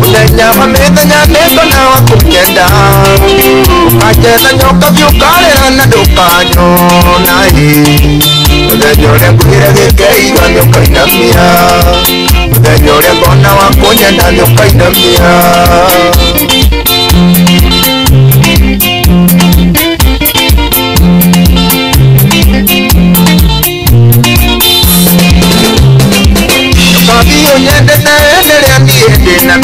Nenya mamethenya niko na wakugenda ukacheza nyoka vyukarera na ndukanyona muthenya uria ngugire gikeigua niukainamia muthenya uria ngona wakunyenda niukainamia Kabio nyende na endelea niende na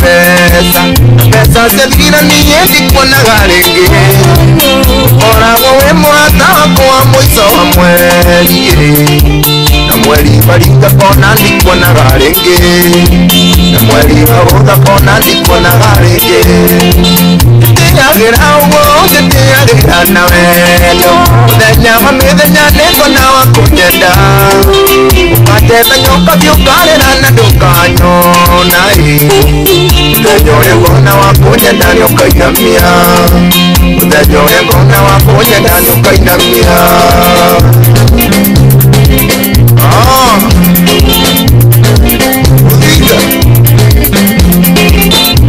pesa zethira niende kuona garingi Orago we mwana kwa mwiso wa mweri na mweri baringa kona ndi kuona garingi na mweri baruda kona ndi kuona garingi Tiagira ugo tiagira na wendo Muthenya mamithenya niko na wakunyenda Ukacheza nyoka vyukarera na ndukanyona Muthenya uria ngona wakunyenda niukainamia Muthenya uria ngona wakunyenda niukainamia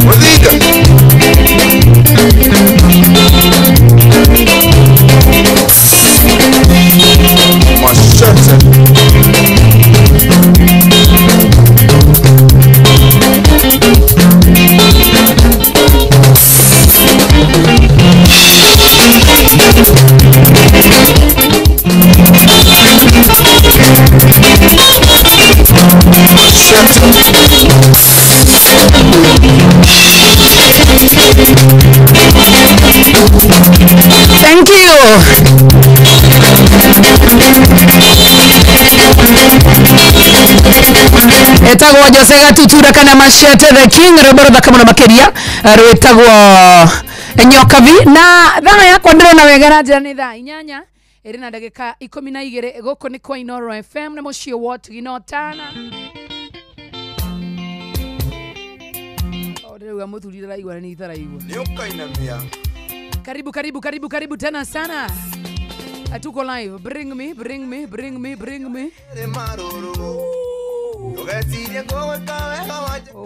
Muthiga Machete Thank you. Etagwo Jose Gatutura kana Machete the King Roberto kama makeria rwetagwo Nyokavi na thanga yakwa ndirona wegera njira ni thaa 8 iri na ndagika 12 guku ni kwa Inoro FM na mucie what ginotana Odewa muthurira raigwa ni itharaigwa niukainamia Karibu tena sana. Atuko live. Bring me.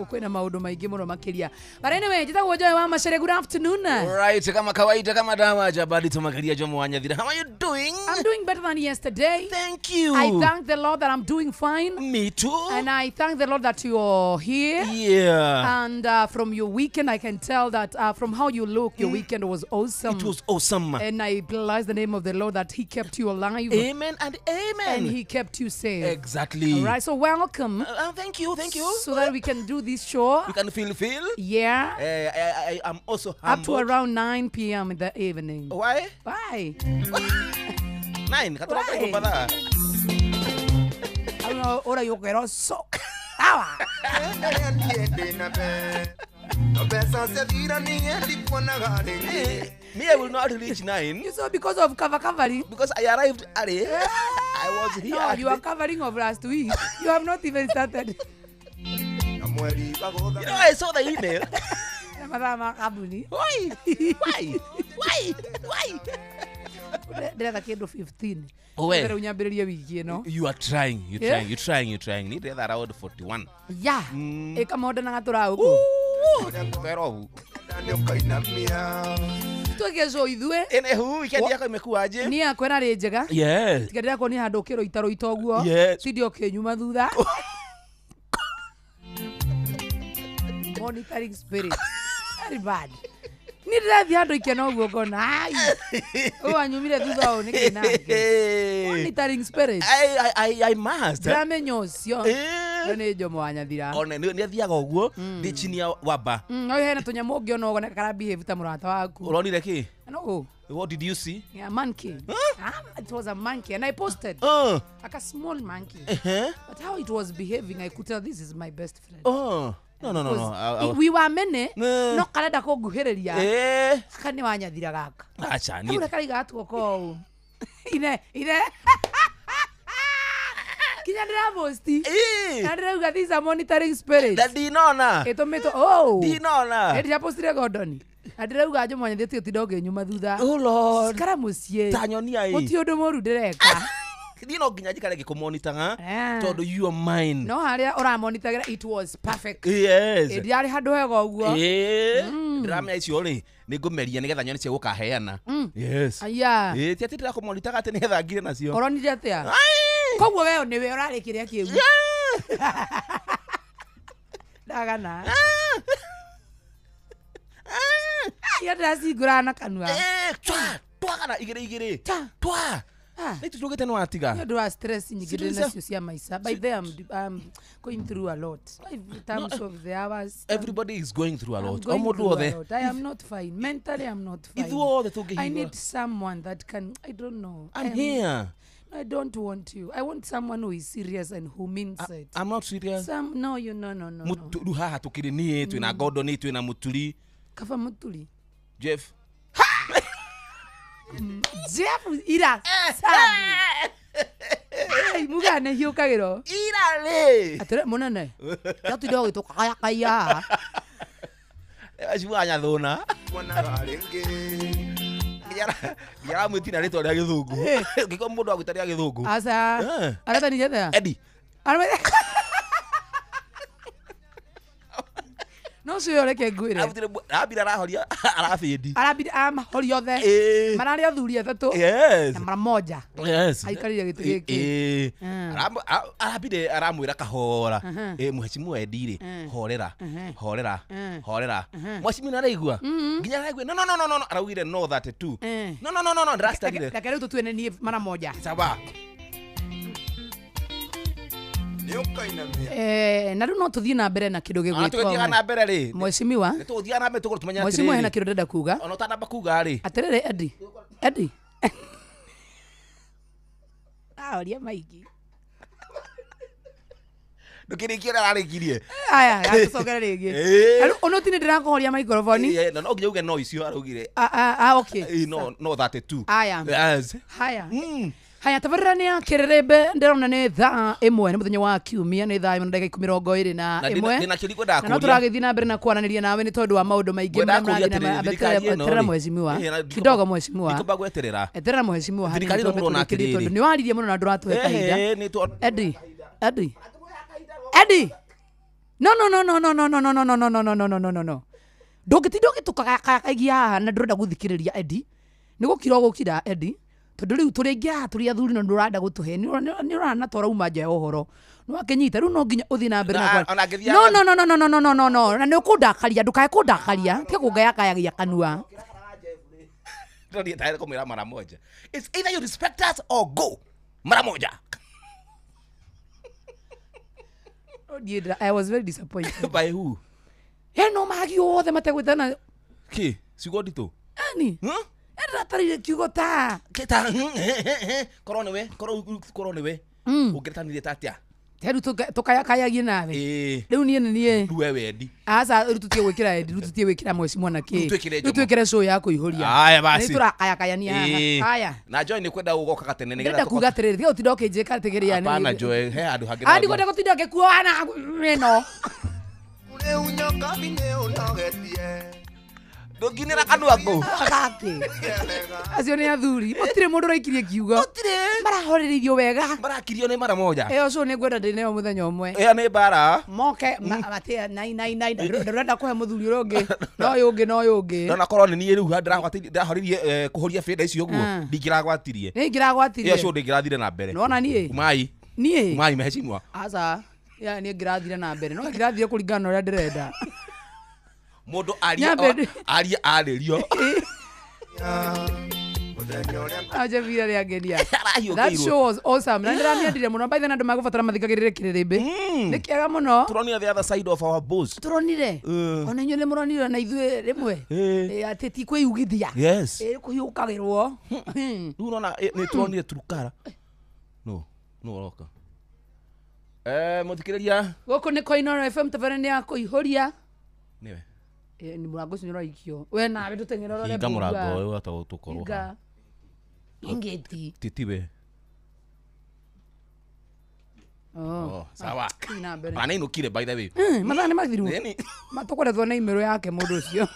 Kwena maudo maigi muno makiria. But anyway, jitagwo Joy wa Machere, good afternoon. Alright, kama kawaida kama dama jabali tumakiria Jomo Wanyathira. How are you doing? I'm doing better than yesterday. Thank you. I thank the Lord that I'm doing fine. Me too. And I thank the Lord that you're here. Yeah. And from your weekend, I can tell that from how you look, your weekend was awesome. It was awesome. And I bless the name of the Lord that He kept you alive. Amen and amen. And He kept you safe. Exactly. All right, so welcome. Thank you. So that we can do this show. You can feel. Yeah. I am also humbled. Up to around 9 p.m. in the evening. Why? 9. Katoro kwa ibada. Ora yo quiero so. Me, I will not reach 9. You saw because of covering. Because I arrived early. I was here. No, you are covering of last week. You have not even started. You know, I saw the email. Why? There's a 15. Well, You are trying. You're trying. Need that around 41. Yeah. Ekamoda na ngatura huko. Pero tugezo ithue enehu weekend yako imekuaje? Ni yako ena ri njega? Yes. Tigere yako ni handu kiro itaro itoguo. Yes. Studio kenyuma thutha. Monitoring spirit. Very bad. Ni ndathi handu ikena uguo ngona ai. Anyumire thutha o ni kinake. Monitoring spirit. I must. Dramenyosio. Ni Jomo Wanyathira. Ona ni athiaga uguo ndi chini ya waba. No hena tunyamu ungiona ogona kara behave ta murata waku. Uronire ki? No. What did you see? Yeah, monkey. It was a monkey and I posted. Like a small monkey. But how it was behaving, I could tell this is my best friend. No. We were many. No karenda kunguhiriria. Kani Wanyathira gaka. Acha ni. Ura kari gatu ko. Ine. Kinya ndira posti. Ndira these are monitoring spirits. That dinona. Etometo Dinona. Eti apostire Gordon. Adirauga Jomo Wanyathira ti ndoge nyuma thutha. Oh Lord. Kara mucie. Tanyonia hii. Muti undu moru ndireka. Dino nginya jikare gikumonitaga tondu you are mine. No haria ora monitagira it was perfect. Yes. Ndiari handu hega uguo. Drama icio ri ningumeria nigetha nyoni cia gukaheana. Yes. Aya. Ti ati ndira kumonitaga ati nigetha ngire nacio. Oronire atia? Koguo we niwe urarikiria kiu. Dagana. Ya ndacingurana kanua. Twa kana igire. Twa. Nitutugite no atiga. You do a stress nyingire nacio cia maica. By them I'm going through a lot. In terms of the hours. Everybody is going through a lot. I am not fine. Mentally I'm not fine. I need someone that can, I don't know. I'm here. I don't want you. I want someone who is serious and who means it. I'm not serious. No. Mutulu haha tukiri nie twina godo ni twina mutuli. Kava mutuli. Jeff. Jeff ira. Ai mugane hiukagiro. Ira le. Atere monane. Yatu dogi to kaya. Ajibu anya thona. Mwana garenge. Yara mutina rito ria githungu. Ngiko mundu agutaria githungu. Asa. Arata ni jetha. Eddie. No sure ke ngwire. Abira rahoria arafindi. Arabira amahori othe. Marari athuri athatu. Yes. Na mara moja. Yes. Aikarire gitu giki. Arabire aramwira kahora. Mheshimiwa Eddie horera. Mheshimiwa araigua. Nginya araigua. No. Araugire no that too. No. Ndastarire. Lakini tutuene ni mara moja. Sawa. Na rĩu no tũthiĩ na mbere na kĩndũ gĩgwĩtwo tũgĩthiaga na mbere rĩ mheshimiwa tũgũthiaga na mbere tũgũrũ tumenya atĩrĩrĩ mheshimiwa hena kĩndũ ndenda kuga ona ũtanamba kuga rĩ atĩrĩrĩ Eddie oria maingĩ ndũkĩrĩkia ũrĩa ararĩkirie aya tũcokere rĩngĩ ona ũtinĩ ndĩrakũhoria microphone no nginya uge no icio araugire okay no that too aya yes haya haya tabarani ya kererebe ndirona ni thaa imwe ni muthenya wa kiumia ni thaa 1:20 na imwe na kĩriko ndakuria na tũragĩthiĩ na mbere na kwaranĩria nawe nĩ tondũ wa maũndũ maingĩ mĩrathina mheshimiwa kidogo mheshimiwa ikomba gweterera eterera mheshimiwa thirikari no mũrona atĩrĩrĩ tondũ nĩ waririe mũno na ndũratũhe kahinda Eddie no ndũngĩtinda ũgĩtũkakagia haha na ndũrenda gũthikĩrĩria Eddie nĩ gũkira gũkira Eddie tondu riu turi ngia turi athuri no nduranda gutuhe ni urana tora uma nja uhoro no akenyita riu no nginya uthi na mbere na kwa no na ni ukundakaria ndukae kundakaria tia kungaya kayagia kanua ndio tayari kumira mara moja it's either you respect us or go mara moja I was very disappointed by who no magi othe mategwitana ki sigondito ani Ratarire kiugo ta kita korone we ugetanire tatia teru tukayakayagie nawe riu nie wewe Eddie asa rututie gwikira Eddie rututie gwikira mheshimiwa na ki rutwikire show ya kuihoria haya basi ni turakayakayania haya na Joy ni kwenda ugoka gatene nigetha kuga atiriri thio utindoke njika tegeria ni hapana Joy he andu hangĩ andi kwenda gutindoke kuona ino ule unyoka bine unogetie ndũnginĩra kanua ngũ acio nĩ athuri gũtirĩ mũndũ ũraikirie kiugo marahorĩrithio wega marakirio nĩ mara moja ũcio nĩ ngwenda ndĩneo mũthenya ũmwe ĩyo nĩ mbara moke matĩa ndĩrenda kũhe mũthuri ũrĩa ũngĩ no ũyũ ũngĩ ndona korwo nĩ niĩ rĩu ndahoririe kũhoria bĩnda icio ũguo ndingĩragwatirie ĩyo show ndĩngĩrathire na mbere nona niĩ umai mheshimiwa aca niĩ ngĩrathire na mbere no ngĩrathire kũringana na ũrĩa ndĩrenda mundu aria arĩrio aje vira ria genia that show was awesome na ndiraniendire muno by the way ndũmagũbatara mathikagĩrĩre kĩrĩrĩmbĩ nĩ kĩega mũno turonire the other side of our boss turonire ona inyuĩ nĩ mũronire na ithuĩ rĩmwe atĩ ti kwĩyugithia kũhiũkagĩrwo rĩu ũrona nĩ turonire Turukara no roka mũthikĩrĩria gũkũ nĩ Koinoro FM tabarani ya kũihũria nĩwe ni murango ucio ũraikio we nawe ndũteng'erera hinga mũrango ũyũ atao tũkorwo hinga ingeti titiwe sawa bana inukire by the way mathaa nĩ mathiru matũkũrethwo na imero yake mũndũ ũcio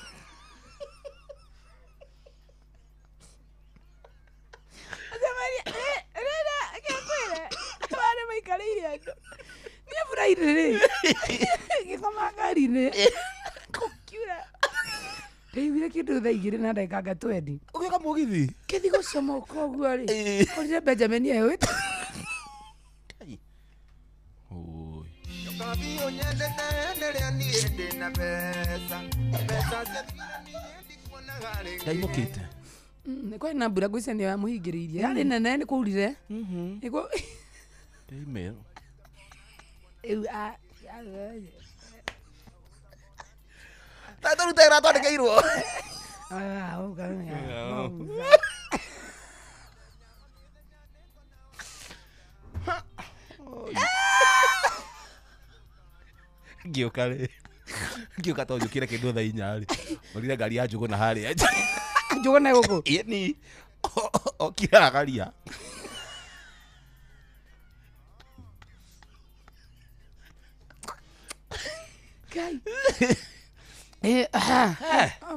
riri gikoma ngari-inĩ gũkiura ndaiguire kĩndũ thaa igĩrĩ na ndagĩka anga 20 ũgĩoka mũgithi kĩthi gũcomoka ũguo rĩ korire Benjamin ewĩte ndaimũkĩte nĩ kwari na mbura ngwĩciria nĩyo yamũhingĩrĩirie yarĩ nene nĩ kũurire nĩguo email tũrute wĩra twandĩkĩirwo ngĩũka to njũkĩre kĩndũ thaa inya rĩ morire ngari ya Njũgũna harĩa Njũgũna gũkũ ĩni okire agaria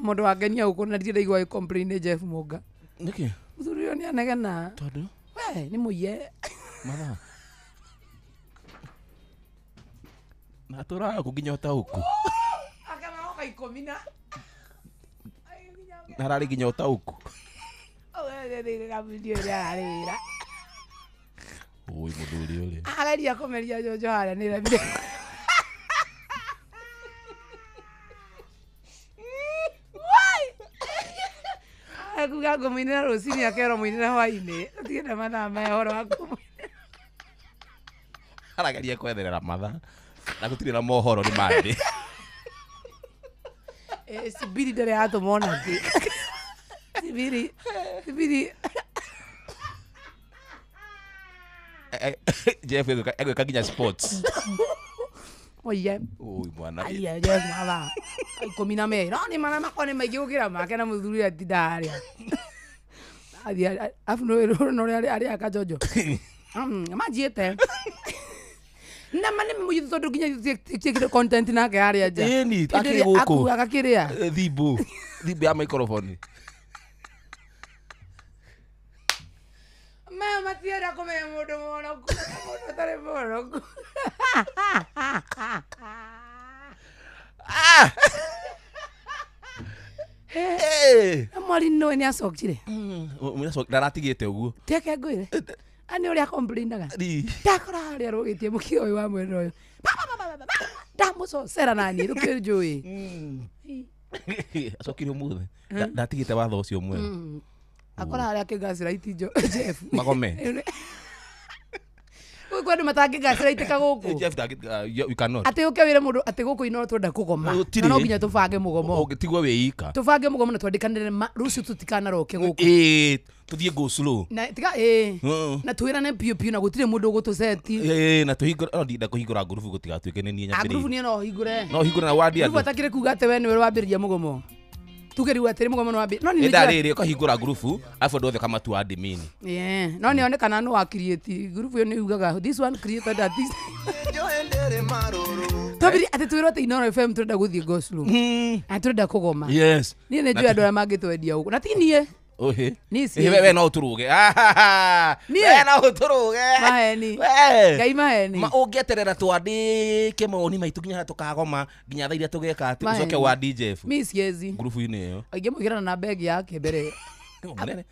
mũndũ wangenia gũkũ na ndirĩ igua complain nĩ Jeff Mũnga nĩkĩ mũthuri ũyũ nĩ anegena tondũ we nĩ mũiye mathaa na tũraga kũnginya ũtaũku akamagoka 10 na nararĩ nginya ũtaũku ũĩ mũthuri ũrĩa ageria kũmeria Jojo harĩa nĩ remire akuga ngũmũinĩra rũcinĩ akerwo mũinĩra hwainĩ ũtigĩte mathaa maya ũhoro waku arageria kwetherera mathaa na gũtirĩ na mohoro nĩ mandĩ Sibiri ndarĩ atũmona ngĩ Sibiri Jeff egwĩka nginya sports oye ũi mwana aya Jeff mathaa 12 no nĩ mana makwa nĩ maingĩ gũkĩra make na mũthuri atinda harĩa afu no arĩa akajojo manjiĩte na mane mũyithu tondu nginya tiĩkire content nake harĩa nja ĩni akĩrĩ gũkũ akuaga kĩrĩa thimbu ya microphone matienda kũmenya mũndũ mũnoku mũndũ ũtarĩ mũnoku na mwari nĩwe nĩ acokire ndaratigĩte ũguo teke ngwĩre ani ũrĩa complainaga ndakora harĩa rũgĩtie mũkio ũyũ wa mwena ũyũ ndamũcocera naniĩ rũkĩnjũĩ acokire ũmũthĩ ndatigĩte watho ũcio mwe akora harĩa akĩngacĩra itinjo Jeff magome kwĩ andũ matangĩngacĩra itĩka gũkũ atĩ ũke wĩre mũndũ atĩ gũkũ ino twenda kũgoma na no nginya tũbange mũgomo ũngĩtigwo wĩika tũbange mũgomo na twandĩkanĩre rũciũ tũtikanaroke gũkũ tũthiĩ go slow na tiga na twĩrane piũ na gũtirĩ mũndũ ũgũtũceti na tũhingũre ndinda kũhingũra ngurubu gũtigatuĩke nĩ niĩ nyambĩrĩire ngurubu niĩ no hingũre na wandi andũ atakĩrĩ kuga atĩ we nĩwe wambĩrĩria mũgomo tuge rĩu atĩ mũgomo nĩ wambĩrĩria no nĩ ndarĩrĩ ũkahingũra ngurubu alafu andũ othe kamatu admin no nĩ onekana nũ wa create ngurubu ĩyo nĩ yugaga this one created at this tobiri atĩ twĩrwo atĩ Inooro FM tũrenda gũthiĩ go slow tũrenda kũgoma niĩ nĩ njũĩ andũ arĩa mangĩtwendia ũguo na ti niĩ we no ũtũrũge we no ũtũrũge maheni ngai maheni ũngĩeterera twandĩke mawoni maitũ nginya tũkagoma nginya thaa iria tũgeka atĩ ũcoke wandi Jeff siezi ngurubu-inĩ ĩyo aingĩ mũigĩrana na begi yake mbere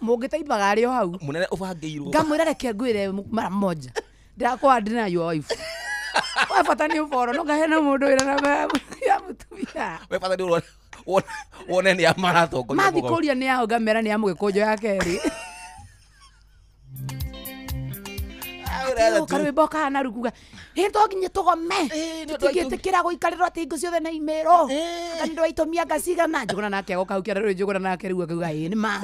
mũngĩteithaga arĩ o hau mũnene ũbangĩirwo ngamwĩra reke ngwĩre mara moja ndakwa ndina your wife we bata nĩ ũboro no ngahena mũndũ wĩra namba ya mũtumia we bata nĩ wone nĩ amaratongoria mathi kũria nĩ yaho ngamera nĩ ya mũgĩkũnjo ya kerĩ karwĩmbo kahana rukuga to nginya tũgome tũtingĩtĩkĩra gũikarĩrwo atĩ hingo ciothe na imĩrũ kanĩndũ waitomia ngacigana Njũgũna nake agoka hau kĩara rĩu Njũgũna nake rĩu akauga ĩ nĩ ma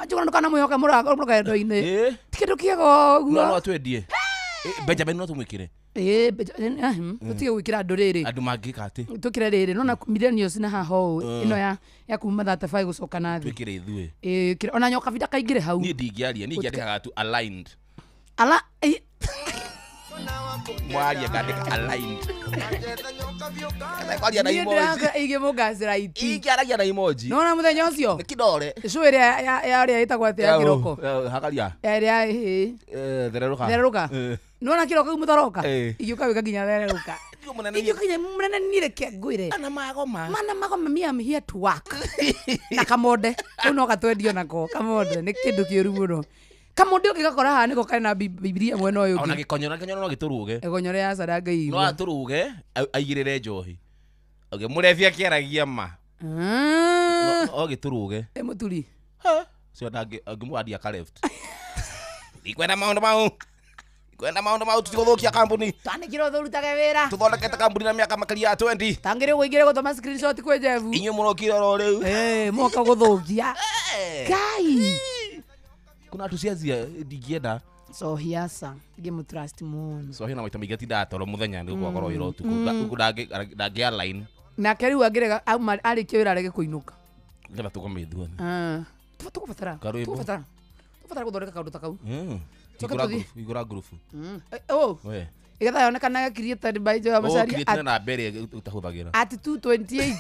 Njũgũna ndũkanamwĩhoke mũrũgendo-inĩ ti kĩndũ kĩega ũguo no atwendie Benjamin no tũmwĩkĩre tũtige gwĩkĩra andũ rĩrĩ andũ mangĩka atĩ tũkĩre rĩrĩ nona millennials na haha ũũ ĩno ya kuma 35 gũcoka na thĩ twĩkĩre ithuĩ ona nyoka bida kaingĩre hau niĩ ndingĩaria niĩ ingĩandĩkaga tu aligned mwaria ngandĩka aligned kwaria na emoji ingĩmũngacĩra iti ingĩaragia na emoji nona mũthenya ũcio nĩ kĩdore cu ĩrĩa ĩtagwo atĩ ya kĩroko hakaria ĩrĩa thererũka nona kĩroko kĩu mũtaroka ingĩũka wĩka nginya thererũka Indio munene. Indio kinya munene nire ke ngwire. Ana magoma. Mana magoma me am here to work. Na kamonde. Uno gatwendio nako. Kamonde ni kindu kiuru muno. Kamonde ukigakora ha niko kana Biblia mwena uyu. Ona gikonyo no gituruge. Egonyore ya sadaka iu. No aturuge aigirire njohi. Okay, murefia kiaragia ma. O gituruge. Muturi. Ha. Sio ndage ngimwadia ka left. Ikwenda maundu mau. Kwenda maundu mau tutigothokia kambuni. Tandikiro thurutage wira. Tuthondekete kambuni na miaka makiria 20. Tangire guingire gutuma screenshot kwe Jevu. Inyu murokira ro riu. Moka guthukia. Kai. Kuna tuciazia ndigienda. So hiasa game trust muno. So hina maita migati datoro muthenya ndi gwakorwo iro tuku. Ndage align. Na keriu agirega ari kiwira rege kuinuka. Ngeba tukomithua. Tukubatara. Tukubatara Guthondeka kaundu ta kau. Igura grufu. We. Igatha yonekana created by Joe Masari at na mbere utahuthagira. At 2:28.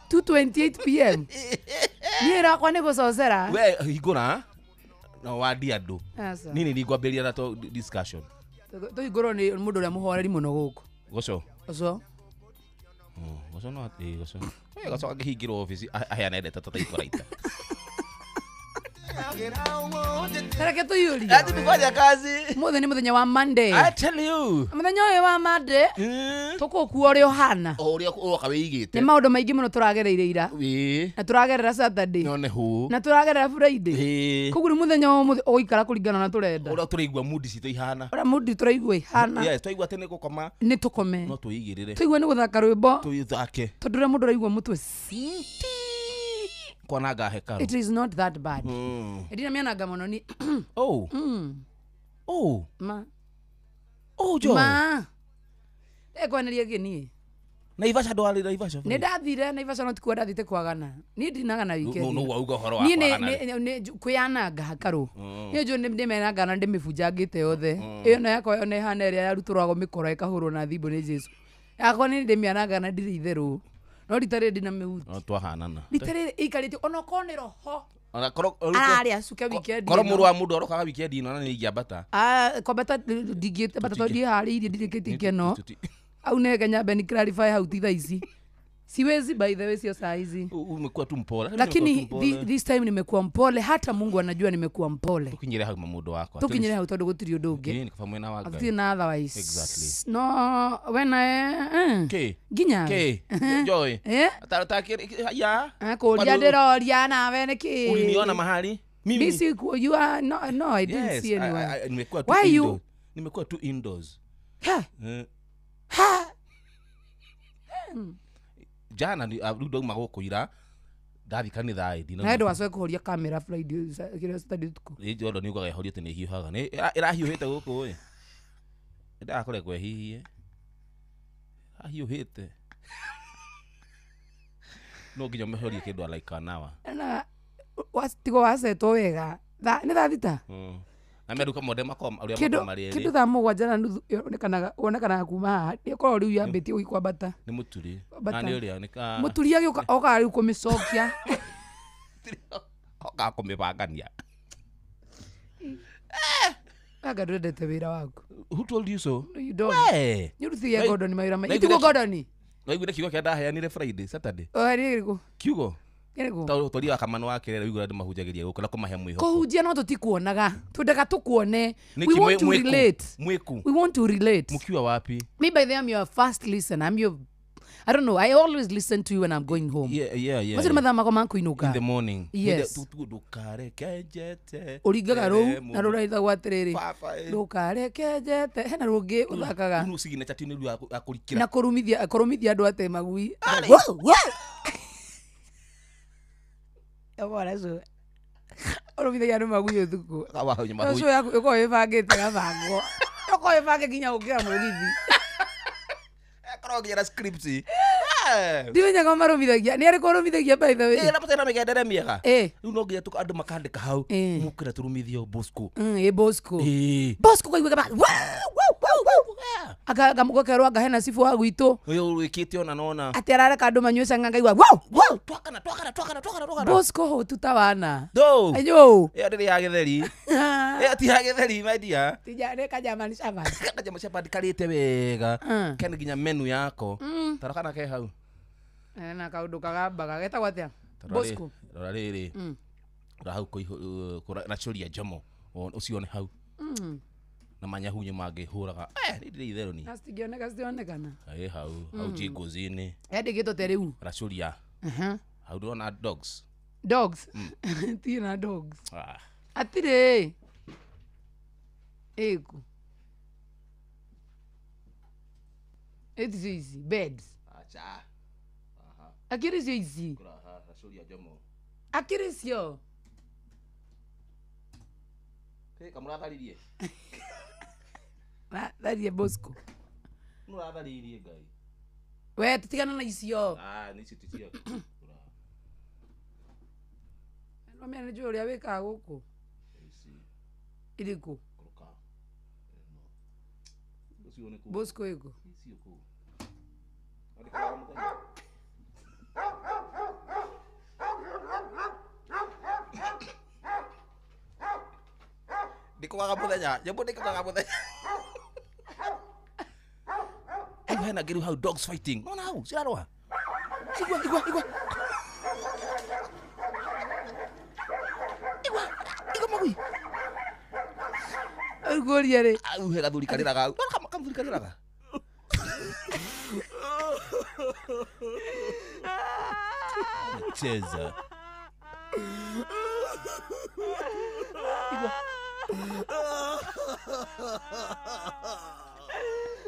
2:28 PM. Nira kwa nego socera. We igura. No wadi andu. Nini ni ngwambiria na to discussion. To igoro ni mundu ria muhoreri muno guku. Goco. Goco. Goco no ati goco. Goco akihingirwo office aya nendete tata ikoraita. Tareke tu yuri. Ati tufanya kazi. Muthe ni muthenya wa Monday. I tell you. Muthenya uyu wa Monday. Tukuku uri ohana. Uri uroka wigite. Ni maundu maingi muno turagereire ira. We. Na turagerera Saturday. None hu. Na turagerera Friday. Kugu ni muthenya wa muthe oikara kuringana na turenda. Ura turaigwa mood cito ihana. Ura mood turaigwa ihana. Yes, turaigwa tene gukoma. Ni tukome. No tuigirire. Tuigwa ni guthaka rwimbo. Tuithake. Tondura mundu raigwa mutwe siti. Konaga hekaru. It is not that bad. Edina mianaga muno ni. Oh. Oh. Ma. Oh Joy. Ma. Ekwaneria gini. Naivasha ndwari Naivasha. Ni ndathire Naivasha no tikuwa ndathite kwagana. Ni ndinaga na weekend. No wauga horo wa kwagana. Ni kuyananga hakaru. Ni jo ni menanga na ndimibunjangite yothe. Iyo na yako yo ne hana ria yaruturagwo mikoro ikahurwo na thimbo ni Jesu. Yako ni ndimianaga na ndiri itheru. No ritare ndina mihuti. No twahanana. Ritare ikarite ono konero ho. Ona koro ari asuke weekend. Koro muru wa mundu orokaga weekend ino na ni ngiambata. Kwambata digite bata to di hari iri dirikete keno. Au ne Kenya Ben clarify how titha ici. Siwezi by the way sio saa hizi. Umekuwa tu mpole. Lakini this time nimekuwa mpole, hata Mungu anajua nimekuwa mpole. Tukinyire hau mamundu wako. Tukinyire hau tondu gutiri undu ungi. Ni kafa mwena waka. After na otherwise. Exactly. No when I Ginya. Joy. Atakiri ya. Kuria ndiroria nawe niki. Uliniona mahali? Mimi. This you are no I didn't see anyone. Nimekuwa tu indoors. Nimekuwa tu indoors. Jana ni ndo magokuira ndathi kanitha ndina na ndo waswe kuhoria camera Friday kile study tuko ndo ni ugaga horia tene hiuhaga ni irahiuhite guku we ndakore kwe hihie ahiuhite no nginya mehorie kindu like anawa na wastigo waseto wega ni thita ameruka mode makoma uria makoma riri kindu tha mugwanja na nuthu onekana kuma ni korwo riu yambitie uikwambata ni muturi na ni uria nika muturi agioka oka riu kumicokia oka kumibangania aga ndwendete wira waku. Who told you so? No, you don't. Hey. You think Gordon mawira mai. Itigo Gordon. No igure kigo kia ndaheanire Friday Saturday. Riko. Kiugo. Riko. Toria kamano wakirera igura ndimahunjagiria gukora kumahe mwiho. Kuhunjia no tutikuonaga. Tundaga tukuone. We want to relate. Mwiku. We want to relate. Mukiwa wapi? Me by the I'm your first listener. I'm your I don't know. I always listen to you when I'm going home. Yeah. What's the matter mako kuinuka? In the morning. Yes. Dukare kejete. Urigaga ro na ruraitha gwatiriri. Dukare kejete. Hena rungi uthakaga. Unu sigine chatini ru akurikira. Na kurumithia andu ate magui. Agora zo. Kurumithia andu magui uthuku. Kawa nyama. So yako uko ibangite gabango. Uko ibange ginya ukira mugithi. Krogira scripts. Ndimenya kama marumithagia. Ni ari kurumithagia by the way. Na patena megendere miega. Riu no nginya andu makandika hau. Mukira turumithio Bosco. Bosco. Bosco kwa igwe Akamugokerwa agahena sifu wa gwito. Uyo wikite ona nona. Ati arareka andu manyuca ngangaiwa. Wow! Twakana. Bosco ho tutawana. Do. Ayo. Ndiri ya githeri. Ti ya githeri my dear. Tijane kajamani shaba. Kajamani shaba dikarite wega. Kene ginya menu yako. Tarakana ke hau. Na kaundu kagamba gagetagwo atia? Bosco. Rora riri. Ra hau na choria jomo. Ucione hau. Na manyahunyu mangĩ hũraga nĩ ndĩrĩ itherũ ni citionekana hau jingũzi-inĩ endĩgĩtũte rĩu racuria hau ndĩrona dogs tirĩ na dogs atirĩ ĩku ĩticio ici beds akĩrĩ cio ici akĩrĩ cio kamũratharirie tharie Bosco mũratharirie ngai we tutigana na icio nĩ icio ticio no mena nĩ ũrĩa wĩkaga gũkũ irĩkũ Bosco ĩkũ ndikugaga muthenya nyambo ndikugaga muthenya hena ngiru hau dogs fighting no hau cirarwa igwa magui Arguria re au he gathuri kariraga au kamthuri kariraga cheza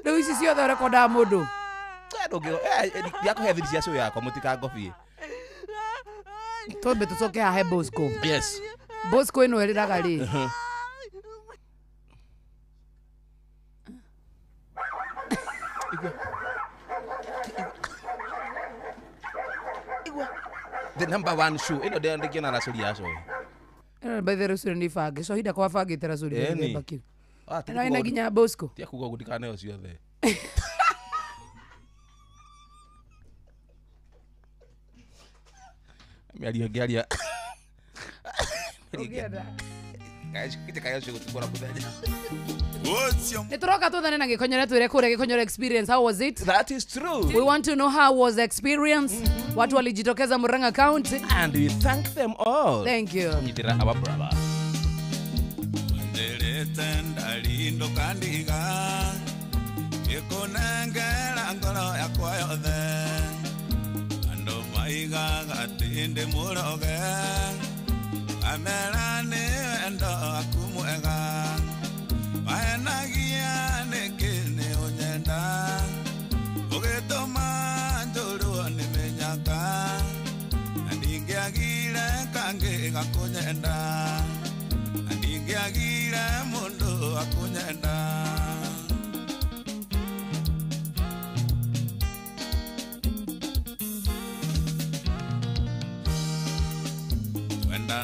rĩu ici ciothe ũrekondaga mũndũ ndiakũhe thiri cia show yakwa mũtikangobie twambe tũcoke hahe Bosco yes Bosco ĩno ĩrĩraga rĩ the number one show ĩno ndĩkiona racũri ya show by the racũri nĩ bange so hinda kwa bangĩte racũri mĩthemba kĩu ĩno ĩna nginya Bosco tia kuga ũguo ndikaneo ciothe mĩario ngĩaria nĩtũroka tũthane na gĩkonyore twĩre kũrĩa gĩkonyore experience how was it that is true we want to know how was the experience watu walijitokeza Murang'a County and we thank them all thank you nyitira our brother ndelete ndalindo kandiga ikunengera ngoro yakwa yothe ando maiga gatinde muroge amerani endo akumwega waenagia nikini unyenda ugituma njuru nimenyaka ndingiagire kangi gakunyenda ndingiagire mundu akunyenda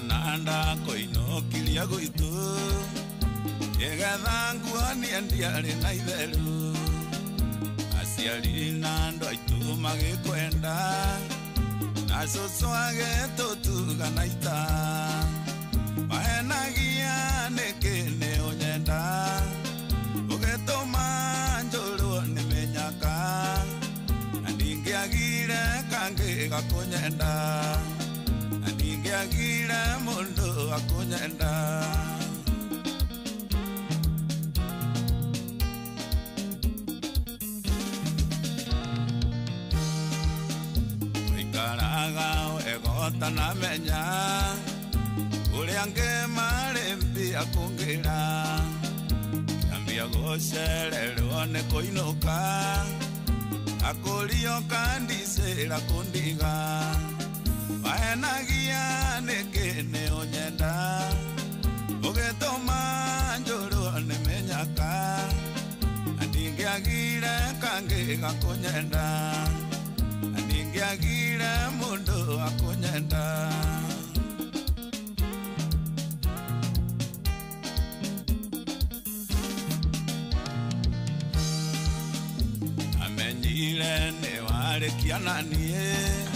nanda koinokiria gwitu igetha nguonia ndiarĩ na itheru aciari na andũ aitũ magĩkwenda na cũcũ agĩtũtuga ita wahenagia nĩkĩ nĩ ũnyenda ũgĩtũma njũrwo nĩ mĩnyaka na ndingĩagire kangĩ gakũnyenda ndingĩagire mũndũ akũnyenda waikaraga wegotanamenya ũrĩa ngĩmarĩ mbia kũngĩra kĩambia gũcererwo nĩ kũinũka akũrio kandicĩra kũndiga wahenagia nĩkĩ nĩ ũnyenda ũgĩtũma njũrwo nĩ mĩnyaka ndingĩagire kangĩ gakũnyenda ndingĩagire mũndũ akũnyenda kiana nie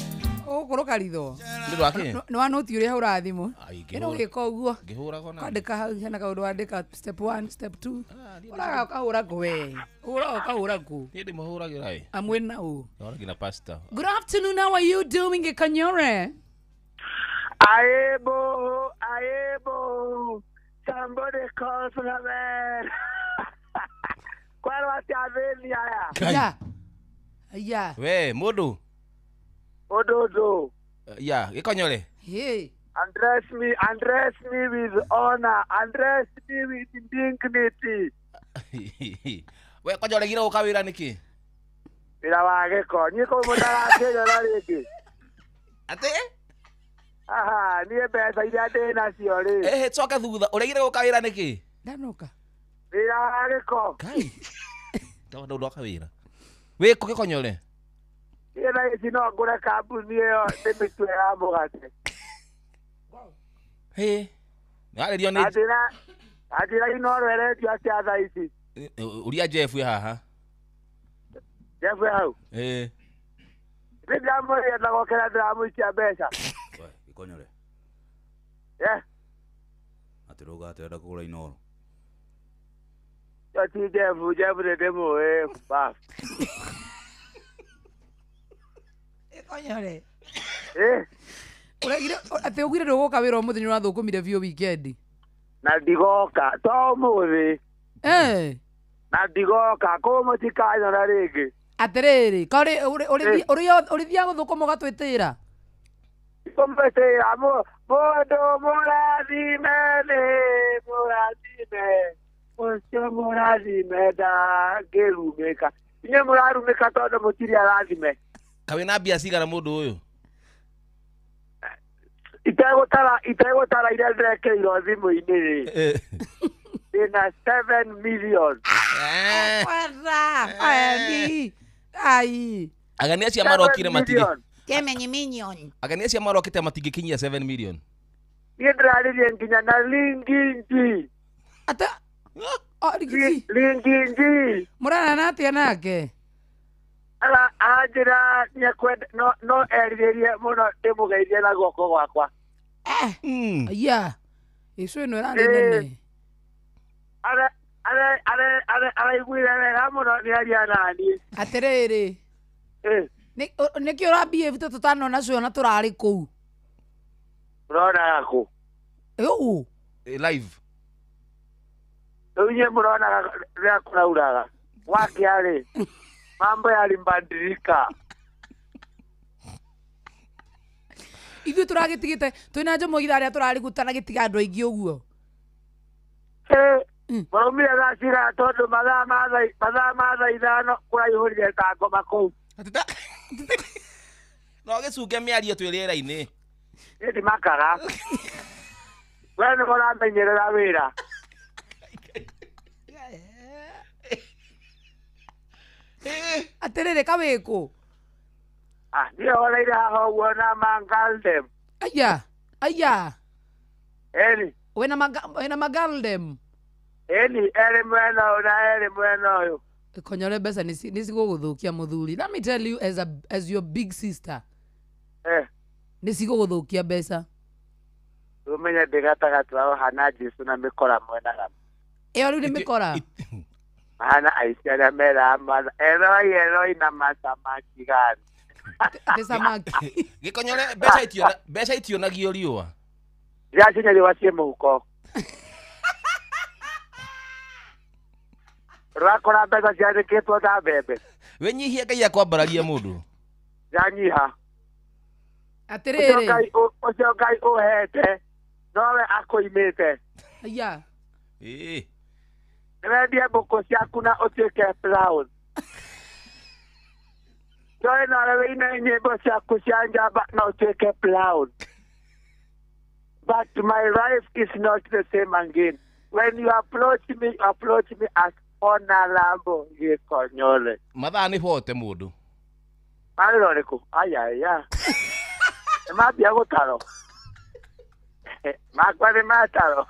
Ũkũrũka ritho. Nĩ rwake. Nĩ wanũti ũrĩa hũra thimũ. Ai, Ĩno gĩka ũguo. Ngĩhũragwo na. Kwandĩka hau hena kaũndũ wandĩka step 1, step 2. Ũraga ũkahũra kũ we? Ũkahũra kũ? Niĩ ndĩmũhũragĩra ĩ. Amwe na ũ. Hũragĩ na pastor. Good afternoon, how are you doing, Gĩkonyore? Aebo, somebody call for the man. ¿Cuál va a ser ya? Ya. Ya. We, mũndũ. Ododo. Ya, Gĩkonyore. Hey. Undress me with honor. Undress me with dignity. We, Konyore gira gũka wĩra nĩkĩ? Mira wageko. Niko mutara Kenya na rĩngĩ. Atĩ? Aha, niĩ mbeca iria ndĩ nacio rĩ. Coke thutha, ũregire gũka wĩra nĩkĩ? Ndanoka. Mira wageko. Kai. Ndona ũndũ waka wĩra. Wĩkũ Gĩkonyore? Niĩ na ici no ngũre kambuni ĩyo ndĩmĩtue ya mũgate. Nĩwarĩrio nĩ... Atira inoro eretio atĩa thaa ici. Ũria Jeff wĩ haha. Jeff wĩ hau. Ndĩramũria ndagokera ndĩramũikia mbeca. Gĩkonyore. Atĩ rũga atĩrenda kũgũra inoro. Yo ti Jeff nĩ ndĩmũĩ baf. Gĩkonyore. Ũregire atĩ ũgire ndũgũka wĩra ũmũthĩ nĩ ũrathũkũmire biũ weekend. Na ndigoka to ũmũthĩ. Na ndigoka kũu mũtikanyona rĩngĩ. Atĩrĩrĩ, korĩ ũrĩthiaga gũthũkũma ũgatwĩtĩra? Kũmwĩtĩra mũndũ mũrathime ũcio mũrathime ndangĩrumĩka. Inyuĩ mũrarumĩka tondũ mũtirĩ arathime. Kawĩ na mbia cigana mũndũ ũyũ? Itegũtara iria ndĩrekĩirwo thimũ-inĩ rĩ. Ina 7 million. Ai. Agania cia marokire matige. Kemenyi minion. Agania cia marokite matingĩkinyia 7 million. Niĩ ndĩrarĩrie nginya na linginji. Ata. Linginji. Mũrana atĩa nake? Anjĩra nĩekwenda no erirĩrie mũno ndĩmũgeithie na guoko gwakwa. Ya. Icio ĩno ĩrarĩ nene. Araiguire wega mũno nĩaria naniĩ. Atĩrĩrĩ. Nĩkĩ ũrambia ta tũtanona ciona tũrarĩ kũu? Ũronaga kũ? Live. Rĩu inyuĩ mũronaga rĩrĩa kũrauraga. Wakĩarĩ mambo yalimbadilika. Ithuĩ tũragĩtigĩte twĩna njomo ithaa rĩrĩa tũrarĩgutana gĩtiga andũ aingĩ ũguo. Maumire thaa cigana tondũ mathaa ma thaa ithano kũraihũrire ta ngoma kũu. No gĩcunge mĩario twĩ rĩera-inĩ. Niĩ ndimakaga. We nĩ mũramenyerera wĩra. Atĩrĩrĩ kawĩkũ? Niĩ horeire haha ũguo na Mangaldem. Aya. Eni. Wĩna Mangaldem. Eni, eri mwena ũyũ na eri mwena ũyũ. Gĩkonyore mbeca nĩcigũgũthũkia mũthuri. Let me tell you as your big sister. Nĩcigũgũthũkia mbeca. Ũmenye ndĩ gatagatĩ wao hana Jesu na mĩkora mwena gamwe. Ĩyo rĩu nĩ mĩkora. Hana aici arĩa meramatha Eloi na masamaki gani. Samaki. Gĩkonyore mbeca itionagio riũa. Yacinya riũa ciĩ mũhuko. Rakora mbeca ciandĩkĩtwo ta mbembe. Wenyihia Ngai akwambararia mũndũ. Yanyiha. Atĩrĩrĩ. Ũcio Ngai ũhete nowe akũimĩte. Aya. Nĩwendie mbũkũ ciaku na ũtuĩke brown. Joe na wĩine nyĩmbo ciaku cia njamba na ũtuĩke brown. But my life is not the same again. When you approach me as honorable Gĩkonyore. Mathaa nĩ hote mũndũ. Marĩro rĩkũ? Aya. Nĩmambia gũtarwo. Makwa nĩ matarwo.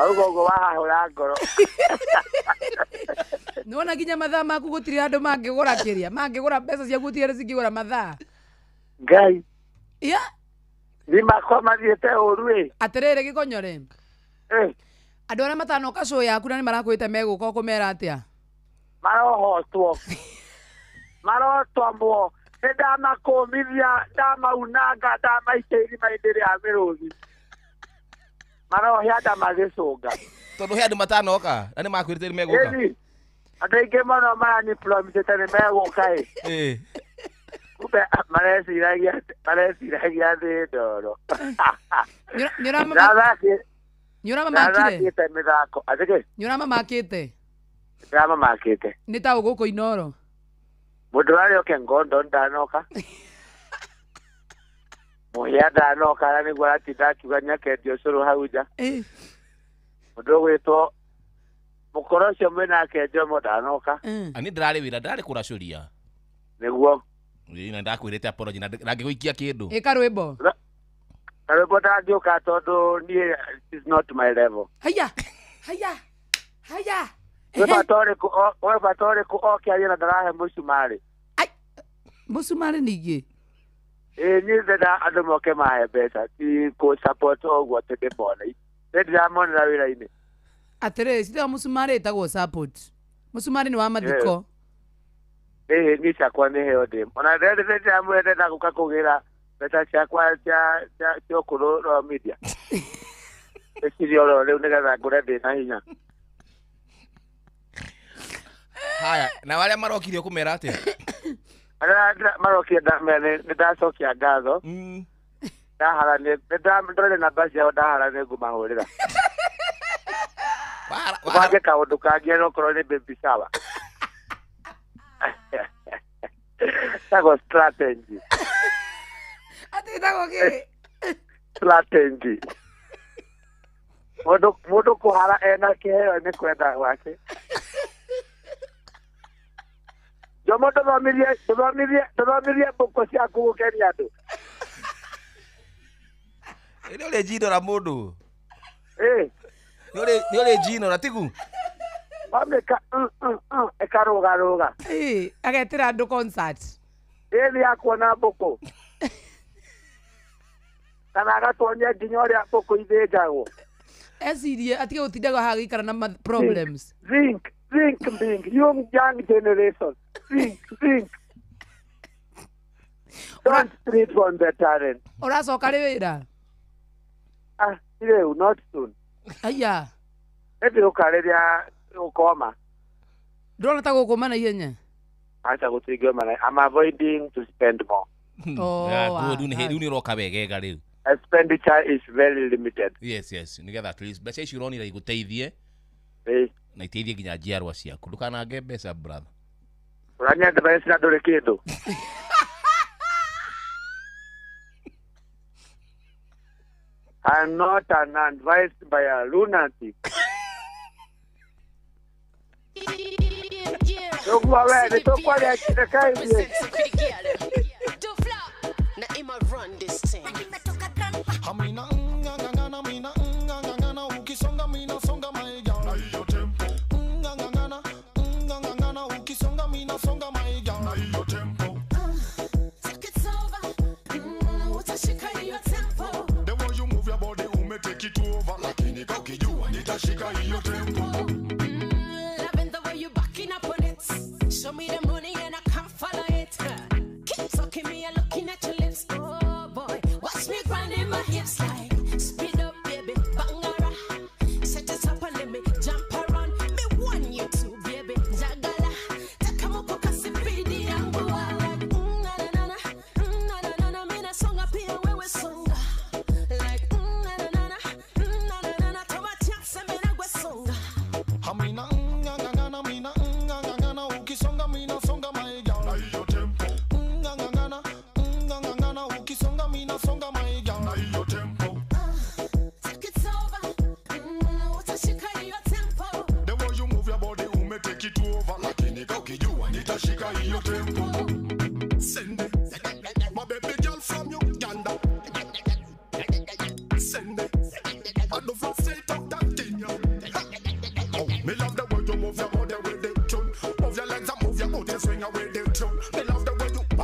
Augo wahahũra ngoro. Nĩwona nginya mathaa maku gũtirĩ andũ mangĩgũra kĩrĩa, mangĩgũra mbeca ciaku gũtirĩ cingĩgũra mathaa. Ngai. Ia. Ni makwa mathiĩte ũru atĩrĩrĩ Gĩkonyore. Andũ arĩa matanoka show yaku na nĩ marakwĩte megũka kũmera atĩa? Marohotwo. Marotwamwo. Nĩndamakũmithia, ndamaunanga, ndamaitĩri maindĩ rĩa mĩrũthi. Marohia ndamagĩcũnga. Tondũ he andũ matanoka, na nĩ makwĩrĩte nĩ megũka. Andũ aingĩ mũno marani promisete nĩ megũka Kumbe mareciragia thĩ ndoro. Nĩũramamakire mĩthako. Athĩkĩ? Nĩũramamakĩte? Nĩũramamakĩte. Nĩ ta ũgũkũ Inoro. Mũndũ ũrarĩ oke ngondo ndanoka. Mũhĩa ndanoka na nĩguo aratinda akiuga nĩakendia ũcũrũ hau nja. Mũndũ ũgwĩtwo mũkoro ũcio mwĩnake Jomo ndanoka. Ani ndĩrarĩ wĩra, ndĩrarĩ kũracũria. Nĩguo. Na ndakwĩrĩte apology na ndangĩgũikia kĩndũ. Ĩka rwĩmbo. Rwĩmbo ndangĩũka tondũ niĩ is not my level. Haya. We batorĩkũ okĩaria na ndarahe mũcumarĩ. Mũcumarĩ ningĩ. Niĩ ndenda andũ moke mahe mbeca ti kũ-support ũguo atĩ ndĩmona. Ndĩramonera wĩra-inĩ. Atĩrĩrĩ, cithiwa mũcumarĩ ĩtagwo support. Mũcumarĩ nĩ wa mathiko. Niĩ ciakwa nĩ heo ndĩ. Ona ndĩramwenda gũka kũgĩra mbeca ciakwa cia ũkũrũ wa media. Eciria oro rĩu nĩgetha ngũre ndĩ na hinya. Haya, na wale marokire kũmera atĩa? Marokire nĩndacokia ngatho. Ndaharania, ndĩrĩ namba ciao ndaharania ngũmahũrĩra. Ũbange kaũndũ kangĩ okorwo nĩ baby shower. Tago strategy. Ati tago kĩ? Strategy. Mũndũ kũhara ena kĩheo nĩ kwenda gwake. Jomo ndũthomithie mbũkũ ciaku gũkenia andũ. Nĩ ũrĩ njinora mũndũ. Nĩ ũrĩ njinora tigu. Wamĩka ĩkarũgarũga. Agetĩra andũ concert. Nĩ ya kuona mbũkũ. Kana agatuonia nginya ũrĩa mbũkũ ithĩnjagwo. Ecirie atige gũtindaga haha gĩikara na problems. Think, young generation. Think. Don't street from the talent. Ũracoka rĩ wĩra? Rĩu, not soon. Aya. Nĩndĩũka rĩrĩa ũkoma. Ndũrona ta gũkũma na ihenya? Acha gũtingĩoma na I'm avoiding to spend more. Rĩu nĩ ũroka wegega rĩu. Expenditure is very limited. Yes. Nĩgetha at least mbeca icio ũronira igũteithie. Na iteithie nginya njiarwa ciaku. Ndũkanange mbeca brother. Ũranyenda mbeca na ndũrĩ kĩndũ. I'm not an advised by a lunatic. Nĩguo we nĩtũkwaria kĩrekaithie. Loving the way you backing up on it. Show me the money and I can't follow it. Keep talking me and looking at your lips. Oh boy, watch me.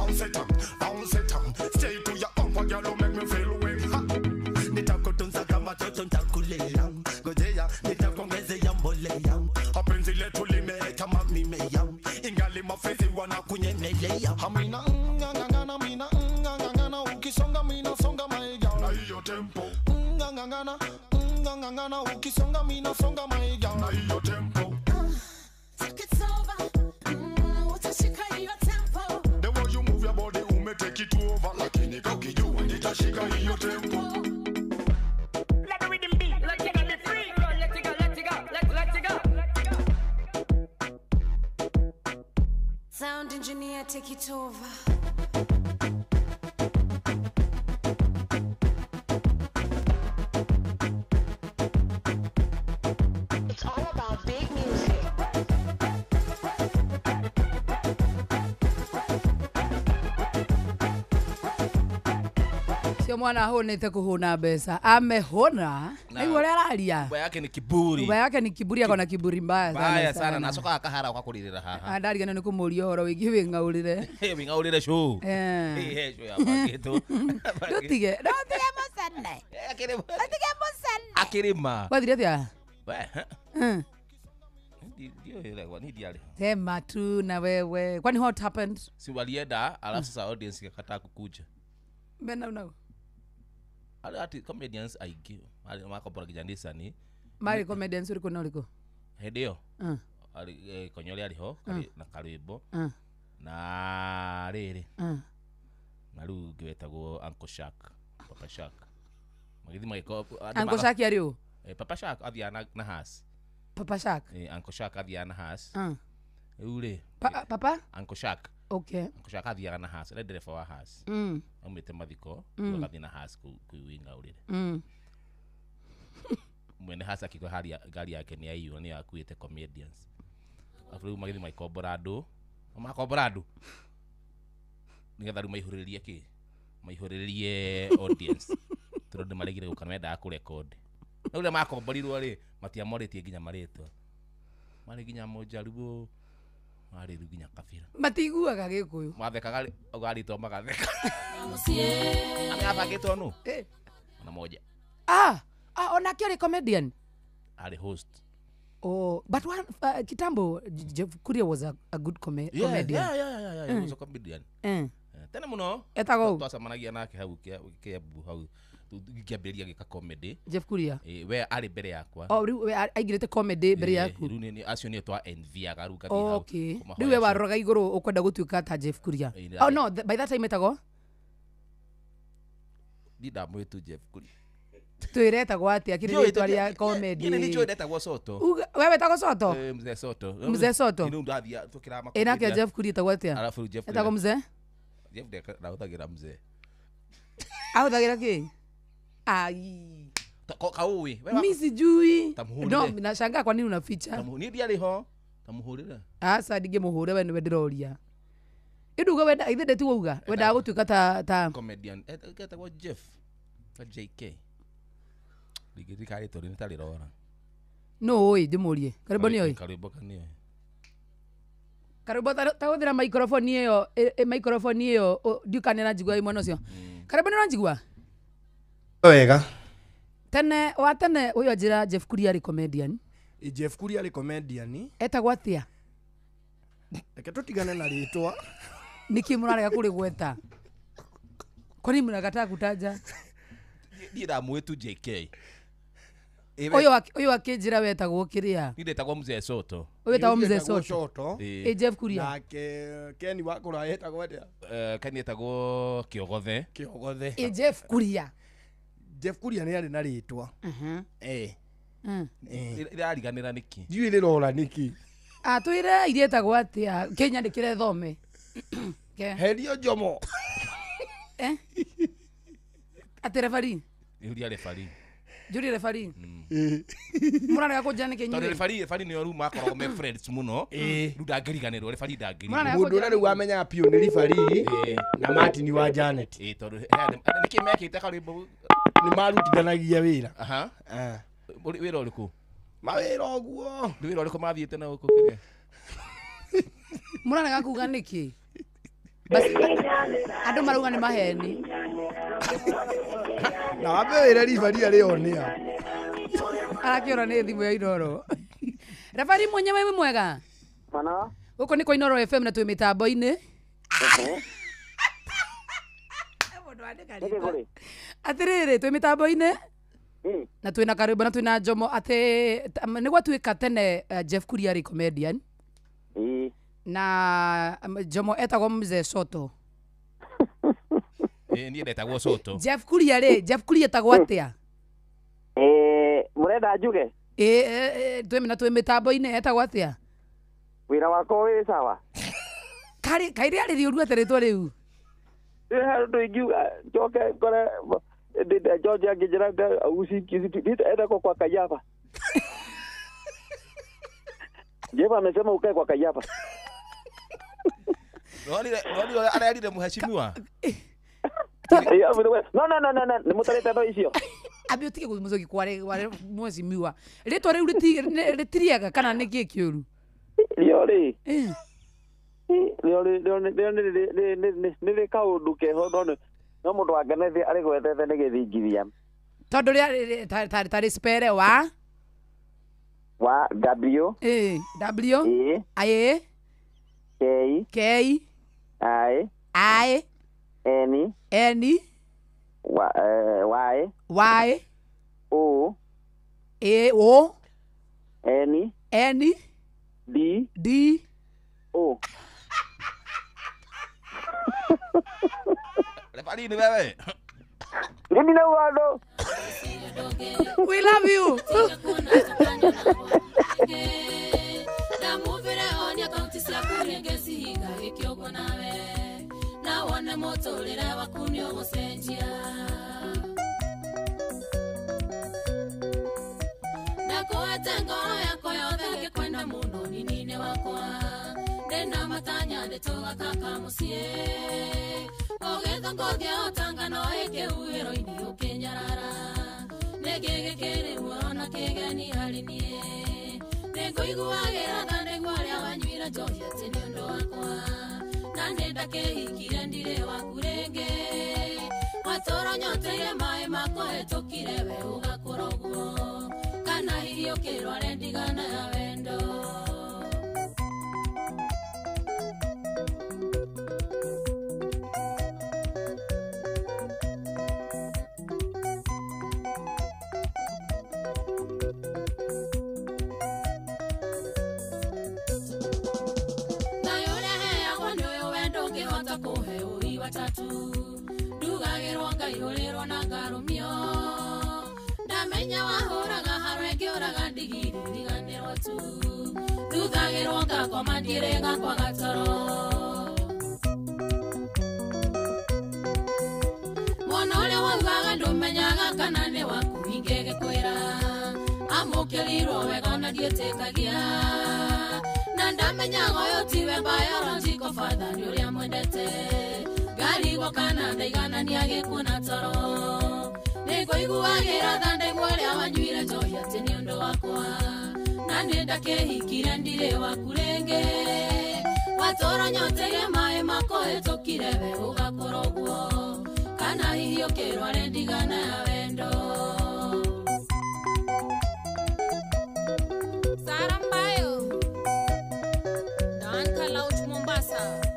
bounce it up, stay to your upper girl, don't make me feel weak. Nitakutunza kama toto nitakulea, ngojea nitakuongezea mbolea, mapenzi letu limeleta mamimea, ingali mapenzi wanakunyemelea. Amina ngangana, mina ngangana, ukisonga mina songa my girl, na hiyo tempo. Ngangana, ukisonga mina songa my girl, na hiyo tempo. Take it over. Utashika hiyo tempo. The way you move your body, take it over. Lakini kakijua nitashika hiyo tempo. Let the rhythm beat. Let it go, let free. Let it go, let it go, let it go. Sound engineer, take it over. It's all about big music. Sio mwana ahonete kuhuna mbeca amehona aigua uria araria Nyumba yake ni kiburi. nyumba yake ni kiburi ako na kiburi mbaya Mbaya sana nacoka akahara ukakuririra haha. ndarigana nĩ kũmũria ũhoro wĩgiĩ wĩng'aũrĩre Wĩng'aũrĩre show. Show ya pakĩtũ. ndotige mũcene Akĩrĩma. gwathire atĩa Ndio ile kwa ni diale. sema tu na wewe kwani what happened Si walienda alafu sasa audience ikakataa kukuja. mbena Ati comedians aingĩ makobora kijanisa ni mari comedians ũrĩkũ na ũrĩkũ hĩndĩ ĩyo Konyole ariho na Karwĩmbo na rĩrĩ na rĩu ngĩwetagwo Uncle Shaq, Papa Shaq magithi magĩko Uncle Shaq arĩ ũ Papa Shaq athiana na Has Papa Shaq Uncle Shaq athiana na Has rĩu rĩ Papa Uncle Shaq okay Uncle Shaq athiaga na Has ndereba wa Has aumĩte mathiko agathiĩ na Has kũwĩng'aũrĩre mwene Has akĩgwa ngari yake nĩ aiywo nĩ akuĩte comedians afu rĩu magithi maikombora andũ nĩgetha rĩu maihũrĩrie kĩ maihũrĩrie audience tondũ maregire gũka mendaga kũrekondi rĩu rĩrĩa makomborirwo rĩ matiamorĩtie nginya marĩtwa marĩ nginya Mũnjaruo marĩ rĩu nginya Kabira matiguaga Gĩkũyũ mathekaga ũgaritwo magatheka ameyabangĩtwo nũ ona moja onake arĩ comedian arĩ host. Oh, but one kitambo Jeff Kuria was a good comedian. Yeah, he was a comedian. Tena muno etago twacamanagia nake hau Kiambu hau ngĩambĩrĩria gĩka comedy Jeff Kuria we arĩ mbere yakwa rĩu aigĩrĩte comedy mbere yaku rĩu nĩ acio nĩo twa enviaga rĩu gathi hau rĩu we waroraga igũrũ ũkwenda gũtuĩka ta Jeff Kuria no by that time etago ndamwĩtu Jeff Kuria twĩretagwo atĩa kĩrĩ rĩtwa rĩa comedy nĩ nĩjũĩ ndetagwo Soto wewe etagwo Soto mzee Soto nĩ ndathia tũkĩra makomedi nake Jeff Kuria etagwo atĩa alafu Jeff etagwo mzee Jeff ndahũthagĩra mzee ahũthagĩra kĩ ai kauĩ mimi sijui no nashangaa kwa nini unaficha ni ndiarĩ ho tamuhũrĩre asa ndingĩmũhũra we nĩwe ndĩroria iduga wenda ithe ndetu uga wenda gũtuĩka ta comedian etagwo Jeff JK Ligirikarĩtwo nĩ tarĩrora no oi ndĩmũrie Karwĩmbo nĩ oi Karwĩmbo tahũthĩra microphone ĩyo ndiũkanĩra njigua imwe nocio Karwĩmbo nĩ ũranjigua wega tene ũyũ njĩra Jeff Kuria arĩ comedian Jeff Kuria arĩ comedian etagwo atĩa reke tũtigane na rĩtwa nĩkĩ mũrarega kũrĩgweta kwani mũragata kutaja ndiĩ ndamwĩtu JK Oyo akĩnjĩra wetagwo kĩrĩa ni ndetagwo mzee Soto wetagwo mzee Soto Jeff Kuria nake Ken Wakũra etagwo atĩa Ken etagwo Kĩogothe Jeff Kuria nĩ arĩ na rĩtwa ĩrariganĩra nĩkĩ ndiũĩ rĩrora nĩkĩ twĩre iria etagwo atĩa kĩnyandĩkĩre thome Herio Njomo atĩ referee Julia referee Julia referee mũrarega kũnjana nĩkĩ tondũ referee nĩo rĩu makoragwo me friends mũno rĩu ndangĩriganĩrwo referee ndangĩriganĩrwo mũndũ ũrĩa rĩu wamenyaga piũ nĩ referee na Martin wa Janet tondũ nĩkĩ mekĩte Karwĩmbo nĩ marutithanagia wĩra wĩra ũrĩkũ mawĩra ũguo wĩra ũrĩkũ mathiĩte na gũkũ kĩrĩa mũrarega kuga nĩkĩ basi andu maruga ni maheni Na wape wĩra ribari arĩonea. arakiona ni thimu ya Inoro Rafari mwenyewe mwega Mana? Uko niko Inoro FM na twi mitambo-ini atiriri twi mitambo-ini na twina karibu na twina Njomo ati nigwa twika tene Jeff Kuria ri comedian na Njomo etagwo Mzee Soto Niĩ ndetagwo Soto. Jeff Kuria etagwo atia Murenda njuge? Twina twi mitambo-ini etagwo atia Wira wako wi sawa? Kairi ari riuru ateretwo riu Ndu ingiuga njoke ngore ndinde George angĩnjĩra uci enda kwa Kayaba. Jeff amesema ukae kwa Kayaba. Ndio ararire mheshimiwa. No, ni mutarete ndo icio. Abi utige kumuzogi kware mheshimiwa. Ritwa riu ritiriega kana ni kikiuru. Riori. Nĩ kaundu keho no mundu wangenethi ari gwetete ni githingithia tondu tari spere wa W W I K I N Y O N D O Rafari ni wewe. Mimi na wado. We love you. Ogetha otanga no eke uwero ini ukenyarara negege kere uona kegani halinie nego iguagira thande gwaria wanywira njohi atini ndo wakwa na nenda kehikire ndire wakurenge watoro nyoteire mai mako etokire we ugakoroguo kana hiyo kero arendigana ya wendo ndugagirwo ngaihũrĩrwo na ngarũmio ndamenya wahũraga harwenge ũraga ndigiri riganĩrwo tu nduthagĩrwo ngakoma ndiĩrĩ gakwa gatoro mwana ũrĩa waugaga ndũmenyaga kana nĩ waku ingĩgĩkwĩra amũkĩrirwo wega na ndiĩtĩkagia na ndamenyaga ũyũ tiwe biological father nĩ ũrĩa mwendete Garigo kana ndaigana ni agikuna toro Nego iguagira thande gwaria wanywire njohi ati ni undu wakwa na nenda kehikire ndire wakurenge watoro nyoteire mai mako etokire we ugakoroguo kana hihi ukirwa rendigana ya wendo Sarambayo Dan Kalauch Mombasa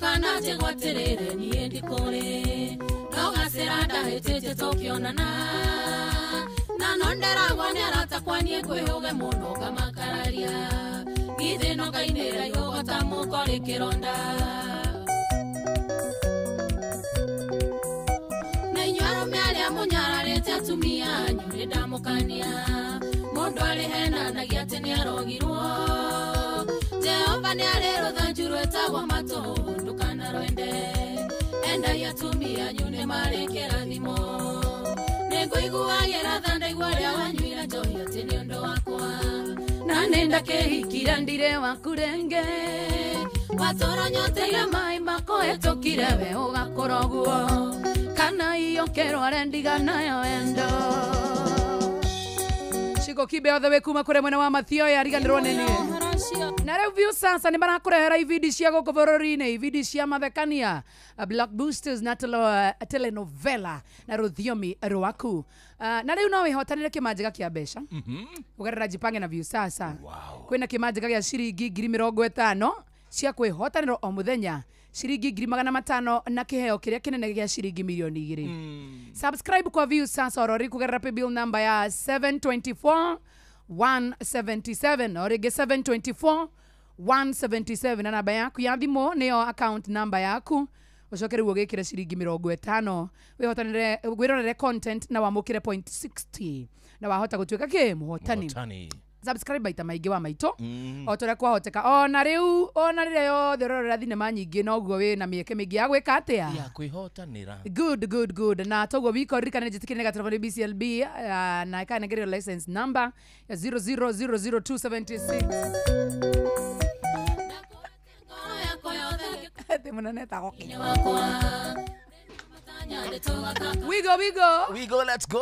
kana tegwaterere ni ndikore nogacera ndahitete tokionana na nondera gwani arata kwani kwihuge muno kamakararia githe no gainera yogota mukore kironda na nyaro miaria munyararete atumia nyure ndamukania mundu ari hena na giate ni arogirwo Jehova ni arero thanjuru etagwo mato ndukana rwende enda yatumia nyune marekera thimo nego iguagira thanda igwaria wanywira njohi ati ni undu wakwa na nenda kehikira ndire wakurenge watoro nyoteire mai mako etokire we ugakoroguo kana iyo kerware ndigana yo endo Shiko kibe othe we kuma kure mwena wa Mathio ya riganirwo nene na rĩu view sasa nĩ marakũrehera ividi cia gũkũ bũrũri-inĩ ividi cia mathekania blockbusters na telenovela na rũthiomi rwaku na rĩu no wĩhotanĩre kĩmanjĩka kĩa mbeca ũgerera Jipange na view sasa kwĩna kĩmanjĩka gĩa ciringi 50,000 cia kwĩhotanĩra o mũthenya shiringi 500 na kiheo kiria kinene gya shiringi milioni 2 subscribe kwa view sasa orori kugerera paybill number ya 724-177 orige 724-177 na namba yaku ya thimo niyo account number yaku ucokere ugikire shiringi 50 wihotanire gwirorere content na wamukire point 60 na wahota gutwika ki muhotani subscribe baita maigi wa maito otore kwa hoteka ona riu ona rire yo thorora thinema nyingi no guo we na mieke mingi ya gwika atia ya kwihotanira good na togo wiko rikana jitikine ga telefoni BCLB na ikane ngere license number ya 0000276 temunaneta gokinya We go, let's go.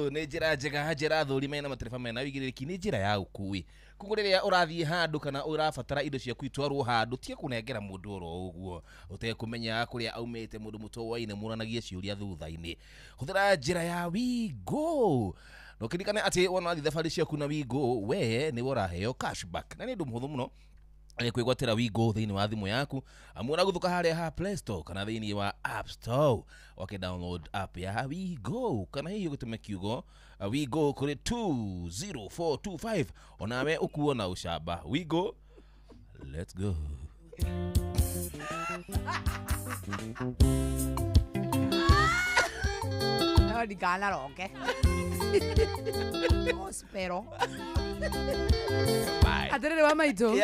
Nĩ njĩra njega njĩra thũrima na matereba mena wigĩrĩrĩki nĩ njĩra ya ũkui. Kugu rĩrĩa ũrathiĩ handũ kana ũrabatara indo ciaku itwarwo handũ tie kũnengera mũndũ oro ũguo ũtekũmenya kũrĩa aumĩte mũndũ mũtũwaine mũranagia ciũria thutha-inĩ. Hũthĩra njĩra ya We go. No kĩrikane atĩ wona thabarĩ ciaku na We go we nĩ ũraheo cashback. Na nĩ ũndũ mũhũthũ mũno kwĩgwatĩra We go thĩinĩ wa thimũ yaku amuna gũthuka harĩa ha Play Store kana thĩinĩ wa App Store download app ya We go kana hihi ũgĩtũme kiugo We go kũrĩ 20425 onawe ũkuo na ũcamba. We go, let's go. Di gana roke. Espero. Atere wa maito.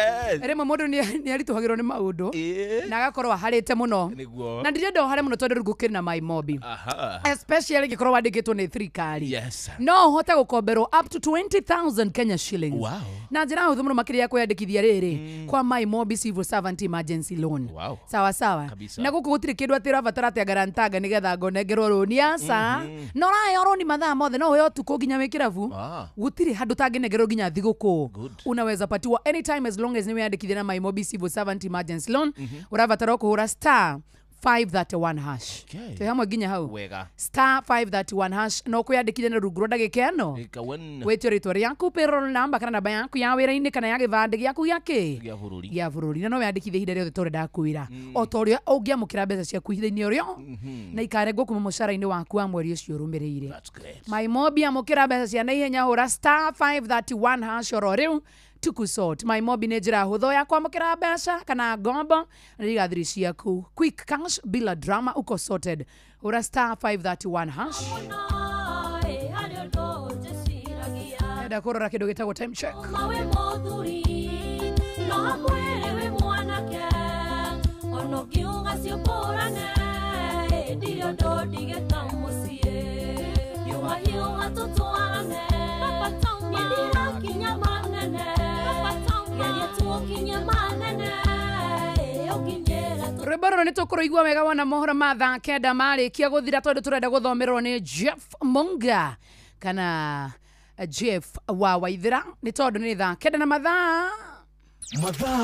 Ere mamodo ni arituhagirwo ni maundu. Na agakorwo harite muno. Na ndirenda hare muno tondu ngukiri na my mobi. Especially gikorwo wandikitwo ni thirikari. No hota gukomberwo up to 20,000 Kenya shillings. Na njira huthu muno makiri ya kwandikithia riri kwa my mobi civil servant emergency loan. Sawa. Na guku gutiri kindu atira batara te garantaga nigetha ngonengerwo roni asa. No rayo ni mathaa mothe no yo tuko ginya wikiravu gutiri handu tangenegerwo ginya thiguku unaweza patiwa anytime as long as ni wandikithia na my mobi civil servant emergency loan urabatara kuhura star 531 hash. Te hamwe ginya hau. Star 531 hash no kwandikithia na rungu ndagika eno. Wetio ritwa ryaku payroll number kana namba yaku ya wira-ini kana ya gibande gyaku gyake gya bururi na no wandikithia hinde riothe tore ndakwira o toria ungiamukira mbeca ciaku hinde-ini orio na ikarengwo kuma mucara-ini waku wa mweri ucio rumirire. My mobi amukira mbeca cia na ihenya hura star 531 hash oro riu tukusort. My mobi nĩ njĩra hũthũ ya kwamũkĩra mbeca kana ngombo na igathiri ciaku quick cash bila drama uko sorted. Hura star 531 hash. Enda kurora kĩndũ gĩtagwo time check. Rwĩmbo nĩ tũkũrũigua wega wona mohoro ma thaa kenda marĩkia gũthira tondũ tũrenda gũthomerwo nĩ Jeff Munga kana Jeff wa Waithira nĩ tondũ nĩ thaa kenda na mathaa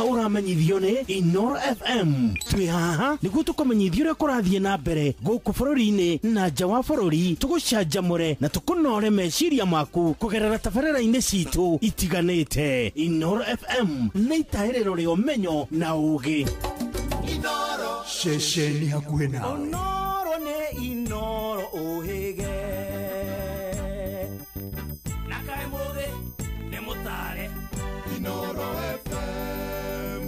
ũramenyithio nĩ Inoro FM. Twĩ haha nĩguo tũkũmenyithia ũrĩa kũrathiĩ na mbere gũkũ bũrũri-inĩ na nja wa bũrũri, tũgũcanjamũre na tũkũnore meciria maku kũgerera tabarĩra-inĩ citũ itiganĩte. Inoro FM nĩ itaĩrĩro rĩa ũmenyo na ũũgĩ. Inoro ceceni hakuhĩ nawe. Inoro nĩ Inoro ũhĩge na kaĩ mũthĩ nĩ mũtare. Inoro FM.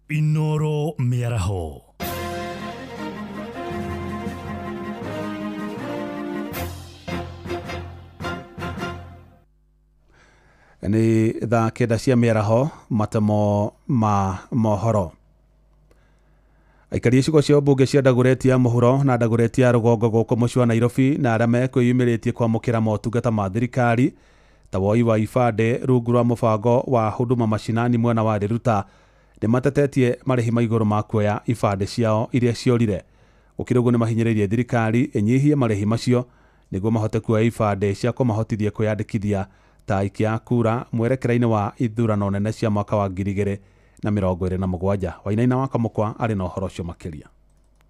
Inoro mĩaraho. Ni thaa kenda cia mĩaraho matamo ma mohoro. Aikari icigo cia mbunge cia Dagoretti ya mũhuro na Dagoretti ya rũgongo gũkũ mũciĩ wa Nairobi na arĩa mekwĩyumĩrĩtie kwamũkĩra motungata ma thirikari ta woi wa ibande rungu rwa mũbango wa huduma mashinani mwena wa Riruta nĩ matetetie marĩhi ma igũrũ ma kuoya ibande ciao iria ciorire. Gukira uguo ni mahinyiririe thirikari enyihie marehi macio niguo mahote kuoya ibande cia kumahotithia kwiyandikithia ta aikia a kura mwerekera-inĩ wa ithurano nene cia mwaka wa 2027. Wainaina wa Kamukwa ari na uhoro ucio makiria.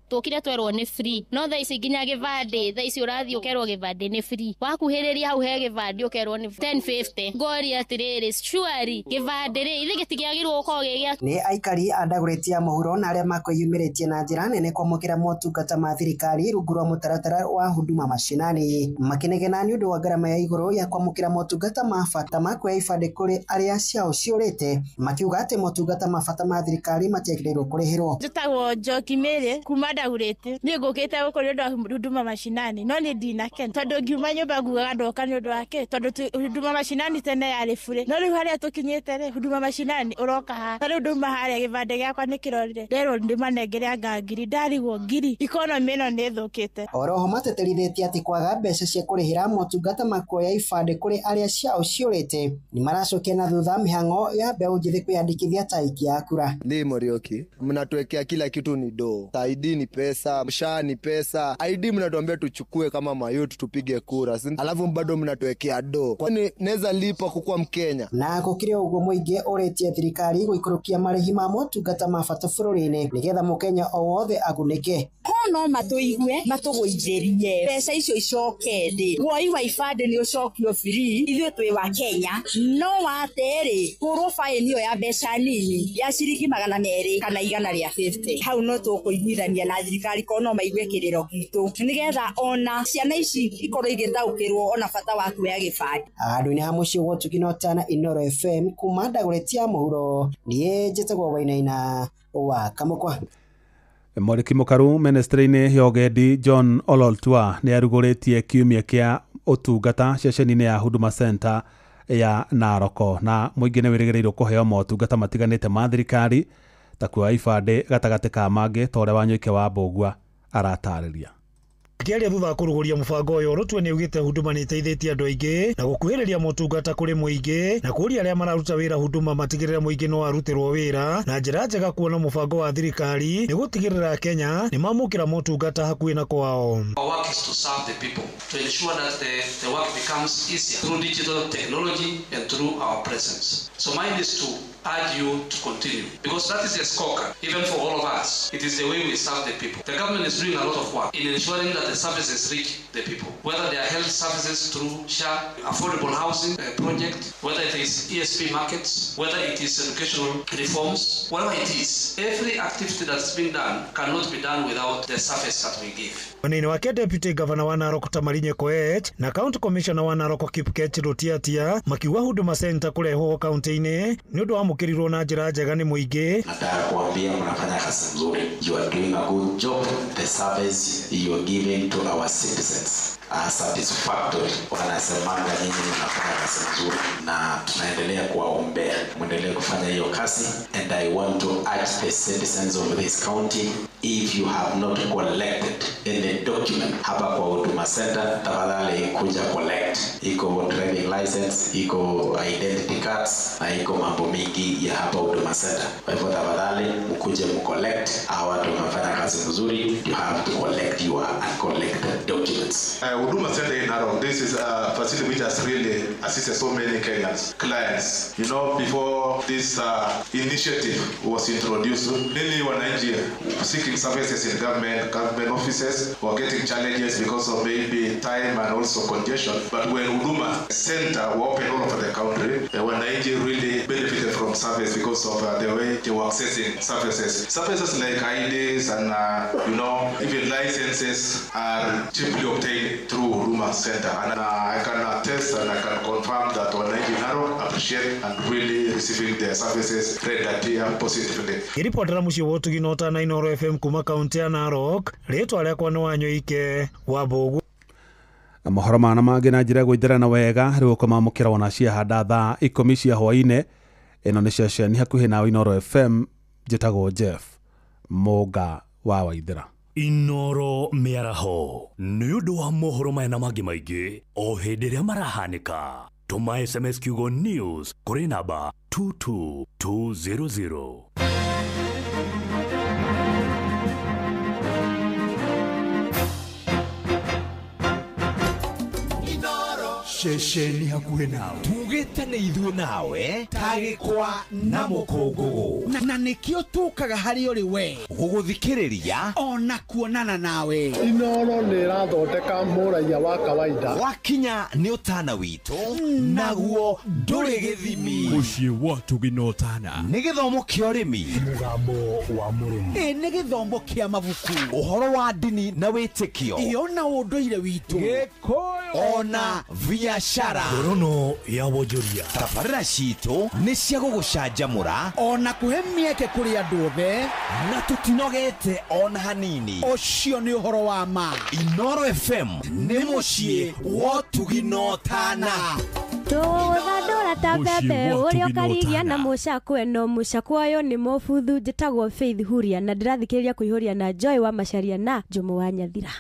Tukire twerwo ni free no tha ici nginya givande tha ici urathi ukerwo givande ni free wakuhiriria hau he givande ukerwo ni 1050 ngori atiriri surely givande ri ithe gitigiagirwo uko gigia ni aikari a Dagoretti ya muhuro na aria makwiyumiritie na njira nene kwamukira motungata ma thirikari rungu rwa mutaratara wa huduma mashinani makinegena ni undu wa garama ya iguru ya kwamukira motungata ma bata ma kuoya ibande kuri aria ciao ciurite makiuga ati motungata ma bata ma thirikari matiagĩrĩirwo kũrĩhĩrwo. Njĩtagwo Njoki Mary kuma Dagoretti nĩ ngũkĩte gũkũ nĩ ũndũ wa huduma mashinani no nĩ ndinakena tondũ ngiuma nyũmba nguaga ndoka nĩ ũndũ wake tondũ huduma mashinani tene yarĩ bure no rĩu harĩa tũkinyĩte rĩ huduma mashinani ũroka ha tarĩu nduma harĩa gĩbande gĩakwa nĩ kĩrorire nderwo ndĩmanengere anga ngiri ndarigwo ngiri ikonomi ĩno nĩ ĩthũkĩte. Oroho mateterithĩtie atĩ kwaga mbeca cia kũrĩhĩra motungata ma kuoya ibande kũrĩ arĩa ciao ciũrĩte nĩ maracokia na thutha mĩhang'o ya mbeũ njĩthĩ kwĩyandĩkithia ta aikia a kura. Ni Morioki mnatuwekea kila kitu ni do ID ni pesa mshahara ni pesa ID mnatuambia tuchukue kama mayutu tupige kura alafu bado mnatuwekea do kwani naweza lipa kukua Mkenya. Na gũkĩrĩ ũguo mũingĩ ũrĩtie thirikari gũikũrũkia marĩhi ma motungata ma bata bũrũri-inĩ nĩgetha Mũkenya o wothe agunĩke. No matũigue matũgũithĩrie mbeca icio icoke ndĩ woi wa ibande nĩ ũcokio free ithuĩ twĩ wa Kenya no waterĩ kũrwo fine ĩyo ya mbeca nini ya ciringi 200 kana 150 hau no tũkũiguithania na thirikari kono no maigue kĩrĩro gitũ nĩgetha ona ciana ici ikorwo igĩtaũkĩrwo ona bata wa kuoya gĩbande. Handũ-inĩ ha mũciĩ wa Tuginotana Inoro FM kuma Dagoretti ya muhuro niĩ njĩtagwo Wainaina wa Kamukwa. Mwandĩki mũkaru ministry-inĩ ya ũgendi John Ololtua nĩ arugũrĩtie kiumia kĩa ũtungata ceceni-inĩ ya Huduma Center ya Naroko na mũingĩ nĩ wĩrĩgĩrĩirwo kũheo motungata matiganĩte ma thirikari ta kuoya ibande gatagatĩ ka mangĩ ta ũrĩa Wanyoike wa Mbũgua aratarĩria. Akiaria thutha wa kũrugũria mũbango ũyũ Rũtwe nĩ augĩte huduma nĩ ĩteithĩtie andũ aingĩ na gũkuhĩrĩria motungata kũrĩ mũingĩ na kũria arĩa mararuta wĩra huduma matigĩrĩre mũingĩ no arutĩrwo wĩra na njĩra njega kuona mũbango wa thirikari nĩ gũtigĩrĩra Kenya nĩ mamũkĩra motungata hakuhĩ na kwao. Our work is to serve the people, to ensure that the work becomes easier through digital technology and through our presence. So mine is to urge you to continue because that is a scorecard even for all of us. It is the way we serve the people. The government is doing a lot of work in ensuring that the services reach the people, whether they are health services through SHA, affordable housing project, whether it is ESP markets, whether it is educational reforms, whatever it is. Every activity that's being done cannot be done without the service that we give. Wanini wake Deputy Governor wa Narok Tamarinye Koech na County Commissioner wa Narok Kipkech Rutiatia makiuga Huduma Center kũrehwo kaunti-inĩ nĩ ũndũ wa mũkĩrirwo na njĩra njega nĩ mũingĩ. Nataka kuambia mnafanya kazi nzuri. You are doing a good job. The service you are giving to our citizens are satisfactory. Wanasemanga nyinyi mnafanya kazi nzuri na tunaendelea kuwaombea muendelee kufanya hiyo kazi. And I want to urge the citizens of this county, if you have not collected any document hapa kwa Huduma Center, tafadhali kuja collect. Iko driving license, iko identity cards na iko mambo mingi ya hapa Huduma Center. Kwa hivyo tafadhali mkuje mcollect. Hawa watu wanafanya kazi nzuri. You have to collect your uncollected documents. Huduma Center in Narok, this is a facility which has really assisted so many Kenyans, clients. You know, before this initiative was introduced, many wananchi seeking services in government offices were getting challenges because of maybe time and also congestion. But when Huduma Center were open all over the country, wananchi really benefited from service because of the way they were accessing services. Services like IDs and you know, even licenses are cheaply obtained through Huduma Center, and I can attest and I can confirm that wananchi Narok appreciate and really receiving their services rendered here positively. Iripotera mũciĩ wa Tuginotana Inoro FM kuma kaunti ya Narok, rĩtwa rĩakwa nĩ Wanyoike wa Mbũgua. Mohoro mana mangĩ na njĩra gwĩthĩrana wega rĩu kũmamũkĩra wona ciahanda thaa 10 cia hwaĩ-inĩ. Ĩno nĩ ceceni hakuhĩ na Inoro FM, njĩtagwo Jeff Mũnga wa Waithĩra. Inoro mĩaraho nĩ ũndũ wa mohoro maya na mangĩ maingĩ o hĩndĩ ĩrĩa marahanĩka. Tũma SMS kiugo news kũrĩ namba 22200. ceceni hakuhĩ nawe tugĩte nĩ ithuĩ nawe tagĩkwa na mũkũngũgũ na nĩkĩo tũkaga harĩ ũrĩ we gũgũthikĩrĩria ona kuonana nawe. Inooro nĩ ĩrathondeka mũraiya wa kawaida wakinya nĩ ũtana witũ naguo ndũrĩ gĩthimi. Mũciĩ wa Tuginotana nĩ gĩthomo kĩa ũrĩmi, mũgambo wa mũrĩmi, nĩ gĩthomo kĩa mabuku, ũhoro wa ndini na wĩtĩkio, ona ũndũire witũ, gĩkũyũ ona biacara, ngorono ya wonjoria. Tabarĩra citũ nĩ cia gũgũcanjamũra ona kũhe mĩeke kũrĩ andũ othe na tũtinogete ona hanini. Ũcio nĩ ũhoro wa ma. Inooro FM nĩ mũciĩ wa Tuginotana. Tũgũthandũra ta mbembe ũrĩa ũkarigia na mũcakwe no mũcakwe ũyũ nĩ mũbuthu. Njĩtagwo Faith Huria na ndĩrathikĩrĩria kũihũria na Joy wa Macharia na Njumu wa Nyathira.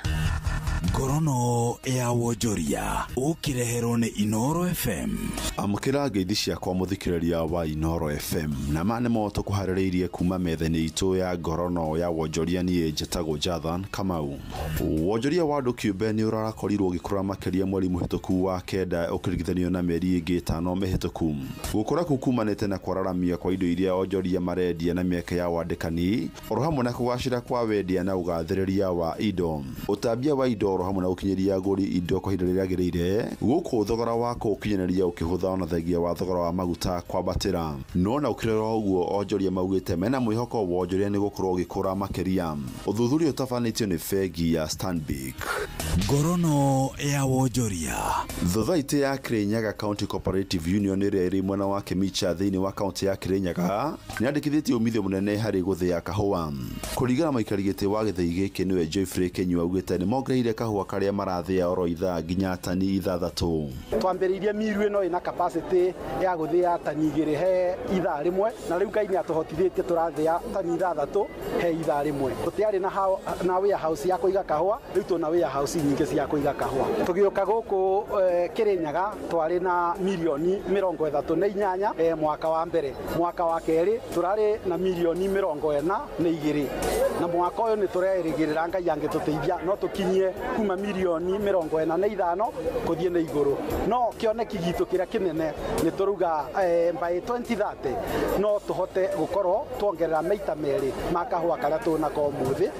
Ngorono ya wonjoria ũkĩreherwo nĩ Inooro FM. Amũkĩra ngeithi ciakwa mũthikĩrĩria wa Inooro FM na mane moto kũharĩrĩirie kuma metha-inĩ itũ ya ngorono ya wonjoria niĩ njĩtagwo Jathan Kamau. Wonjoria wa andũ kĩũmbe nĩ ũrakorirwo ũgĩkũra makĩria mweri mũhĩtũku wa kenda ũkĩringithanio na mĩeri ĩngĩ 5 mĩhĩtũku. Gũkũra kũu kumanĩte na kwararamia kwa indo iria onjoria marendia na mĩeke ya wandĩkani oro hamwe na kũgacĩra kwa wendia na ũgathĩrĩria wa indo. Ũtambia wa indo oro hamwe na ũkinyanĩria agũri indo kwa ihinda rĩrĩa rĩagĩrĩire gũkũ thogora wa kũũkinyanĩria ũkĩhũtha ona thengia wa thogora wa maguta kwambatĩra. No na ũkĩrora ũguo onjoria maugĩte mena mwĩhoko wonjoria nĩ gũkorwo ũgĩkũra makĩria. Ũthuthuria ũtabanĩtio nĩ bengi ya Stanbic. Ngorono ya wonjoria. Thothaitĩ ya Kirinyaga County Cooperative Union ĩrĩa ĩrĩ mwena wa Kĩmicha thĩinĩ wa kaunti ya Kirinyaga nĩandĩkithĩtie umithio mũnene harĩ gũthĩa kahũa. Kũringana maikari gĩtĩ wa gĩthĩi gĩkĩ nĩwe Joyfrey Kenyua augĩte nĩ mongereire kahũa karĩa marathĩa oro ithaa nginya tani 6. Twambĩrĩirie miru ĩno ĩna capacity ya gũthĩa tani 2 he ithaa rĩmwe na rĩu Ngai nĩatũhotithĩtie tũrathĩa tani 6 he ithaa rĩmwe. Tũtiarĩ na warehouse ya kũiga kahũa, rĩu tũna warehouse nyingĩ cia kũiga kahũa. Tũgĩũka gũkũ Kirinyaga twarĩ na milioni 38 mwaka wa mbere. Mwaka wa kerĩ tũrarĩ na milioni 42 na mwaka ũyũ nĩ tũrerĩgĩrĩra Ngai angĩtũteithia no tũkinyie kuma milioni 45 kũthiĩ na igũrũ. No kĩoneki gitũ kĩrĩa kĩnene nĩ tũruga by 2030 no tũhote gũkorwo tuongerera maita merĩ ma kahũa karĩa tũnako mũthĩ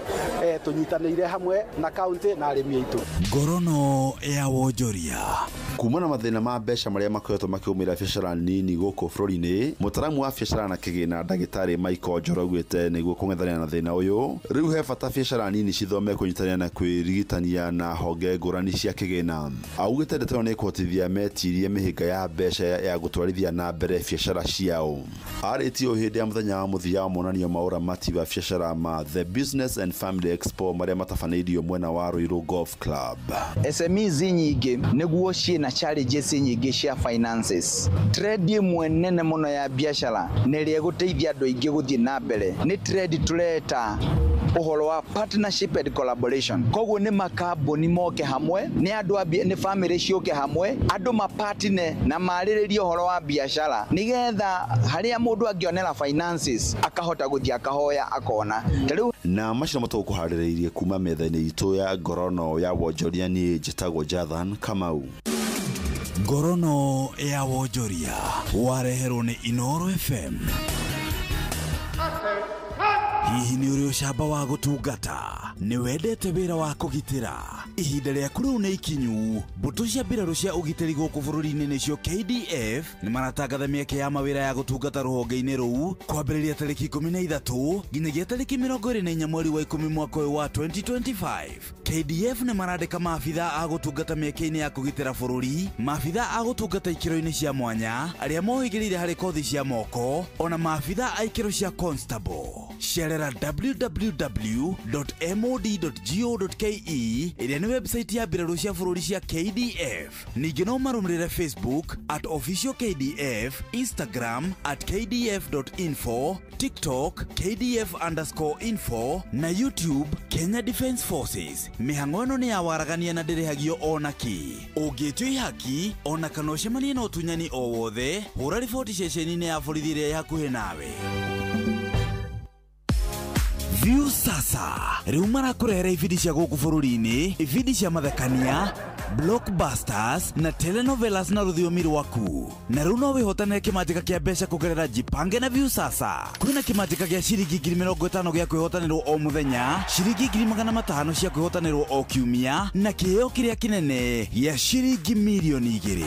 tũnyitanĩire hamwe na kaunti na arĩmi aitũ. Ngorono ya wonjoria. Kumana mathĩna ma mbeca marĩa makoretwo makĩumĩra biacara nini gũkũ bũrũri-inĩ, mũtaramu wa biacara na kĩgĩna ndagĩtarĩ Michael Njoro augĩte nĩguo kũng'ethanĩra na thĩna ũyũ rĩu he bata biacara nini cithome kwĩnyitanĩra na kwĩrigitania na honge ngũrani cia kĩgĩna. Augĩte ndeto nĩ kũhotithia metirie mĩhĩnga ya mbeca ya gũtwarithia na mbere biacara ciao. Arĩtio hĩndĩ ya mũthenya wa mũthia wa monanio ma ũramati wa biacara ma The Business and Family Expo marĩa matabanĩirio mwena wa Ruiru Golf Club. SMEs nyingĩ nĩguo ciĩna challenges nyingĩ cia finances. Trade imwe nene mũno ya biacara nĩ ĩrĩa gũteithia andũ aingĩ gũthiĩ na mbere nĩ trade tureta ũhoro wa partnership and collaboration. Koguo nĩ makambuni moke hamwe, nĩ andũ nĩ family cioke hamwe, andũ mapatine na marĩrĩrie ũhoro wa biacara nĩgetha harĩa mũndũ angĩonera finances akahota gũthiĩ akahoya akona. Na macina matũ kũharĩrĩirie kuma metha-inĩ itũ ya ngorono ya wonjoria niĩ njĩtagwo Jathan Kamau. Ngorono ya wonjoria wareherwo nĩ Inooro FM. Hihi nĩ ũrĩ ũcamba wa gũtungata, nĩ wendete wĩra wa kũgitĩra, ihinda rĩaku rĩu nĩ ikinyu. Mbũtũ cia mbirarũ cia ũgitĩri gũkũ bũrũri-inĩ nĩcio KDF nĩ maratangatha mĩeke ya mawĩra ya gũtungata rũhonge-inĩ rũu kwambĩrĩria tarĩki 13 nginyagia tarĩki 24 mweri wa 10 mwaka ũyũ wa 2025. KDF nĩ marandĩka maabitha a gũtungata mĩeke-inĩ ya kũgitĩra bũrũri, maabitha a gũtungata ikĩro-inĩ cia mwanya, arĩa mohĩgĩrĩire harĩ kothi cia moko, ona maabitha a ikĩro cia constable. Cerera www.mod.go.ke ĩrĩa nĩ website ya mbirarũ cia bũrũri cia KDF. Ningĩ no marũmĩrĩre Facebook @officialKDF, Instagram @kdf.info, TikTok KDF_info na YouTube Kenya Defence Forces. Mĩhang'o ĩno nĩ ya waragania na ndĩrĩhagio ona ki. Ũngĩtua ihaki ona kana ũcemanie na ũtunyani o wothe, hũra riboti ceceni-inĩ ya borithi ĩrĩa hakuhĩ nawe. Viu sasa rĩu marakũrehera ibindi cia gũkũ bũrũri-inĩ, ibindi cia mathekania, blockbusters na telenovelas na rũthiomi rwaku. Na rĩu no wĩhotanĩre kĩmanjĩka kĩa mbeca kũgerera Jipange na Viusasa. Kwĩna kĩmanjĩka gĩa ciringi 50,000 gĩa kwĩhotanĩrwo o mũthenya, ciringi 500,000 cia kwĩhotanĩrwo o kiumia, na kĩheo kĩrĩa kĩnene gĩa ciringi milioni 2.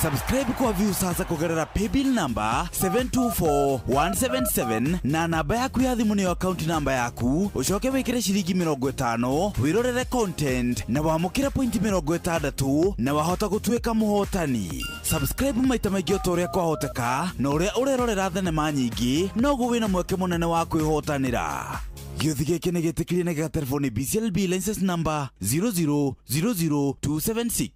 Subscribe kwa Viusasa kũgerera paybill number 724177 na namba yaku ya thimũ nĩyo account number yaku, ũcoke wĩkĩre ciringi 50, wĩrorere content na wamũkĩre point 60 na wahota gũtuĩka mũhotani. Subscribe maita maingĩ o ta ũrĩa kwahoteka, na ũrĩa ũrerorera thenema nyingĩ noguo wĩna mweke mũnene wa kwĩhotanĩra. Gĩũthi gĩkĩ nĩ gĩtĩkĩrie na gĩgatelefoni BCLB license number 0000276.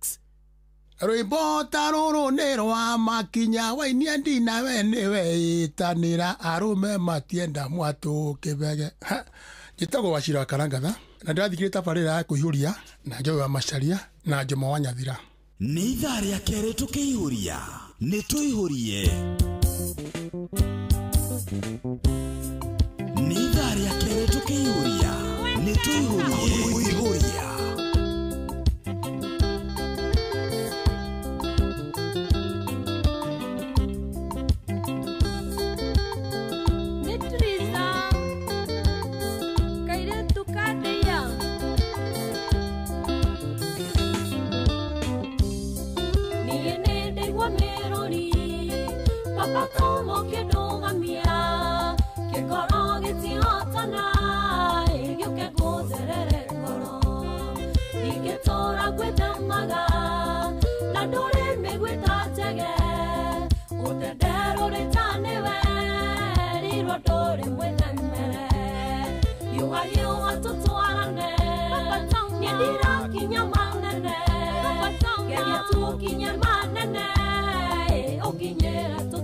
Rwĩmbo ta rũrũ nĩ rwa Makinya wainia ndina we nĩwe ĩtanĩra arũme matienda mwatũ kĩbege. Njĩtagwo Wachira Karangatha na ndĩrathikĩrĩria tabarĩra ya kũihũria na Njowi wa Macharia na Juma wa Nyathira. Nĩ ithaa rĩa kerĩ tũkĩihũria, nĩ tũihũrie. Nĩ ithaa rĩa kerĩ tũkĩihũria, nĩ tũihũrie. Papa como que no gamia, que coro que ti hotana, yo que gozere coro, y que tora cueta maga, la dore me cueta tege, o te dero de taneve, y lo dore muete mere, yo a tu tuarane, ni dirá que nyamanene, que ya tu que nyamanene, o que nyera tu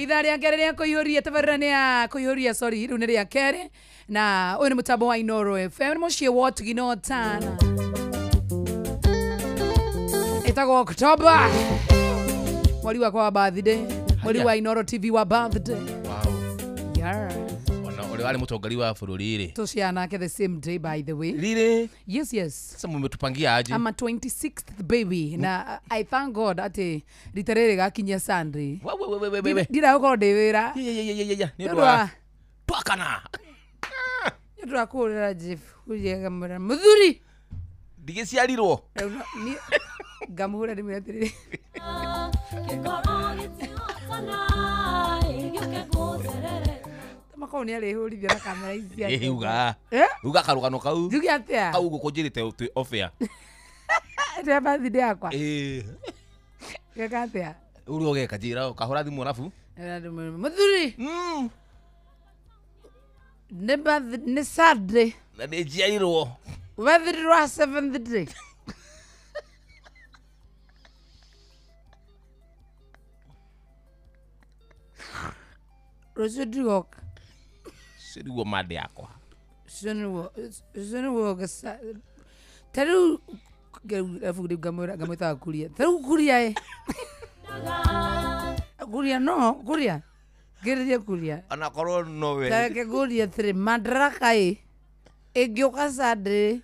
idhaa rĩa kerĩ rĩa kũihũria tabarĩra ya kũihũria sorry rĩu nĩ rĩa kerĩ na ũyũ nĩ mũtambo wa Inoro FM nĩ mũciĩ wa Ũtugi na Ũtana ĩtagwo October mweri wakwa wa birthday mweri wa Inoro TV wa birthday. Wow. Yeah. Ule wale mutongari wa bururi ri. Tuciana ke the same day by the way. Really? Yes. Sasa mumetupangia aje? I'm a 26th baby na I thank God ati riterere gakinya Sunday. We. Dira uko ndewira. Yeah. Ni ndwa. Twakana. Ndwa kurira Jeff kujega mara muthuri. Digiciarirwo. Ni gamuhura ni mwetirire. Makoni ale hurithia na kamera ici. Uga karugano kau. Jugi atia. Kau gukujirite offer. Ndia birthday yakwa. Geka atia. Uri ogeka jira kahora thimu alafu. Muthuri. Ne Saturday. Na de jiairwo. Birthday wa 7th day. Rosedrock. Siriwo made yakwa. Siniwo gasa. Taru afude gamota kuria. Taru kuria Kuria no, kuria. Geria kuria. Ana koro no we. Take kuria 3 madraka egioka Saturday.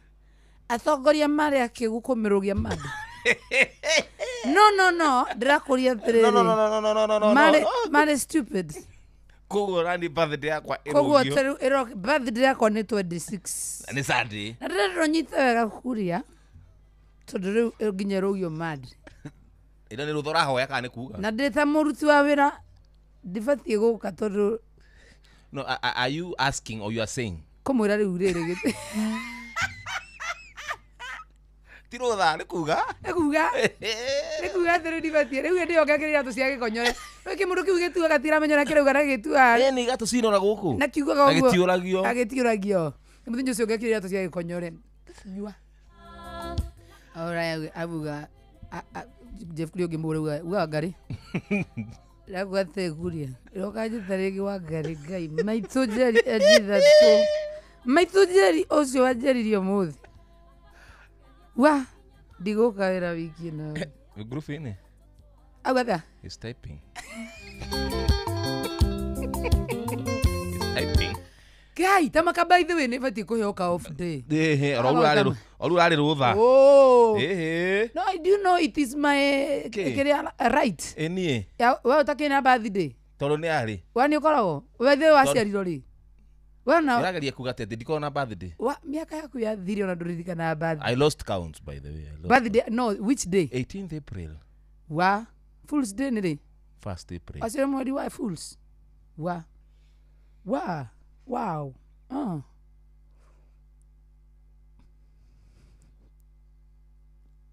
Athogoria mari akigukomerogia madu. No. Drakuria 3. No. Mari stupid. Kogo rani birthday yakwa erogio. Kogo birthday yakwa ni 26. Ni Saturday. Ndero nyita wega kuria. Tondũ nginya rũgio mad. Ina ni ruthora hoya kana kuga. Na ndeta muruti wa wira ndibatie guka tondũ. No, are you asking or you are saying? Komwira riu rĩrĩ gĩte. Tirotha ni kuga. Nikuga tero dibatie riu ndio ngakirira tu cia gikonyore wiki mundu kiu gitua gatira menyora kirauga na gitua ni gatu cinora guku na kiugaga uguo agitiuragio muthinyo ucio ngakirira tu cia gikonyore nyua ora abuga Jeff Kurio ngimura uga ngari ragwate guria roka jitaregi wa ngari ngai maitujeri ajitha tu maitujeri ucio wajeririo muthi wa digoka era wiki na group ine agwata is typing Kai tamaka by the way ne fati ko yoka off day olu rari rutha no I do know it is my right enie ya wewe utakena birthday tolo ni ari wani ukorago wewe waciarirwo ri wana irageria kugate ndiko na birthday wa miaka yaku ya thiri ona nduririka na birthday I lost count by the way birthday no which day 18th April wa Fool's Day ni 1st April asema mwezi wa Fools wow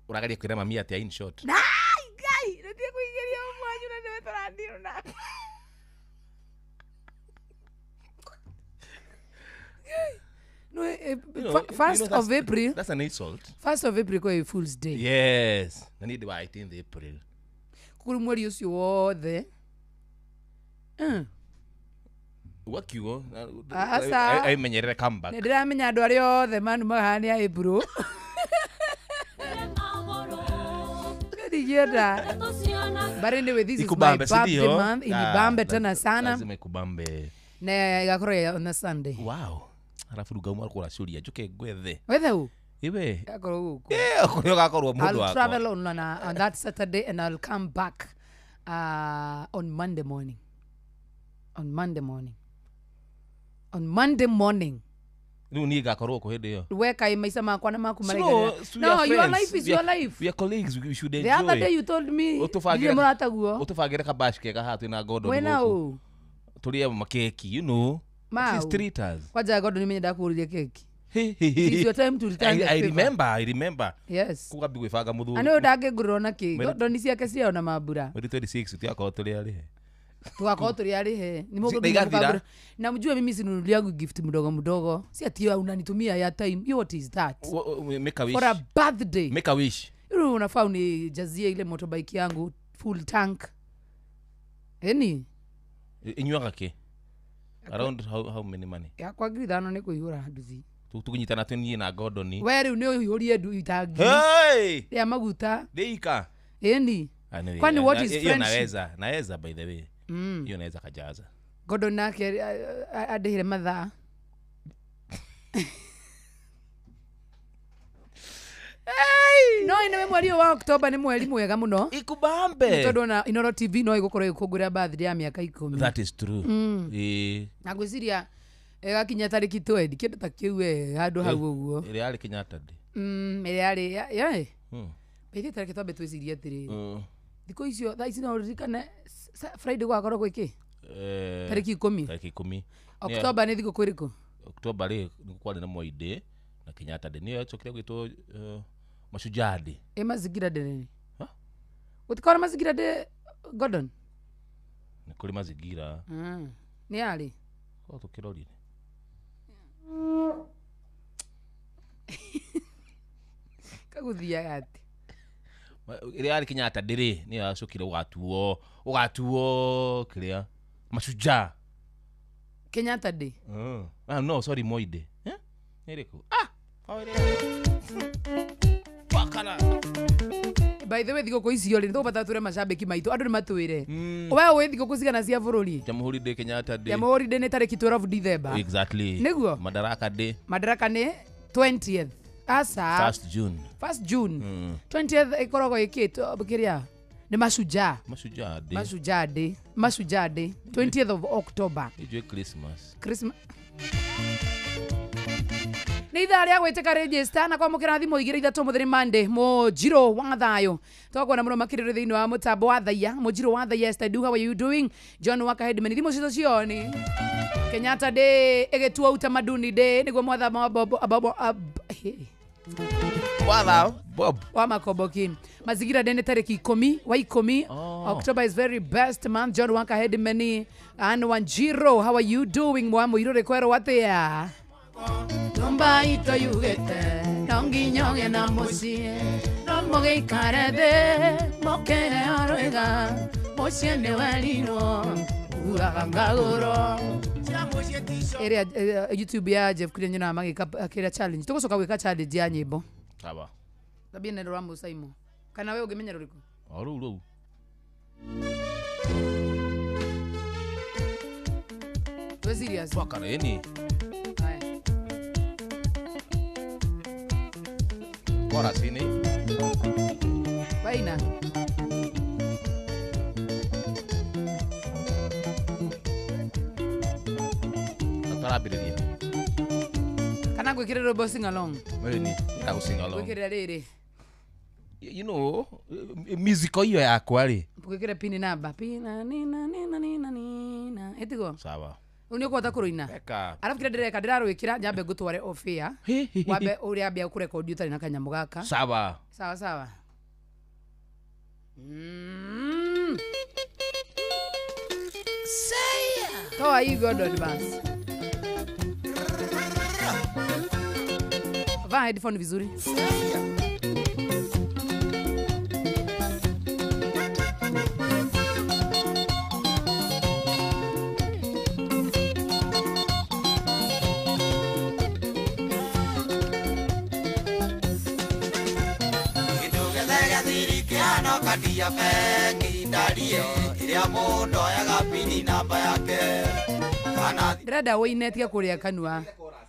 uragaria kwira mami ati in short gai ndio kuingiria mwanyu na ndio taradio na no, first of April. That's an insult. 1st of April ko Fool's Day. Yes. Na ni the 18th April. Kuri mweri ucio wothe. Wakiugo. Asa. I menyerere comeback. Ndiramenya andu ari othe manu mahani ya April. Ndigienda. But anyway, this is my birthday month. Inibambe tena sana. Lazima ikubambe. Na igakorwo on a Sunday. Wow. Arafu ruga umwe akora curia njuke gwethe wethe u ibe gakorwo guku akuyo gakorwo mundu wako I'll travel on that Saturday and I'll come back on Monday morning Riu ni gakorwo ko hindi yo weka maisha makwa na maku maregera no your life is your life we are colleagues we should enjoy the other day you told me ndire murataguo utufagire ka bash kega hatu na godo wena u tulie makeki you know Mau. Kwaja godo nimenye ndakuririe keki. It's your time to return. I remember. Yes. Kugabi gwifaga muthuri. Ano ndage ngurona ki. Godo ni ciake cia na mabura. Muri 26 utiako tuli ari he. Tuako tuli ari he. Ni mogo mabura. Na mjua mimi sinunulia yangu gift mdogo. Si ati unanitumia ya time. What is that? Make a wish. For a birthday. Make a wish. Ilo unafaa unijazie ile motorbike yangu full tank. Eni Inyuaga ki? Around how many money? Ya kwa ngiri thano nĩ kũihũra nduthi. Tukunyitana tũniĩ na Gordon. We rĩu nĩ ũihũrie nduthi ta ngiri. Hey! Ya maguta. Deika. Eni. Kwani what is friendship? Naweza by the way. Hiyo naweza kajaza. Gordon nake adĩhĩre mathaa. Hey! No ine mweri wa October ni mweri mwega muno. Ikubambe. Tondu na Inoro TV no igukorwo ikungura birthday ya miaka 10. That is true. Na gwiciria gakinya tariki 20 kindu ta kiu handu hau uguo. Iri ari Kenyatta Day. Iri ari ya. Beithi tariki twambe twiciria atiri. Thiko icio thaa ici no ririkane Friday gwakorwo gwiki. Tariki 10. Tariki 10. October ni thiko kwiriku. October ri ni kwari na Moi Day na Kenyatta Day. Ni yacokire gwitwo Mashujaa Day. Mazingira Day ni. Utikora mazingira Day Gordon? Ni kuri mazingira. Ni ari? Ko tukirori. Kaguthia gati. Iri ari Kenyatta Day ni yacokire ugatuo kiria Mashujaa. Kenyatta Day. No, sorry, Moi Day. Niriku. Wakala. By the way, thigũkũ icio rĩ tũbata tũre macambĩki maitũ andũ nĩ matwĩre. Wewe thigũkũ cigana cia bũrũri? Jamhuri Day, Kenyatta Day. Jamhuri Day nĩ tarĩki 12 December. Exactly. Nĩguo? Madaraka Day. Madaraka nĩ 20th. Asa 1st June. 1st June. 20th ikoragwo ĩkĩtwo kĩrĩa nĩ Mashujaa. Mashujaa Day. Mashujaa Day. Mashujaa Day. 20th of October. Ijue Christmas. Nĩ ithaa rĩa gwĩtĩka register na kwamũkĩra thimũ 2-3 mũthenya Monday Mũnjiro wa thayũ twakwona mũno makĩrĩrĩ thĩinĩ wa mũtambo wa thaya Mũnjiro wa thaya Esther, how are you doing? John Waka Headman thimũ cizo cioni Kenyatta Day ĩgĩtua Utamaduni Day nĩguo mwatha Bob wa Makomboki. Mazingira Day nĩ tarĩki 10 October is very best month. John Waka Headman and Wanjiro, how are you doing? Mwamũirũ rĩkwerwo atĩa? Tumba ito yugete Nongi nyonge na musie Nomoge ikarede Moke aroega Mosiende walino Uragangaguro Area YouTube ya Jeff Kuria njina magika Kira challenge Toko soka weka challenge ya nyimbo Saba Tabia nero wa Musaimo Kana wewe ugemenya ruriko Ruru We serious Wakana eni Bora sini. Baina. Tatarabiria. Kana gwikira robo sing along. Mweni, nda sing along. Gwikira riri. You know, music hiyo yakwa ri. Gwikira pini namba. Pina nina. Etigo. Sawa. Unio kwata kuruina. Arafu kira direka ndirarwikira njambe ngutware ofia. Wambe uri ambia kurekodi utari na kanyamu gaka. Sawa. Sawa. Toa hii Gordon basi. Vaa headphone vizuri. Kadia bengi ndarie iria mundu oyaga pini namba yake ndĩrenda wĩinetie kũrĩa kanua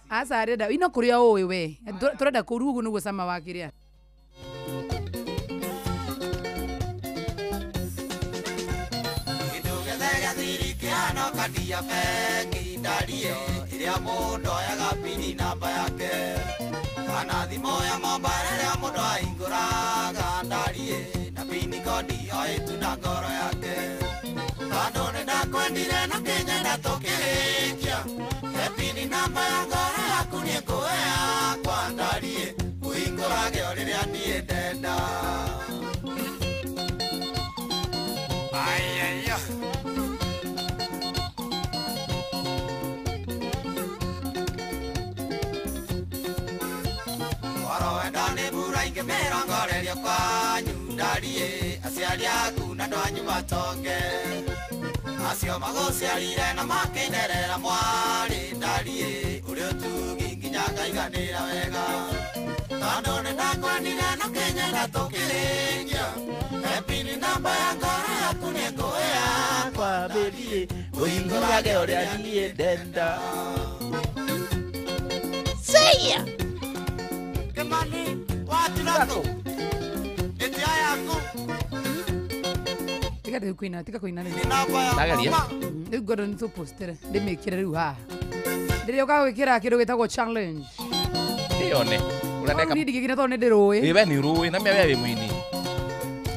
aca renda ino kũrĩa ũĩ we tũrenda kũrugu nĩguo cama wa kĩrĩa gĩtũgethega thiri kĩhano kadia bengi ndarie iria mundu oyaga pini namba yake kana thimo ya ng'omba rĩrĩa mũndũ ahingũraga ndarie pini kodi oitu na ngoro yake tondũ nĩ ndakwendire na kĩnyenda tũkĩrĩkia pini namba ya ngoro yaku nĩ ngũwe yakwa ndarie ũhingũrage o rĩrĩa niĩ ndenda ayaya warowenda nĩ mbura ingĩmĩrongoreria kwanyu ndarie aciari aku na ndwanyu matonge acio magũciarire na makĩnerera mwarĩ ndariĩ ũrĩa ũtugi nginya ngaiganĩra wega tondũ nĩndakwenire na kĩnyenda tũkĩrĩkia epini namba ya ngoro yaku nĩ ngũĩ yakwa bĩriĩ ũhingũrage ũrĩa niĩ ndenda Seya Kemani watirako Etia yaku tika kuina Ndagaria Riu ngodo nĩ tũpostere ndĩmĩkĩre rĩu haha ndĩrĩa ũkagwĩkĩra kĩndũ gĩtagwo challenge Ndĩone ũrandeka ndigĩkĩra tondũ nĩndĩrũĩ we nĩ rũĩ na mĩawe wĩ mwini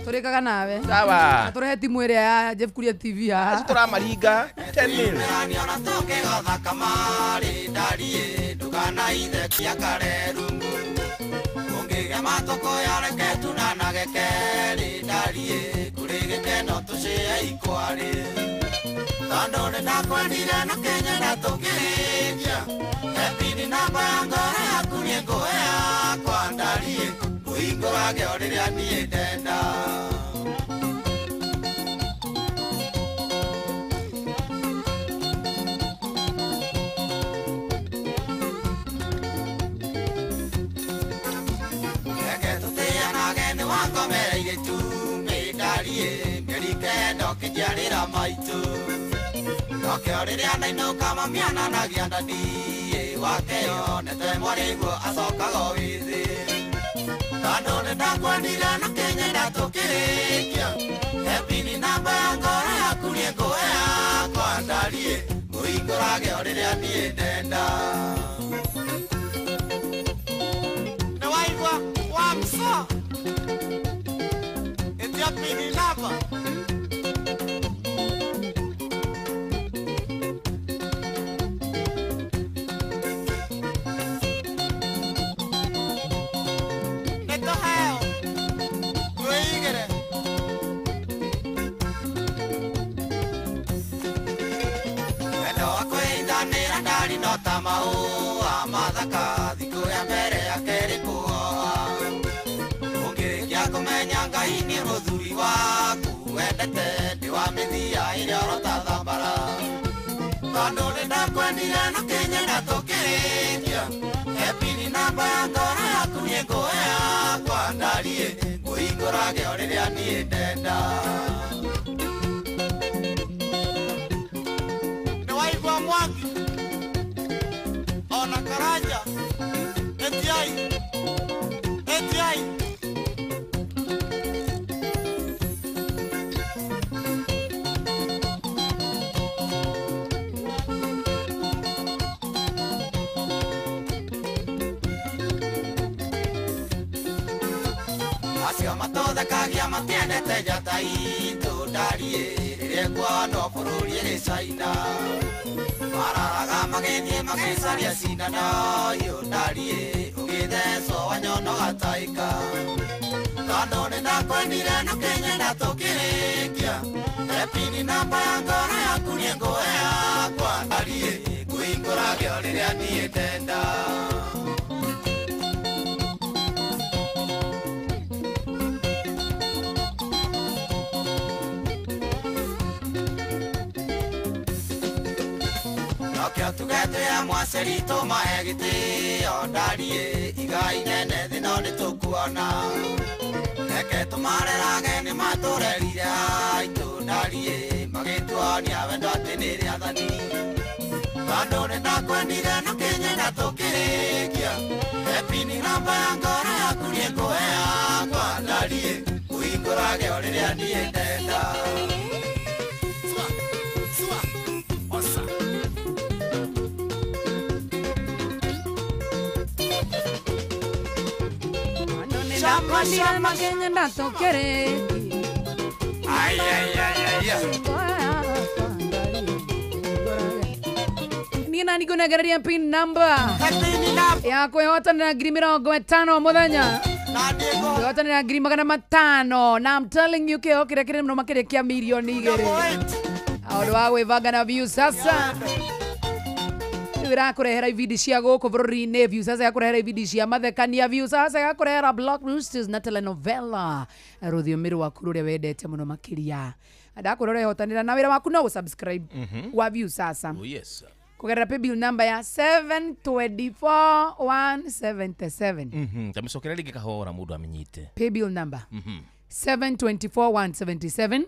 tũrĩkaga nawe sawa tũrehe timu ĩrĩa ya Jeff Kuria TV haha tũramaringa 10 mil ona tũkĩgotha kamarĩ ndariĩ ndũkanaithe kia karerungu ũngĩgĩa matoko yareke tunanage kerĩ ndariĩ kũrĩ gĩkeno tũcĩe ikwarĩ tondũ nĩndakwendire na kĩnyenda tũkĩrĩkia epini namba ya ngoro yaku nĩ ngũĩ yakwa ndariĩ ũhingũrage o rĩrĩa niĩ ndenda Ngomereire tu mĩndariĩ mĩeri kenda ũkĩnjiarĩra maitũ nokĩo rĩrĩa ndainũka mamiananagia ndandi wakeyo nete mwarĩguo acokaga o wĩthĩ tondũ nĩndakwendire na kĩnyenda tũkĩrĩkia epini namba ya ngoro yaku nĩ ngũĩ yakwa ndariĩ mũhingũrage o rĩrĩa niĩ ndenda nĩwaigua wamso Pini namba Neto heo Kuigere Wendo wako ithanĩra ndari no ta maũa mathaka thikũ ya mbere ya kerĩ kuoha ũngĩrĩkia kũmenya Ngai nĩ mũthuri waku wendete ndĩwamĩthia ĩrĩa ũrota thambara tondũ nĩndakwendire na kĩnyenda tũkĩrĩkia epini namba ya ngoro yaku nĩ ngũĩ yakwa ndariĩ ngũhingũrage o rĩrĩa niĩ ndenda nĩwaigua Mwangi ona Karanja etiai acio matũthekagia matiendete njata itũ ndariĩ rĩrĩa kwandwo bũrũri ĩrĩ China mararaga magĩthiĩ magĩcaria cindano yo ndariĩ ũgĩthecwo wanyono gataĩka tondũ nĩndakwendire na kĩnyenda tũkĩrĩkia epini namba ya ngoro yaku nĩ ngũĩ yakwa ndariĩ ngũhingũrage o rĩrĩa niĩ ndenda nokĩo tugetwe ya mwaceri tũmahe gĩtĩo ndariĩ igai nene thĩ no nĩtũkuona reke tũmarerage nĩ matũrerire aitũ ndariĩ magĩtuonia wendo atĩ nĩ rĩathani tondũ nĩndakwendire na kĩnyenda tũkĩrĩkia epini namba ya ngoro yaku nĩ ngũĩ yakwa ndariĩ ũhingũrage o rĩrĩa niĩ ndenda Shama magenda tokere Ay Nina nikunegereria pin number ya kwĩhotanĩra ngiri 50 mũthenya kwĩhotanĩra ngiri 500 na I'm telling you kĩo kĩrĩa kĩrĩ mũno makĩria kĩa milioni 2 ũndũ wa gwĩbanga na view sasa irakũrehera ibindi cia gũkũ bũrũri-inĩ view sasa yakũrehera ibindi cia mathekania view sasa yakũrehera Block Roosters na telenovela rũthiomi rwaku rũrĩa wendete mũno makĩria ndakurora ihotanira na wira waku no subscribe wa view sasa Oh yes. kugerera paybill number ya 724,177 Tamisokera ligi kahora mudu amenyite. paybill number 724,177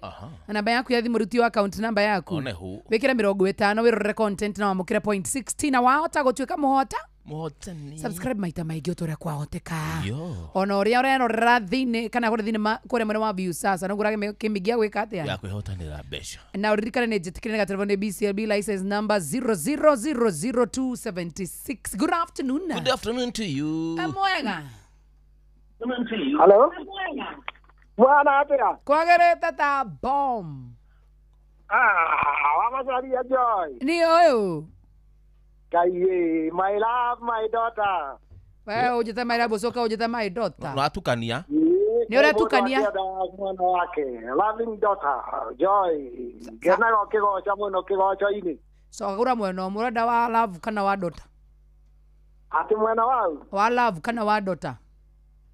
namba yaku ya thimu rutio account number yaku Onehu. wikira 50 wirore content na wamukira point 16 na wahota gutwika muhota Muhotani. subscribe maita maingĩ ũtũrĩa kwahoteka Yo. ona ũrĩa ũrerorera thĩinĩ kana kũrĩa thĩinĩ kũrĩa mwena wa view sasa nĩngũrage kĩmĩgia gwĩka atĩa Ya kwihotanira besha. na ũririkane nĩ njĩtĩkĩre na telefoni BCLB license number 0000276. Good afternoon. Good afternoon to you. Mwega. Hello? Bwana atĩa? Kwagĩrĩte ta bomb. Wamacaria Joy. Nĩ ũyũ. Kaiyĩ, my love, my daughter. Wewe ujita my love usoka ujita my daughter. Natukania. Ni ũratukania. Mwana wake, loving daughter, Joy. Kena gũkĩgoca mũno kĩgoco-inĩ. Cogagũra mwena ũmwe ũrenda wa love kana wa daughter. Atĩ mwena wau? Wa love kana wa daughter.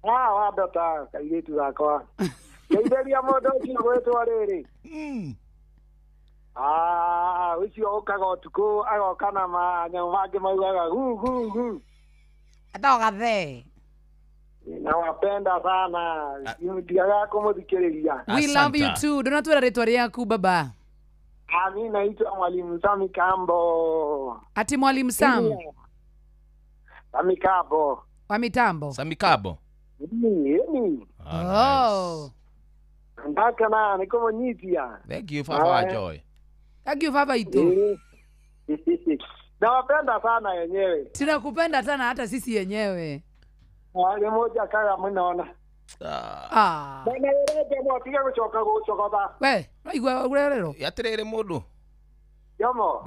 Wa daughter, kairĩtu gakwa. Geithĩria mũndũ ũcio gwĩtwo rĩrĩ. Ucio ũkaga ũtukũ agoka na manyamũ mangĩ maugaga gu gu gu. Atoka the. Nawapenda sana. Ndiaga kũmũthikĩrĩria. We love you too. Ndonatwĩra rĩtwa rĩaku baba. Mimi naitwa Mwalimu Sami Kambo. Ati Mwalimu Sam. Sami Kambo. Wa mitambo. Sami Kambo. Mimi. Oh. Ndaka na nikomonyithia. Thank you Fafa Joy. Thank you Fafa itu. Nawapenda sana yenyewe. Tunakupenda sana hata sisi yenyewe. Ni moja kaya mnaona. Bana wewe mwapiga kuchoka kuchokotha. We, naigua urerero. Yatirere mundu. Yomo.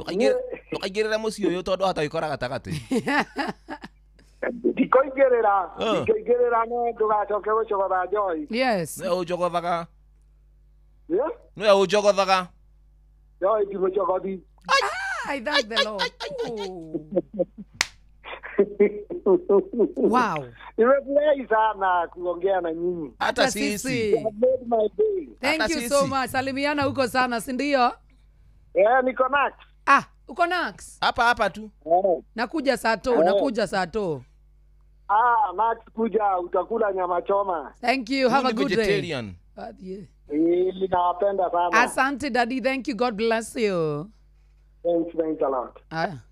Ndukaigirira mucio uyu tondu hata ikora gatagati. Ndikoigirira. Ndikoigirira no ndugacoke guchokotha Joy. Yes. No ujogothaga. Yeah? No ujogothaga. Joy ndiguchokothi. I thank the Lord. Wow. Nimefurahi sana kuongea na nyinyi. Hata sisi. Thank you so much. Salimiana huko sana, si ndio? Niko Nax. Uko Nax? Hapa tu. Nakuja saa to, nakuja saa to. Nax kuja utakula nyama choma. Thank you. Have a good day. Vegetarian. Ninawapenda sana. Asante daddy, thank you. God bless you. Thanks a lot.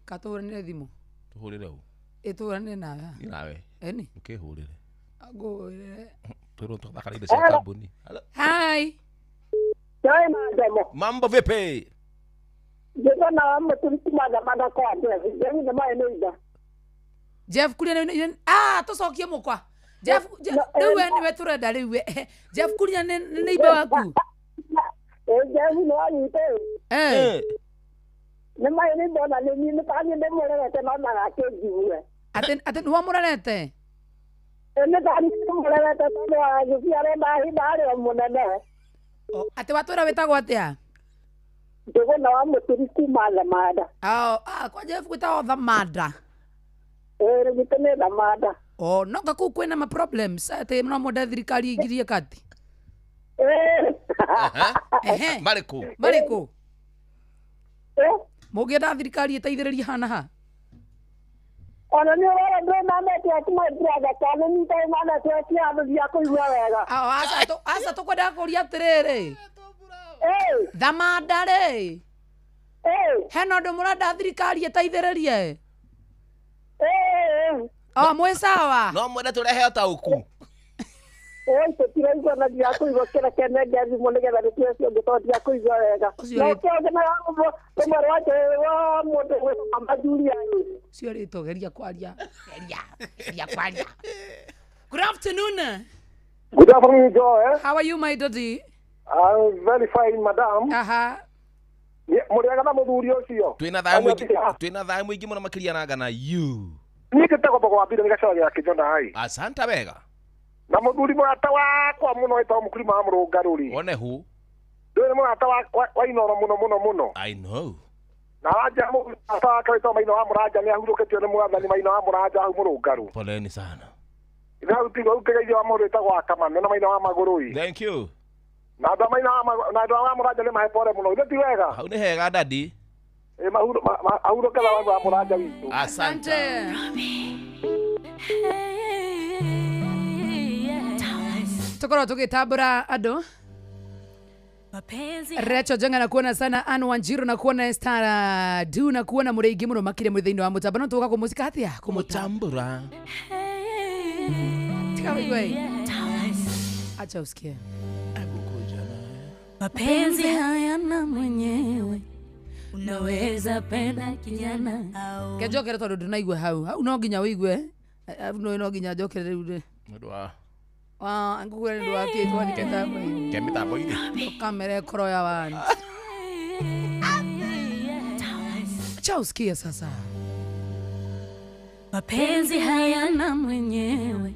Katorane thimu. Tuhurire u. Iturane nawe. Ni nawe. Eni. Ukihurire. Agorire. Turo tutakarire cia kambuni. Hi. Joy madamo. Mambo vipi? Jeza na wame tulitumada mada kwa Jeff. Jeni na mae neida. Jeff kulia ne tucokie mukwa. Jeff niwe niwe turenda riwe. Jeff kulia ne neighbor waku. Jeff no anyite. Nĩ mai nĩ ndona nĩ niĩ nĩtanye ndĩmũrerete no ndagakĩnjigue. Atĩ nĩ wamũrerete? Nĩ tanye ndĩmũrerete tondũ wa gĩciare ndahinda arĩ o mũnene. Atĩ watwĩra wĩtagwo atĩa? Njũgũna wa mũturi kuma Thamanda. Kwa Jeff gwĩtagwo Thamanda? Nĩ gwitũ nĩ Thamanda. No gaku kwĩna ma problems atĩ no mũnde thirikari ĩingĩrie kati? Marĩkũ? Mũngĩenda thirikari ĩteithĩrĩrie hana ha? Ona nĩ ũrora ndĩna network maithiraga kana nĩitaima network ya thĩ ya kũigua wega. Aca tũkwenda kũria atĩrĩrĩ. Thamanda rĩ. Hena ũndũ mũrenda thirikari ĩteithĩrĩrie? Mwĩ sawa? No mwende tũrehe ũtaũku. Tũtiraigua na ndia kũigua kĩreke nenge thimũ nĩgetha nĩkĩo ũngĩtondũ ndia kũigua wega. No kĩongena ũmwe wake wa mũndũ gwĩtwo Majulia. Cio rĩtwo geria kwaria. Geria kwaria. Good afternoon. Good afternoon, Joy. How are you, my daddy? I'm very fine, madam. Mũrĩaga na mũthuri ũcio. Twĩna thayũ mũingĩ mũno makĩria nanga na you. Niĩ ngĩtegwo wa mbere nĩ gacoria kĩjona hai. Asante wega. Na mũthuri mũrata wakwa mũno wĩtagwo mũkurima wa mũrũngarũri. One who? Ndũĩ nĩ mũrata wa Inoro mũno. I know. Na wanja mũrata wake wĩtagwo Maina wa Mũranja nĩ ahurũkĩtio nĩ mwathani Maina wa Mũranja hau mũrũngarũ. Poleni sana. Rĩu tiga ũkĩgeithia wa mũndũ wĩtagwo Akamano na Maina wa Magũrũ. Thank you. Na ndo maina na ndo wa muraja le mai pore muno. Ile ti wega. Hau ni hega dadi. Mahuro kala wa muraja witu. Asante. Tokoro tukitambura ando. Recho Jenga na kuona sana Anne Wanjiru na kuona Esther Du na kuona Mureigi muno makire mwithiini wa mutabano tuka ku musika hatia kumutambura. Tikawigwe. Acha usikie. Mapenzi hayana mwenyewe. Unaweza penda kijana au Kejokere tondu ndinaigwe hau no nginya wigwe no nginya njokere riu ndwa angukure ndu wake twani kenda mitambo ini kamera koro ya wani acha usikie sasa. Mapenzi hayana mwenyewe.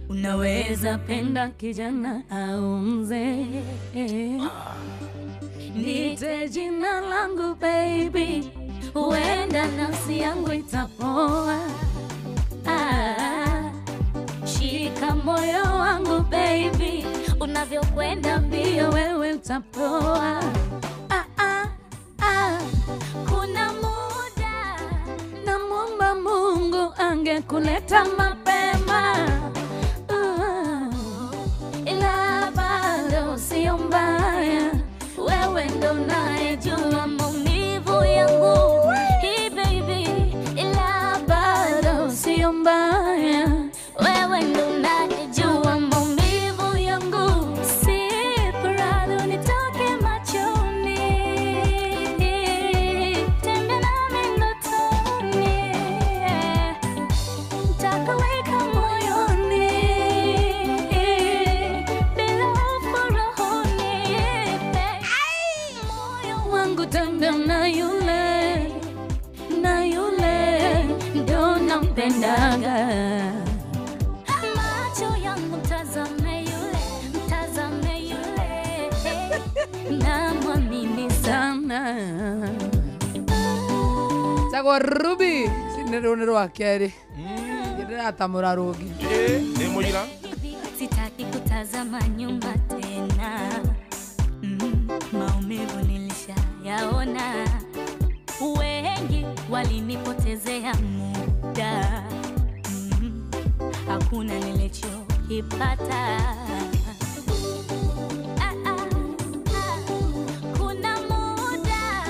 Unaweza penda kijana au mzee. Nite jina langu baby, huenda nafsi yangu itapoa. Shika moyo wangu baby, unavyokwenda mbio wewe utapoa. Kuna muda namuomba Mungu angekuleta mapema. Ila bado sio mbaya, wewe ndo unayejua maumivu yangu. Hey baby, ila bado sio mbaya, wewe ndo unayejua maumivu yangu. Siparado nitoke machoni, tembea nami ndotoni, nitakuweka moyoni, bila hofu rohoni. Moyo wangu tembea na yule ndo nampendaga. Macho yangu mtazame yule namwamini sana. Tago Ruby sinero wakere ndira tamura rogi ni mujira. Sitaki kutazama nyumba tena. Maumivu nilishayaona, wengi walinipotezea muda. Hakuna nilichokipata. Kuna muda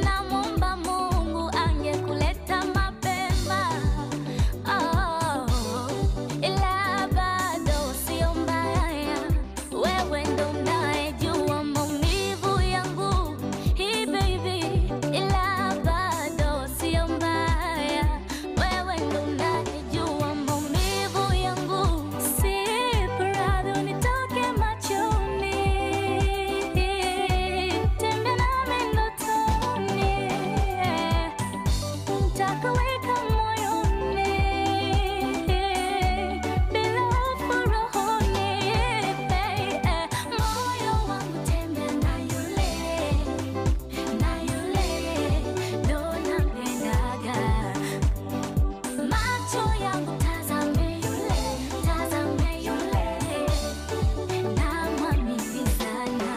namuomba Mungu angekuleta mapema. Ila bado sio mbaya, wewe ndo unayejua maumivu yangu. Hey baby, ila bado sio mbaya, wewe ndo unayejua maumivu yangu. Siparado nitoke machoni, tembea nami ndotoni, nitakuweka moyoni, bila hofu rohoni. Moyo wangu tembea na yule ndo nampendaga. Macho yangu tazame yule namwamini sana.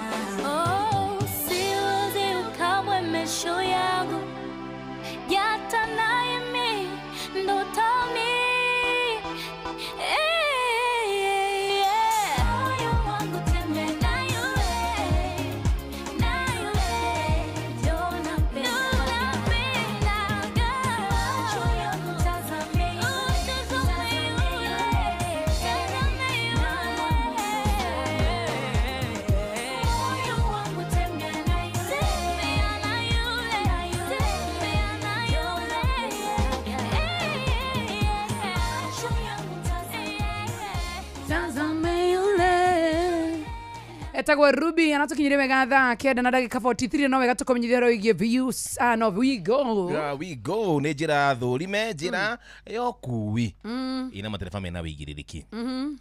Siwezi ukamwe mesho yangu yata naye mi ndotoni. Moyo wangu tembea na yule ndo nampendaga. Macho yangu tazame yule moyo wangu tembea na yule tazame yule. Etagwo Ruby anatukinyire wega thaa kenda na ndagika 43 no wega tukomenyithia roigie views no we go. Yeah, we go ni njira thurime njira yo kui ina matereba mena wigiriki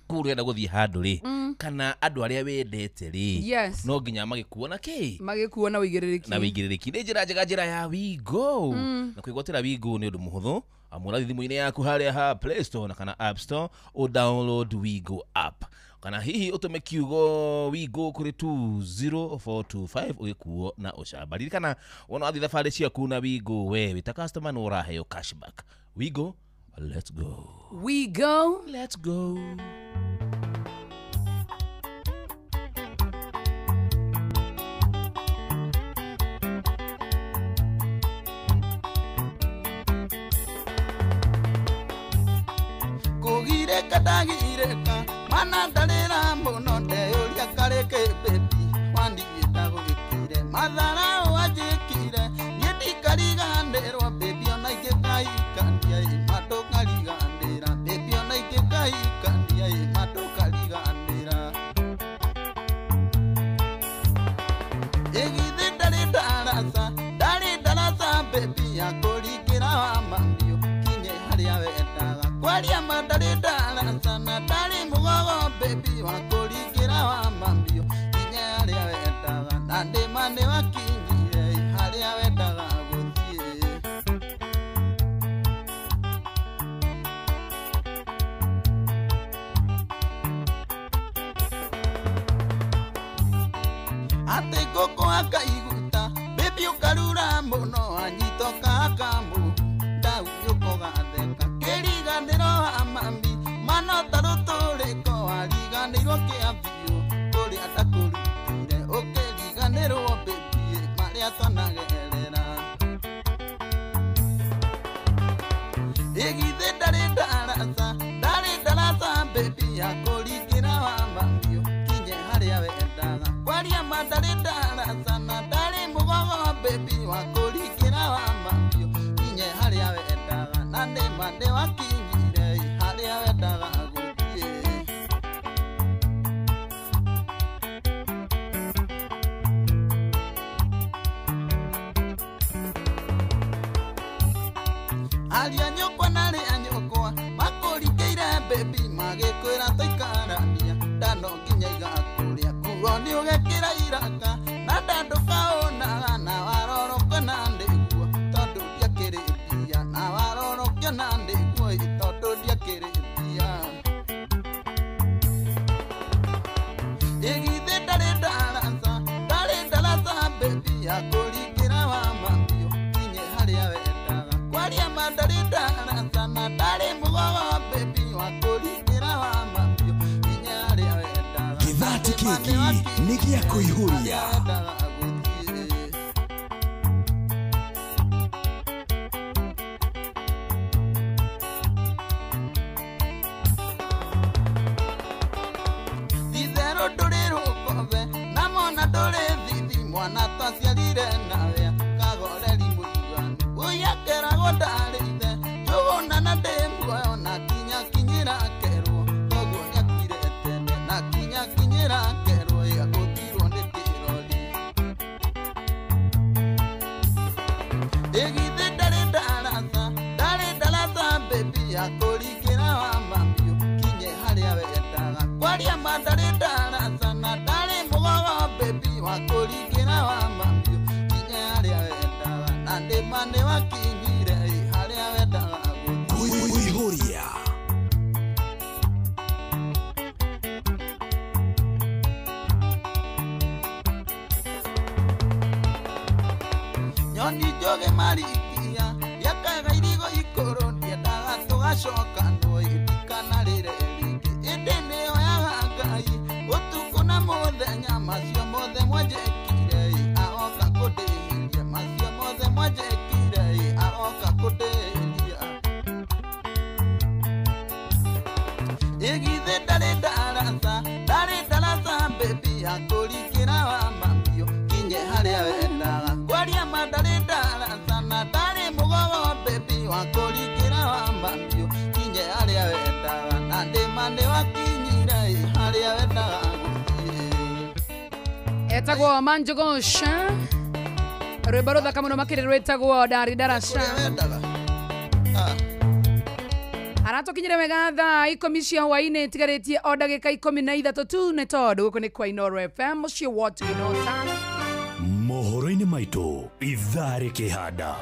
kurenda guthie handu ri kana andu aria wendete ri Yes. no nginya magikuona magikuona wigiriki ni njira ya we go na kwigotera we go ni undu muhuthu amura thimu-ini yaku haria ha Play Store na kana App Store o download we go app kana hihi utume kiugo wigo kuri 20425 ugikuo na ucambari. Kana wona athi thabari ciaku na wigo we wita customer no uraheo cashback. Wigo, let's go. We go. Let's go. Kugireka dagireka mana dalera muno ndeuria kareke baby wandigita gukire mathara wajikire yedikariganderwa baby ona igekaikandia matokariganira baby ona igekaikandia matokariganira egithe dare darasa baby akorikira wa mambio kinye haria wendaga kwaria mandare darasa na dare mugogo baby wakorikira wa mambio kinye haria wendaga nande mane wakinyire haria wendaga guthie ate koko akaiguta baby ukarura muno anyitoka akamu dau yukoga theka keriganiro amambi mano taruturiko ariganiro kiambio kuri atakurutire okeriganiro baby maria tanagerera egithe dare darasa baby akorikira wa mambio kinye haria wendaga kwaria mandare darasa na dare mugogo baby wakorikira wa mambio kinye haria wendaga nande mande wakinyire haria wendaga guthie aria nyokwa nare anyokwa makorikira baby magikwira toikarania ndano nginya igakuria kugo ni ugekira iraka na ndandukaona na waroroko na ndiguo tondu ndiakirithia na warorokio na ndiguo tondu ndiakirithia igithe dare darasa baby akorikira wa mambio kinye haria wendaga kwaria mandare darasa na dare mugogo baby wakorikira wa mambio kinye haria wendaga githati kiki nĩ gĩa kũihũria. Itherũ ndũrĩ rũkome na mona ndũrĩ thithi mwana twaciarire nawe kagoreri mũiguanu ũyakeragwo ndarĩ ithe njũgũna na ndĩ muoyo na kinyira kerwo koguo nĩakuire tene na kinyira kerwo agũthirwo nĩ kĩrori ĩgithe dare darasa baby akorikĩra wa mambio kinye haria wendaga kwaria mandare darasa na dare mugogo baby wakorikĩra wa mambio kinye haria wendaga nande mane wakinyire haria wendaga Kũihũria. nyoni njoge marikia yakaga irigo ikoro ndiendaga tugacoka ndoi ndikanarĩre rĩngĩ ĩndĩ nĩyoyaga ngai ũtukũ na mũthenya macio mothe mwanjĩkire agoka kũndĩhĩria macio mothe mwanjĩkire agoka kũndĩhĩria ĩgithe dare darasa baby akorikĩra wa mambio kinye haria wendaga kwaria mandare darasa na dare mugogo baby wakorikĩra wa mambio kinye haria wendaga nande mande wakinyire haria wendaga guthie etagwo Manjogosha rwĩmbo rũthaka mũno makĩria rwĩtagwo Dari Darasa aratukinyire wega thaa 10 cia hwainĩ itigarĩtie o ndagĩka 13 tu nĩ tondũ gũkũ nĩ kwa Inooro FM mũciĩ wote sana mohoro-inĩ maitũ ithaa rĩkĩhanda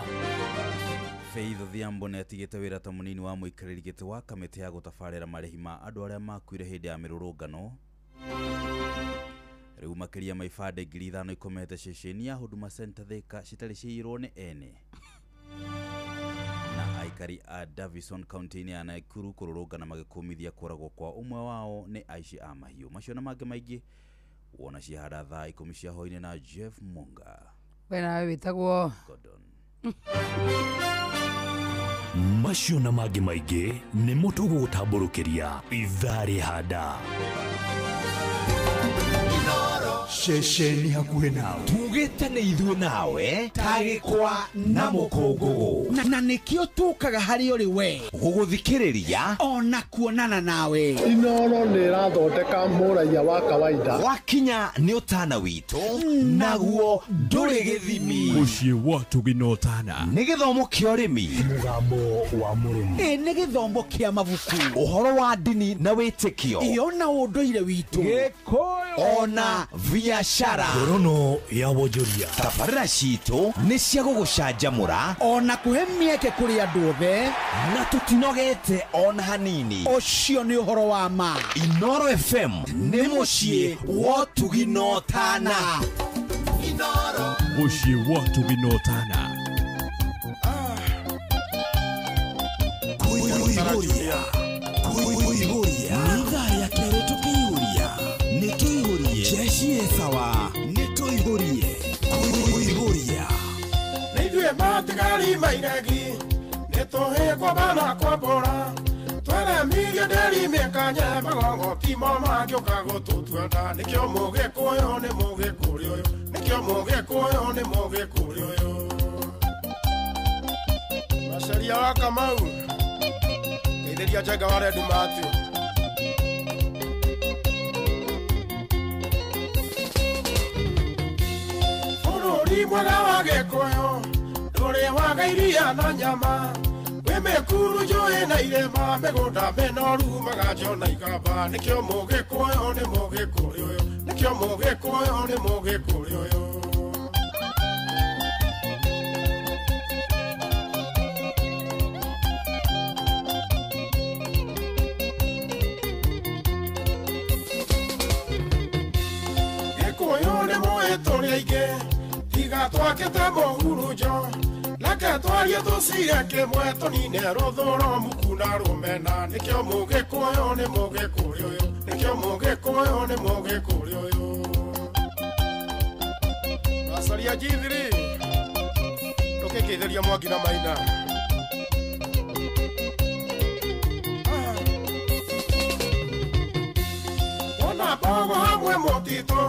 Faith Odhiambo nĩatigĩte wĩra ta mũnini wa mũikarĩri gĩtĩ wa kamĩtĩ ya gũtabarĩra marĩhi ma andũ arĩa makuire hĩndĩ ya mĩrũrũngano Riu makiria maibande 5,000 ikomete ceceni ya Huduma Center Thika citari ciirwo ni ene na aikari a Davison County ya Nakuru kururungana magikumithia kuragwo kwa umwe wao ni aici a mahiu macio na mange maingi wona cihara thaa 10 cia hoine na Jeff Munga wena witagwo macio na mange maingi ni mutugo gutamburukiria ithari hada Shesheni hakuhe nawe tugitane ithuĩ nawe tagĩkwa na mũkũngũgũ na nĩkĩo tũkaga harĩ ũrĩ we gũgũthikĩrĩria ona kuonana nawe Inoro nĩ ĩrathondeka mũraia wa kawaida wakinya nĩ ũtana witũ naguo ndũrĩ gĩthimi mũciĩ watu ginotana nĩ gĩthomo kĩa ũrĩmi mũgambo wa mũrĩmi nĩ gĩthomo kĩa mabuku ũhoro wa ndini na wĩtĩkio ona ũndũire witũ gĩkũyũ ona biashara ngorono ya wonjoria tabarĩra citũ nĩ cia gũgũcanjamũra ona kũhe mĩeke kũrĩ andũ othe na tũtinogete ona hanini ũcio nĩ ũhoro wa ma Inoro FM nĩ mũciĩ wa ũtugi na ũtana mũciĩ wa ũtugi na ũtana kuihuria nithaa ya kerĩ tukĩihuria nĩtũihurie jeshi sawa nĩtũihurie kuihuria na ithuĩ matigari mairegi nĩtũhĩkwo bana kwambũra tweremirie nderi mĩkanye magongo timo mangĩũka gũtũtua nda nĩkĩo mũgĩkũyũ nĩ mũgĩkũrĩ ũyũ nĩkĩo mũgĩkũyũ nĩ mũgĩkũrĩ ũyũ macaria wa Kamau geithĩria Njenga wa Rendi Matthew bũrũri mwega wa Gĩkũyũ ndũrĩ waga iria na nyama wĩ mĩkuru njũĩ na irĩma mĩgũnda mĩnoru maganjo na igamba nĩkĩo mũgĩkũyũ nĩ mũgĩkũrĩ ũyũ nĩkĩo mũgĩkũyũ nĩ mũgĩkũrĩ ũyũ tũrĩ aingĩ tiga twakĩte mũhurunjo reke twarie tũcire kĩmwe tũnine rũthũro mukuna rũmena nĩkĩo mũgĩkũyũ nĩ mũgĩkũrĩ ũyũ nĩkĩo mũgĩkũyũ nĩ mũgĩkũrĩ ũyũ macaria njithiri tũkĩkĩithĩria Mwangi na Maina ona mbogo hamwe mũtitũ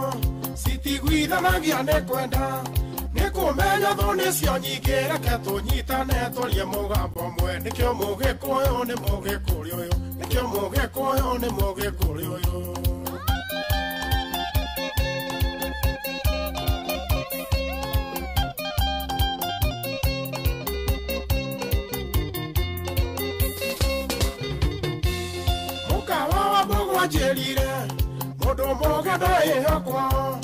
citigwithanagia nĩ kwenda nĩ kũmenya thũ nĩcio nyingĩ reke tũnyitane tũrie mũgambo ũmwe nĩkĩo mũgĩkũyũ nĩ mũgĩkũrĩ ũyũ nĩkĩo mũgĩkũyũ nĩ mũgĩkũrĩ ũyũ mũkawa wa Mbũgũ anjĩrire mũndũ mũgĩ ndoĩho kwao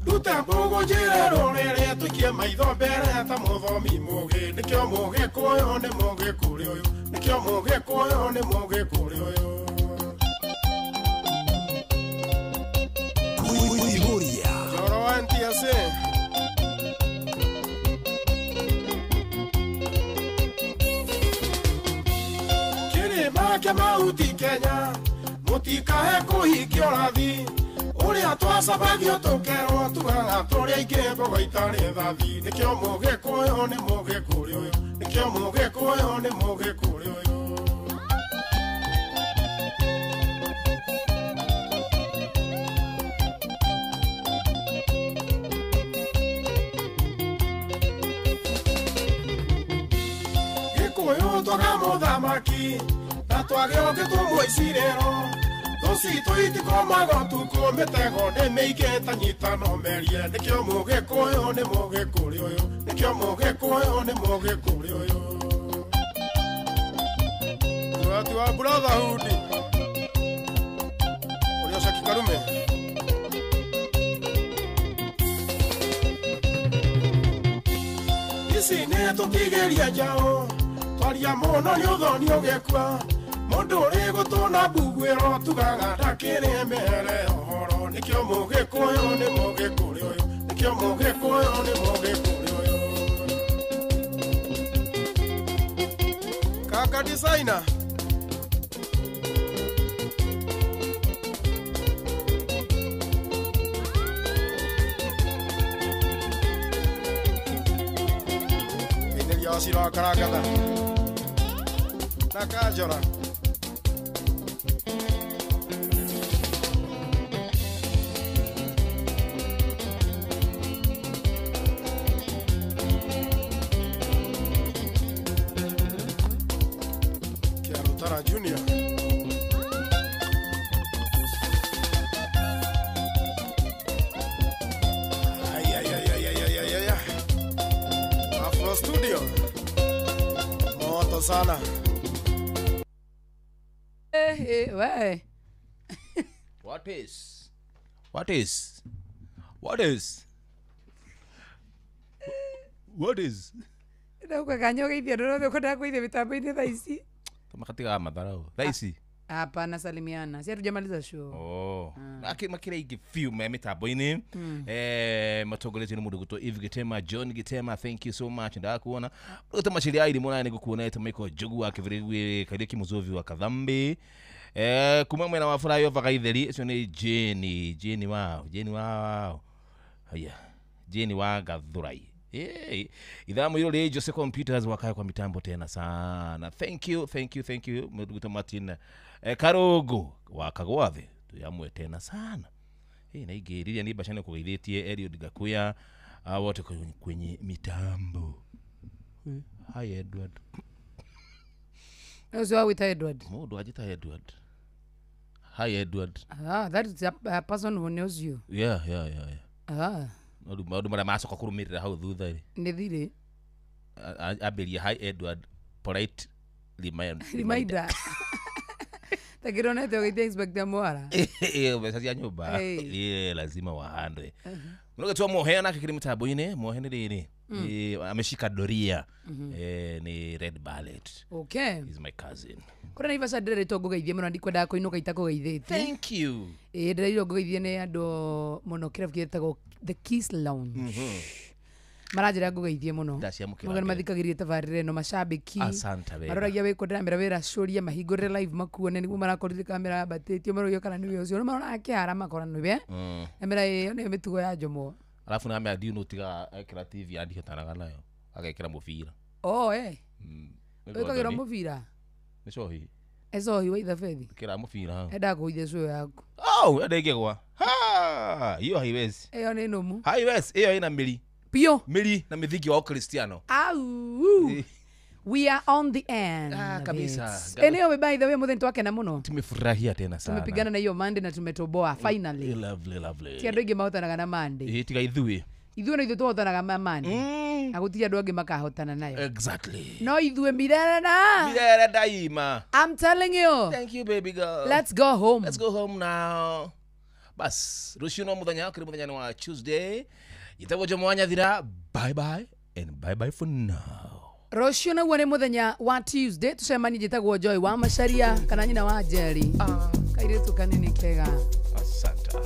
rute Mbũgũ njĩre rũrĩrĩ tũikie maitho mbere ta mũthomi mũgĩ nĩkĩo mũgĩkũyũ nĩ mũgĩkũrĩ ũyũ nĩkĩo mũgĩkũyũ nĩ mũgĩkũrĩ ũyũ kuihuria Njoro wa NTSA kĩrĩma kĩa mahuti Kenya mũtikahe kũhikia ũrathi ũrĩa twacabagio tũkerwo tugaga tũrĩ aingĩ mbogo itarĩ thathi nĩkĩo mũgĩkũyũ nĩ mũgĩkũrĩ ũyũ nĩkĩo mũgĩkũyũ nĩ mũgĩkũrĩ ũyũ Gĩkũyũ twaga mũthamaki na twage ũngĩ tũmũicirĩro tũcitũ itikomago tukũ mĩtego nĩ mĩingĩ ta nyitano merie nĩkĩo mũgĩkũyũ nĩ mũgĩkũrĩ ũyũ nĩkĩo mũgĩkũyũ nĩ mũgĩkũrĩ ũyũ watu wa brotherhood ũrĩa Shaki Karume ici nĩ tũkĩgeria njaũ twaria mũno nĩ ũthoni ũgĩkua mũndũ ũrĩ gũtũna mbuguĩro tugaga ndakĩrĩ mere ũhoro nikio muge koyo ni muge kuryo nikio muge koyo ni muge kuryo kaka designer Siro Karakata Nakajora Kiarutara Junior Afro Studio sana. Why? What is? Ndio kanyo geithia ndio kwenda kuithia mitambo-ini thaa ici. Tumakatiga matharau. Thaa ici. Hapana, salimiana. Si hatujamaliza show. Oh. Makira ingi few me mitambo-ini. Matongoretie ni mundu gutwa Eve Gitema, John Gitema, thank you so much. Ndakuona. Gutama ciria iri muna ni gukuona eta Michael Jugu wa Kiviriwe, Kariuki Muzovi wa Kathambi. Kuma mwena wa Furayo Vagaitheri, icio ni Jenny wow. Haya. Jenny wa Gathurai. Idhamu hilo le Jose Computers wakaya kwa mitambo tena sana. Thank you. Mweduguta Martin Karogo wakagwathe. Tuyamwe tena sana. Na igeriria ni bashane kugeithietie Eliud Gakuya wote kwenye mitambo. Hi Edward. So with Edward. Mudu ajita Edward. Hi Edward. That is a person who knows you. Yeah. Maudu mara maso kwa kurumirira hau thutha ri. Ndithire. Aberia hi Edward polite reminder. Takirona te ogeithia Inspector Mwara. Besacia nyumba. Lazima wahandwe. Mnoge tu moheana kikiri mitambo-ini, mohene riri. Ameshika doria. Ni Red Ballet. Okay. He's my cousin. Kora na ivasa ndere to gugeithia muno ndikwenda kuinuka itako geithite. Thank you. Ndere iro gugeithia ne ando muno kirabu kitagwo The Kiss Lounge. Marajira gugeithia muno. Mugana mathikagirie tabarire no mashabiki. Asante wega. Maroragia we kodamira wera shoria mahingore live makuone niguo marakorire kamera batitio maroyo kana niwe ucio no marona akiara makora niwe. Emera iyo ne mitugo ya Jomo. Alafu na amea diu notiga ekira TV andi hatanaga nayo. Agekira mubira. Wekagira mubira. Nicohi. Ezohi wa ithabethi. Kira mubira. Enda kuithia cio yaku. Ndegegwa. Hiyo haiwezi. Eyo ni numu. Haiwezi. Hiyo ina mili. Pio. Mili na mithigi wa Cristiano. We are on the end. Kabisa. Eneo by the way muthentu wake na muno. Tumefurahia tena sana. Tumepigana na hiyo Monday na tumetoboa finally. Lovely. Ti andu ingi mahotanaga na Monday. Tiga ithui na ithu tuhotanaga na Monday. Agutiri andu angi makahotana nayo. Exactly. No ithuwe mirera daima. I'm telling you. Thank you baby girl. Let's go home now. Bas, rucio no muthenya kuri muthenya wa Tuesday. Itagwo Jomo Wanyathira. Bye and bye for now. Rocio na wone muthenya wa Tuesday tucemani jitagwo Joy wa Macharia kana nyina wa Jerry. Kairetu kanini kega. Asante.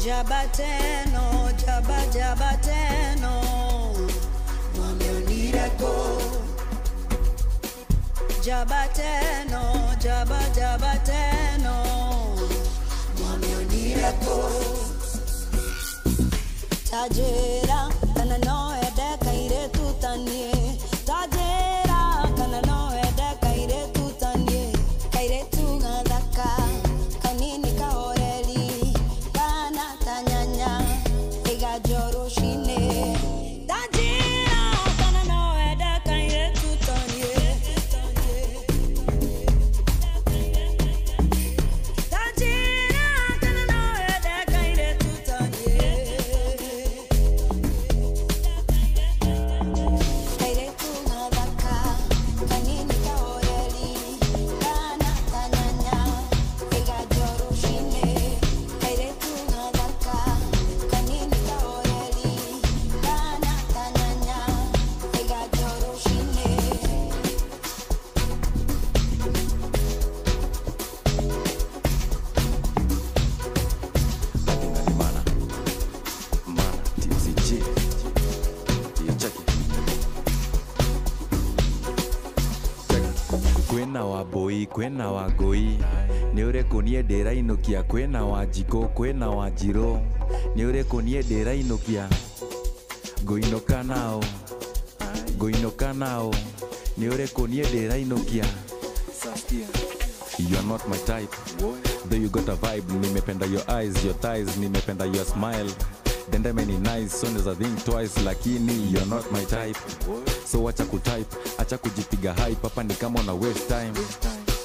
Jabateno Mwamionireko Jabateno Mwamionireko Tajera kana no edeka ire tutanie Tajera kana no edeka ire tutanie Kaire tugadaka kanini kaoreli kana tanyanya ega joroshine Tajera kana no edeka ire tutanie kwena Wambui kwena Wangui nĩ ũrĩkũ niĩ ndĩrainũkia kwena Wanjikũ kwena Wanjirũ nĩ ũrĩkũ niĩ ndĩrainũkia ngũinũka nao nĩ ũrĩkũ niĩ ndĩrainũkia. You are not my type. Though you got a vibe, nimependa your eyes, your thighs, nimependa your smile. Denda many nice, soon as I think twice, lakini you're not my type. So acha kutype, acha kujipiga hype, hapa ni kama una waste time.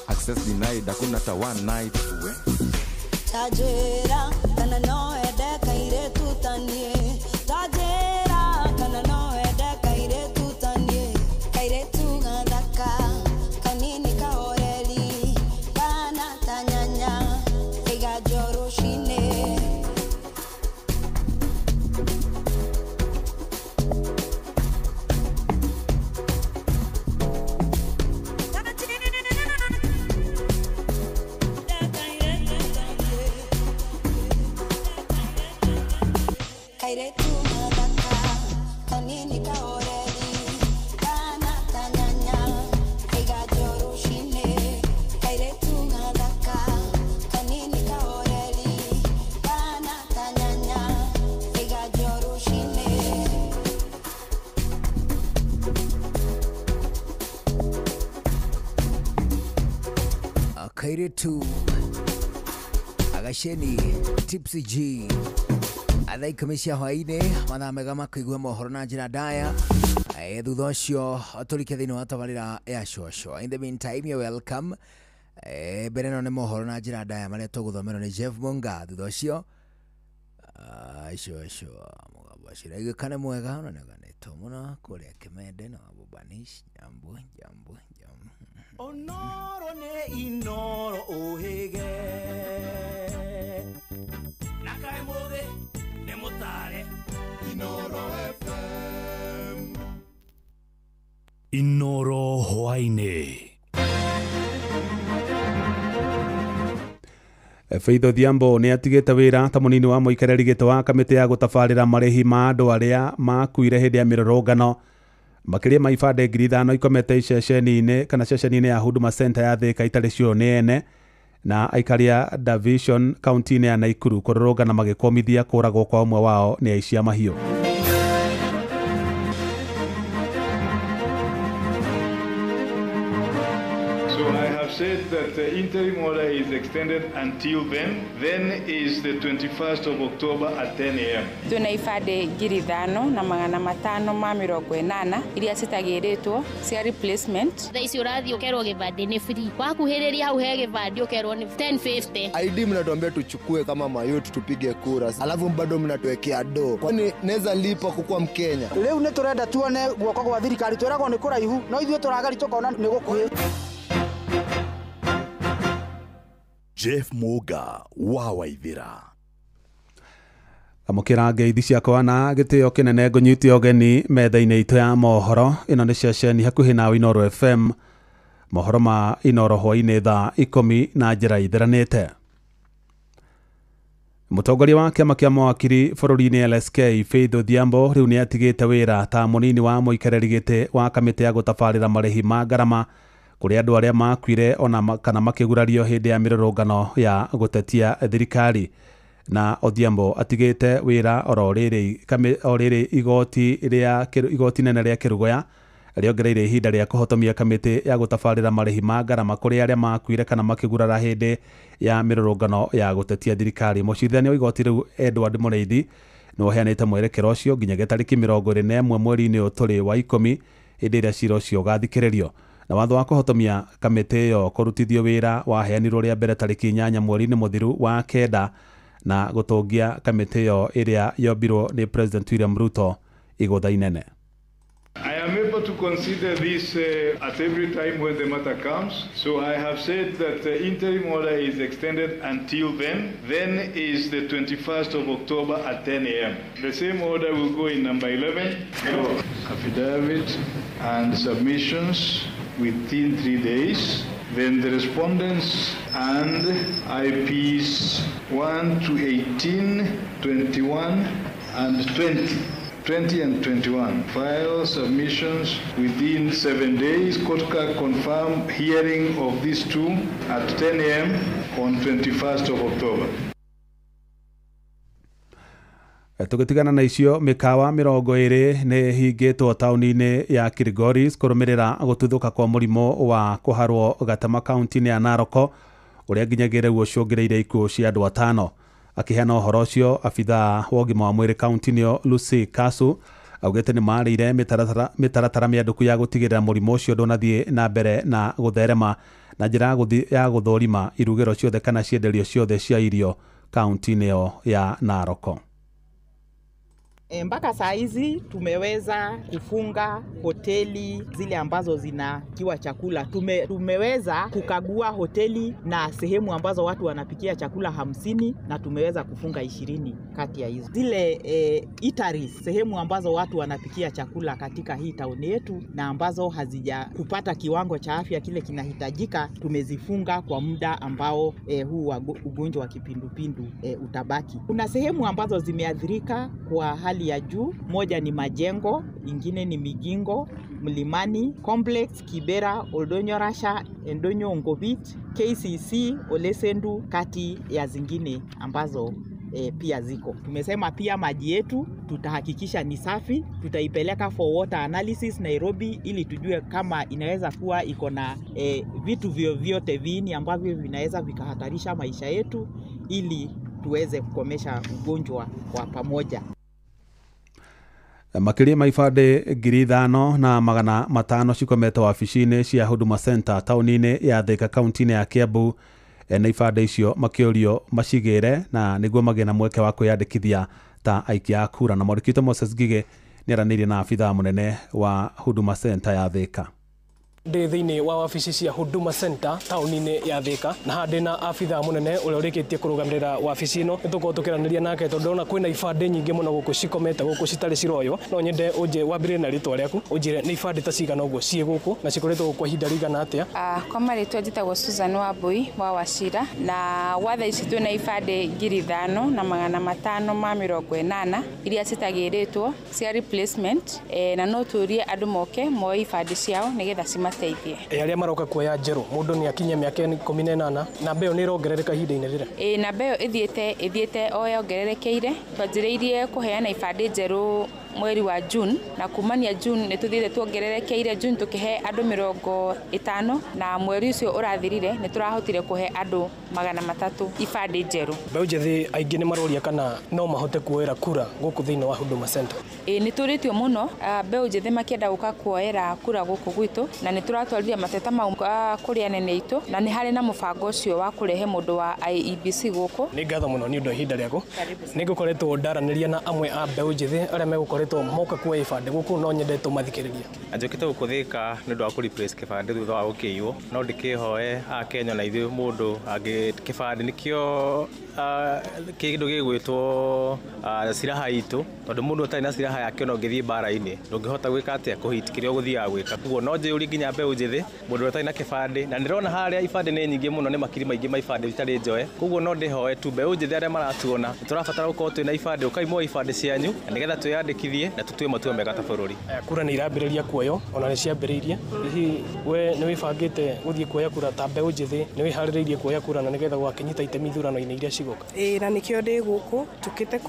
Access denied, hakuna hata one night. Tajera, kana no edeka ire tutanie. Tajera, kana no edeka ire tutanie. Kaire tungadaka, kanini kaoreli. Kana tanyanya, ega joroshine. Kaire tungadaka, kanini kaoreli. Kana tanyanya, ega joroshine. Kaire tungadaka, kanini kaoreli. Kana tanyanya, ega joroshine. Kairetu Agasheni Tipsy G Athaikamisha hwaine mathaa mega makũigua mohoro na njĩra ndaya thutha ũcio tũrike thĩinĩ wa tabarĩra ya Shosho. In the meantime, you're welcome. Mbere no nĩ mohoro na njĩra ndaya marĩa tũgũthomerwo nĩ Jeff Munga. Thutha ũcio Shosho mũgambo ũcio ũraiguĩkana mwega na nĩganĩtwo mũno kũrĩa Kĩmende na Wabubanish. Jambo Onoro ne inoro ohege Nakai mode ne motare Inoro FM Inoro hwaine Faith Odhiambo nĩ atigĩte wĩra ta mũnini wa mũikarĩri gĩtĩ wa kamĩtĩ ya gũtabarĩra marĩhi ma andũ arĩa makuire hĩndĩ ya mĩrũrũngano. Makĩria ma ibande 5,000 ikomete ceceni-inĩ kana ceceni-inĩ ya Huduma Center ya Thika itarĩ cio nĩ ene na aikaria Division kaunti-inĩ ya Naikuru kũrũrũngana magĩkomithia kũragwo kwa ũmwe wao nĩ aici a mahiũ. So I have said that the interim order is extended until then is the 21st of October at 10 a.m. Tuna ifade 5,000 na 580 iria citagĩrĩtwo cia replacement. Thaa ici ũrathiĩ ũkerwo gĩbandĩ nĩ free. Wakuhĩrĩria hau he gĩbandĩ ũkerwo ni 1050. ID mnatuambia tuchukue kama mayuti tupige kura. Alafu bado mnatuwekea do. Kwani neza lipa kukua Mkenya? Leo nĩ turenda tuone guoko kwa thirikari twĩragwo nĩ kũraihu no ithuĩ tũragari tũkona nĩ gũkuhĩ. Jeff Muga wa Waithira. Amũkĩra ngeithi ciakwa na gĩtĩo kĩnene ngũnyutie ũgeni metha-inĩ itũ ya mohoro. Ĩno nĩ ceceni hakuhĩ na Inoro FM. Mohoro ma Inoro hwainĩ thaa 10 na njĩra itheranĩte. Mũtongoria wa kĩama kĩa mawakiri bũrũri-inĩ LSK Faith Odhiambo rĩu nĩ atigĩte wĩra ta mũnini wa mũikarĩri gĩtĩ wa kamĩtĩ ya gũtabarĩra marĩhi ma ngarama kũrĩ andũ arĩa makuire ona kana makĩgurario hĩndĩ ya mĩrũrũngano ya gũtetia thirikari. Na Odhiambo atigĩte wĩra oro rĩrĩ igoti nene rĩa Kĩrũgoya rĩongereire ihinda rĩa kũhotomia kamĩtĩ ya gũtabarĩra marĩhi ma ngarama kũrĩ arĩa makuire kana makĩgurara hĩndĩ ya mĩrũrũngano ya gũtetia thirikari. Mũcirithania wa igoti rĩu Edward Mũreithi nĩ woheanĩte mwerekero ũcio nginyagia tarĩki 21 mweri-inĩ ũyũ tũrĩ wa 10 hĩndĩ ĩrĩa cira ũcio ũgathikĩrĩrio. Na watho wa kũhotomia kamĩtĩ ĩyo kũrutithio wĩra waheanirwo rĩa mbere tarĩki 8 mweri-inĩ mũthiru wa 9 na gũtũngia kamĩtĩ ĩyo ĩrĩa yombirwo nĩ President William Ruto igũtha inene. I am able to consider this at every time when the matter comes. So I have said that the interim order is extended until then is the 21st of October at 10 a.m. The same order will go in number 11. So affidavit and submissions within 3 days. Then the respondents and IPs 1 to 18, 21 and 20 20 and 21. File submissions within 7 days. Court can confirm hearing of these two at 10 a.m. on 21st of October. Tugitigana na icio mikawa 20 ni hingitwo tauni-ini ya Kilgoris kurumirira gututhuka kwa murimo wa kuharwo gatama kaunti-ini ya Narok uria nginyagire gucungireire ikuo cia andu 5. Akiheana uhoro ucio abitha wa ugima wa mwiri kaunti-ini Lucy Kasu augite ni marire mitaratara mianduku ya gutigirira murimo ucio ndunathie na mbere na gutherema na njira ya guthorima irugiro ciothe kana cienderio ciothe cia irio kaunti-ini ya Narok. Mpaka saa hizi tumeweza kufunga hoteli zile ambazo zinakiwa chakula. Tumeweza kukagua hoteli na sehemu ambazo watu wanapikia chakula 50 na tumeweza kufunga 20 kati ya hizo. Zile eateries, sehemu ambazo watu wanapikia chakula katika hii tauni yetu na ambazo hazija kupata kiwango cha afya kile kinahitajika, tumezifunga kwa muda ambao huu ugonjwa wa kipindupindu utabaki. Kuna sehemu ambazo zimeathirika kwa hali ya juu. Moja ni Majengo, ingine ni Migingo, Mlimani, Complex, Kibera, Oldonyo Rasha, Endonyo Ngobit, KCC, Olesendu kati ya zingine ambazo pia ziko. Tumesema pia maji yetu tutahakikisha ni safi, tutaipeleka for water analysis Nairobi ili tujue kama inaweza kuwa iko na vitu vyovyote viini ambavyo vinaweza vikahatarisha maisha yetu ili tuweze kukomesha ugonjwa kwa pamoja. Makiria maifade 5,000 na 500 cikometwo wabici-ini cia Huduma Center tauni-ini ya Thika kaunti-ini ya Kiambu. Na ifade icio makiorio macigire na niguo magĩe na mweke wa kwiyandĩkithia ta aikia a kura. Na Mwaũrĩkĩte Moses Ngige nĩ aranĩirie na abithaa mũnene wa Huduma Center ya Thika. Ndĩ thĩinĩ wa wabici cia Huduma Center tauni-inĩ ya Thika na handĩ na abithaa mũnene ũrĩa ũrĩkĩtie kũrũgamĩrĩra wabici ĩno. Nĩtũkorwo tũkĩaranĩria nake tondũ ndona kwĩna ibandĩ nyingĩ mũno gũkũ cikomete gũkũ citarĩ ciroywo. No nyende wambĩrĩrie na rĩtwa rĩaku, ũnjĩre nĩ ibandĩ ta cigana ũguo ciĩ gũkũ na cikoretwo gũkũ ihinda rĩigana atĩa? Kwa marĩtwa njĩtagwo Susan Wambui wa Wachira, na watha ici twĩna ibandĩ 5,580 iria citagĩrĩtwo cia replacement, na no tũrie andũ moke moe ibandĩ ciao nĩgetha cimateithie. Arĩa maroka kuoya njerũ mũndũ nĩ akinyia mĩaka 18 na mbeo nĩ ĩrongerereka ihinda-inĩ rĩrĩ? Na mbeo ĩthiĩte o yongererekeire. Twanjĩrĩirie kũheana ibandĩ njerũ mweri wa June na kumania June nĩ tũthiĩte tuongererekeire. June tũkĩhe andũ 50 na mweri ũcio ũrathirire nĩ tũrahotire kũhe andũ 300 ibandĩ njerũ. Mbeũ njĩthĩ aingĩ nĩ maroria kana no mahote kuoera kura gũkũ thĩinĩ wa Huduma Center? Nĩ tũrĩtio mũno mbeũ njĩthĩ makĩenda gũka kuoera kura gũkũ gwitũ, na nĩ tũratwarithia mateta mau kũrĩ anene aitũ, na nĩ harĩ na mũbango ũcio wa kũrehe mũndũ wa IEBC gũkũ. Nĩ ngatho mũno nĩ ũndũ wa ihinda rĩaku. Nĩ ngũkoretwo ndaranĩria na amwe a mbeũ njĩthĩ arĩa megũkoretwo moka kuoya ibandĩ gũkũ, no nyende tũmathikĩrĩrie. Njũkĩte gũkũ Thika nĩ ũndũ wa kũ-replace kĩbandĩ thutha wa gũkĩiywo, no ndĩkĩhoe Akenya na ithuĩ mũndũ kĩbandĩ nĩkĩo kĩndũ gĩgwĩtwo ciraha itũ, tondũ mũndũ ũtarĩ na ciraha yake no ũngĩthiĩ mbara-inĩ ndũngĩhota gwĩka atĩa kũhit kĩrĩa ũgũthiaga gwĩka. Koguo no njũrie nginya mbeũ njĩthĩ, mũndũ ũtarĩ na kĩbandĩ, na ndĩrona harĩa ibandĩ nĩ nyingĩ mũno, nĩ makiri maingĩ ma ibandĩ itarĩ njoe. Koguo no ndĩhoe tu mbeũ njĩthĩ arĩa maratuona nĩ tũrabatara gũkorwo twĩna ibandĩ, ũkaimwo ibandĩ cianyu na nĩgetha twĩyandĩkithie na tũtue matua mega ta bũrũri. Kura nĩ irambĩrĩria kuoywo ona nĩ ciambĩrĩirie. Hihi we nĩ wĩbangĩte gũthiĩ kuoya kura ta mbeũ njĩthĩ, nĩ wĩharĩrĩirie kuoya kura na nĩgetha gwakinyita itemi ithurano-inĩ iria cigoka? Na nĩkĩo ndĩ gũkũ njũkĩte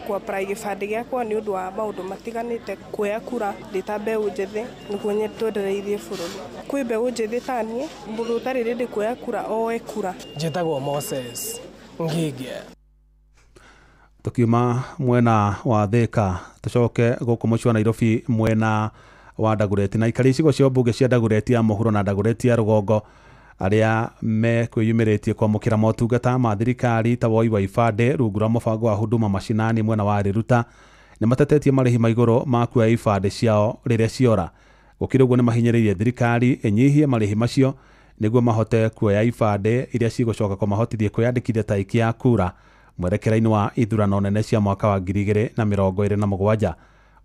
ku-apply gĩbandĩ gĩakwa nĩ ũndũ wa maũndũ matiganĩte. Kuoya kura ndĩ ta mbeũ njĩthĩ nĩguo twendereithie bũrũri. Kwĩ mbeũ njĩthĩ ta niĩ, mũndũ ũtarĩ rĩndĩ kuoya kura oe kura. Njĩtagwo Moses Ngige. Tukiuma mwena wa Thika tucoke gũkũ mũciĩ wa Nairobi mwena wa Dagoretti. Na ikari icigo cia mbunge cia Dagoretti ya mũhuro na Dagoretti ya rũgongo arĩa mekwĩyumĩrĩtie kwamũkĩra motungata ma thirikari ta woi wa ibandĩ rungu rwa mũbango wa Huduma Mashinani mwena wa Riruta nĩ matetetie marĩhi ma igũrũ ma kuoya ibandĩ ciao rĩrĩa ciora. Gũkĩrĩ ũguo nĩ mahinyĩrĩirie thirikari ĩnyihie marĩhi macio nĩguo mahote kuoya ibandĩ iria cigũcoka kũmahotithia kwĩyandĩkithia ta aikia a kura mwerekera-inĩ wa ithurano nene cia mwaka wa 2027.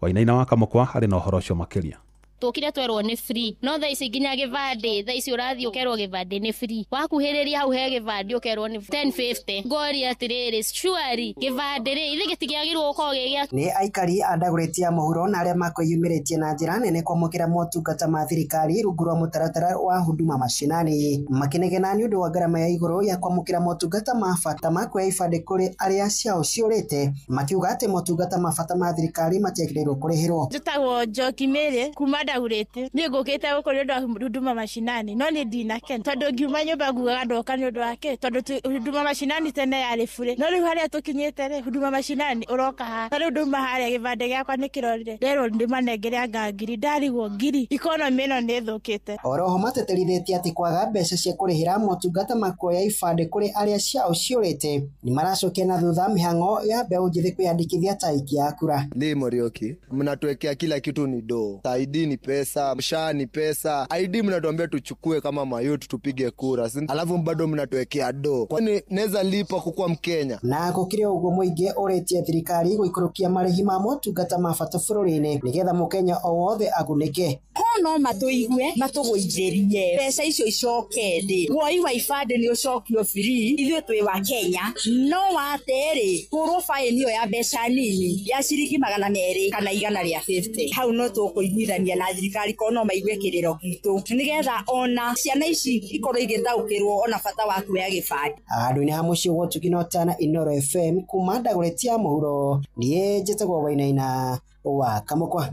Wainaina wa Kamũkwa arĩ na ũhoro ũcio makĩria. tukire twerwo ni free no tha ici nginya givande tha ici urathi ukerwo givande ni free wakuhiriria hau he givande ukerwo ni 1050 ngori atiriri surely givande ri ithe gitigiagirwo uko gigia ni aikari a Dagoretti ya mũhuro na arĩa makwĩyumĩrĩtie na njĩra nene kwamũkĩra motungata ma thirikari rungu rwa mũtaratara wa huduma mashinani makinegena nĩ ũndũ wa ngarama ya igũrũ ya kwamũkĩra motungata ma bata ma kuoya ibandĩ kũrĩ arĩa ciao ciũrĩte makiuga atĩ motungata ma bata ma thirikari matiagĩrĩirwo kũrĩhĩrwo. Njĩtagwo Njoki Mĩrĩ kuma Dagoretti nĩ ngũkĩte gũkũ nĩ ũndũ wa huduma mashinani no nĩ ndinakena tondũ ngiuma nyũmba nguaga ndoka nĩ ũndũ wake tondũ huduma mashinani tene yarĩ bure no rĩu harĩa tũkinyĩte rĩ huduma mashinani ũroka haha rĩu nduma harĩa gĩbandĩ gĩakwa nĩ kĩrorire rero ndĩmanengere anga ngiri ndarigwo ngiri ikonomi ĩno nĩ thũkĩte. Oroho mateterithĩtie atĩ kwaga mbeca cia kũrĩhĩra motungata ma kuoya ibandĩ kũrĩ arĩa ciao ciũrĩte nĩ maracokia na thutha mĩhang'o ya mbeũ njĩthĩ kwĩyandĩkithia ta aikia a kura. Ni Morioki, mnatuwekea kila kitu ni do. ID ni pesa, mshaa ni pesa. ID mnatuambia tuchukue kama mayutu tupige kura. Alafu bado mnatuwekea do. Kwani neza lipa kukua Mkenya. Na gũkĩrĩ ũguo mũingĩ ũrĩtie thirikari gũikũrũkia marĩhi ma motungata ma bata bũrũri-inĩ nĩgetha Mũkenya o wothe agunĩke. No matũigue matũgũithĩrie mbeca icio icoke thĩ woi wa ibandĩ nĩ ũcokio free ithuĩ twĩ wa Kenya no waterĩ kũrwo faini ĩyo ya mbeca nini ya ciringi 200 kana 150 hau no tũkũiguithania na thirikari ko no maigue kĩrĩro gitũ nĩgetha ona ciana ici ikorwo igĩtaũkĩrwo ona bata wa kuoya gĩbandĩ. Handũ-inĩ ha mũciĩ wa Tuginotana Inoro FM kuma Dagoretti ya mũhuro niĩ njĩtagwo Wainaina wa Kamũkwa.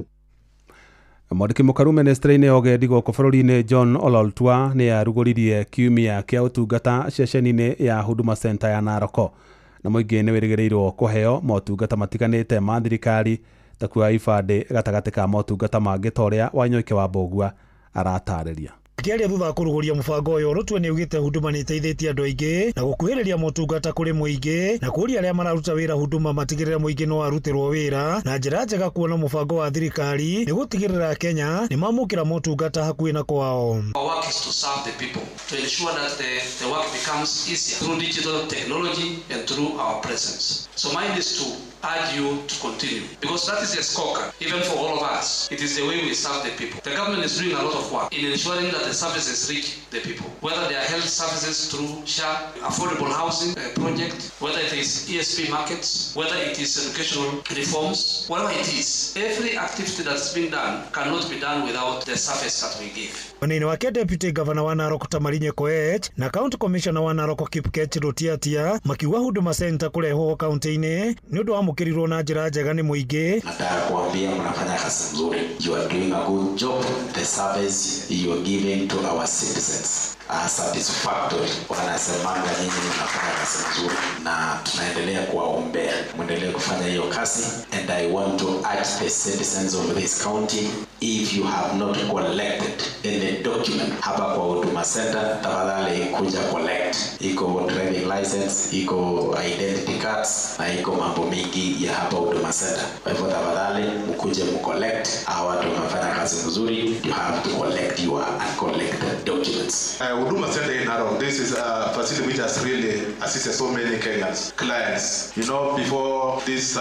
Mwandĩki mũkaru ministry-inĩ ya ũgendi gũkũ bũrũri-inĩ John Ololtua nĩ arugũririe kiumia kĩa ũtungata ceceni-inĩ ya Huduma Center ya Naroko na mũingĩ nĩ wĩrĩgĩrĩirwo kũheo motungata matiganĩte ma thirikari ta kuoya ibandĩ gatagatĩ ka motungata mangĩ ta ũrĩa Wanyoike wa Mbũgua aratarĩria. Kiaria thutha kũrugũria mũbango ũyũ Rũtue nĩ ugĩte huduma nĩ ĩteithĩtie andũ aingĩ na gũkuhĩrĩria motungata kũrĩ mũingĩ na kũria arĩa mararuta wĩra huduma matigĩrĩre mũingĩ no arutĩrwo wĩra na njĩra njega kuona mũbango wa thirikari nĩ gũtigĩrĩra Kenya nĩ mamũkĩra motungata hakuhĩ na kwao. Our work is to serve the people, to ensure that the work becomes easier through digital technology and through our presence. So mine is to urge you to continue because that is a scorecard even for all of us. It is the way we serve the people. The government is doing a lot of work in ensuring that the services reach the people, whether they are health services through SHA, affordable housing project, whether it is ESP markets, whether it is educational reforms, whatever it is. Every activity that's being done cannot be done without the service that we give. Wanini wake Deputy Governor wa Narok Tamarinye Koech na County Commissioner wa Narok Kipkech Rutiatia makiuga Huduma Center kũrehwo kaunti-inĩ nĩ ũndũ wa mũkĩrirwo na njĩra njega nĩ mũingĩ. Nataka kuambia mnafanya kazi nzuri. You are doing a good job. The service you are giving to our citizens are satisfactory. Wanasemanga nyinyi mnafanya kazi nzuri na tunaendelea kuwaombea muendelee kufanya hiyo kazi. And I want to urge the citizens of this county, if you have not collected any document hapa kwa Huduma Center, tafadhali kuja collect. Iko driving license, iko identity cards na iko mambo mingi ya hapa Huduma Center. Kwa hivyo tafadhali mkuje mcollect. Hawa watu wanafanya kazi nzuri. You have to collect your uncollected documents. Huduma Center in Narok, this is a facility which has really assisted so many Kenyans, clients. You know, before this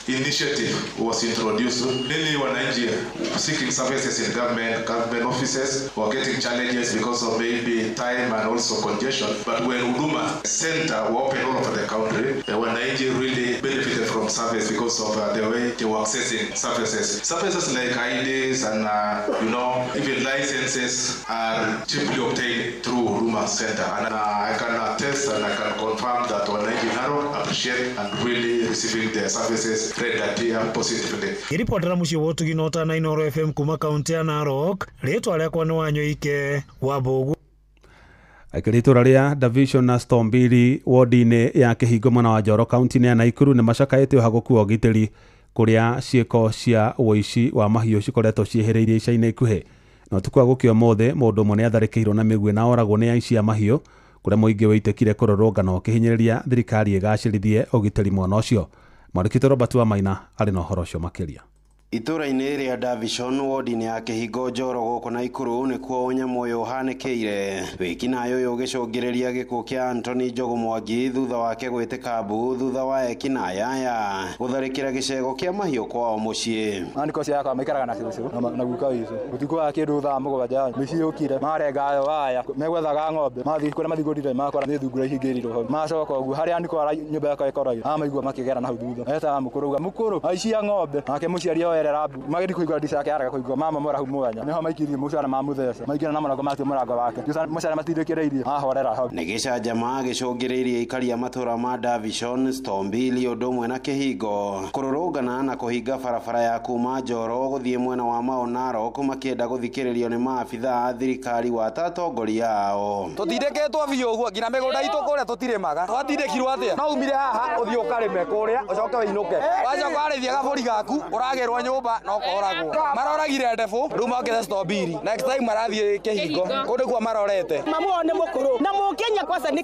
initiative was introduced, many wananchi seeking services in government offices were getting challenges because of maybe time and also congestion. But when Huduma Center were open all over the country, the wananchi really benefited from service because of the way they were accessing services. Services like IDs and you know, even licenses are cheaply obtained through Huduma Center. And I can attest and I can confirm that wananchi Narok appreciate and really receiving their services rendered positively. Iripotera mũciĩ wa Tuginotana Inoro FM kuma kaunti ya Narok, rĩtwa rĩakwa nĩ Wanyoike wa Mbũgua. Aikari itũra rĩa Division na Stombiri ward-inĩ ya Kĩhingo mwena wa Njoro kaunti-inĩ ya Naikuru nĩ macakaĩte ũhagũku wa ũgitĩri kũrĩa ciĩko cia ũici wa mahiũ cikoretwo ciĩhĩrĩirie ica-inĩ ikuhĩ. Na ũtukũ wa gũkĩa ũmũthĩ mũndũ ũmwe nĩ atharĩkĩirwo na mĩguĩ na oragwo nĩ aici a mahiũ kũrĩa mũingĩ wĩtĩkire kũrũrũngana ũkĩhinyĩrĩria thirikari ĩgacĩrithie ũgitĩri mwena ũcio. Mwandĩki Robert Wamaina arĩ na ũhoro ũcio makĩria. Itũra-inĩ rĩa Davison wodi-inĩ ya Kĩhingo Njoro gũkũ Naikuru nĩkuo nyamũ ũyũ ũhanĩkĩire. Wĩkinaĩ ũyũ ũgĩcũngĩrĩria gĩkuũ kĩa Anthony Njogu Mwangi thutha wake gwĩtĩka mbu thutha wa ekinaĩ aya gũtharĩkĩra gĩcego kĩa mahiũ kwao mũciĩ. Andĩko ciakwa maikaraga na cũcũ na guka witũ. Ũtukũ wa kĩndũ thaa mũgwanja mĩciĩ yũkire marenga waya megwethaga ng'ombe mathiĩ kũrĩa mathigũrire makora nĩ thungura ihingĩrirwo hau. Macoka ũguo harĩa andĩko nyũmba yakwa ĩkoragio amaigua makĩgera na hau thutha. Etaga mũkũrũ aicia ng'ombe nake mũciari oerera mbu magĩthiĩ kũigua ndicake araga kũigua mama mora hau mwanya nĩho maikirie mũcara ma mũthece maingĩra na mũrango matio mũrango wake mũcara matindĩkĩrĩirie ahorera hau. Nĩ gĩcanjama gĩcũngĩrĩirie aikari a matũra ma Davison, Stombili ũndũ ũmwe na Kĩhingo kũrũrũngana na kũhinga barabara ya kuma Njoro gũthiĩ mwena wa Mount Narok makĩenda gũthikĩrĩrio nĩ maabitha a thirikari wa atongoria ao. Tũtindĩkĩtwo biũ ũguo nginya mĩgũnda itũ kũrĩa tũtirĩmaga twatindĩkirwo atĩa no umire haha ũthiĩ ũkarĩme kũrĩa ũcoke wĩinũke wacoka warĩithia gabũri gaku ũragĩrwo nyũmba no koragwo maroragire ndebu rĩu mokĩte Stombili next time marathiĩ Kĩhingo kũndũ kwa marorete. Mamu nĩ mũkũrũ na mũkenya kwanza nĩ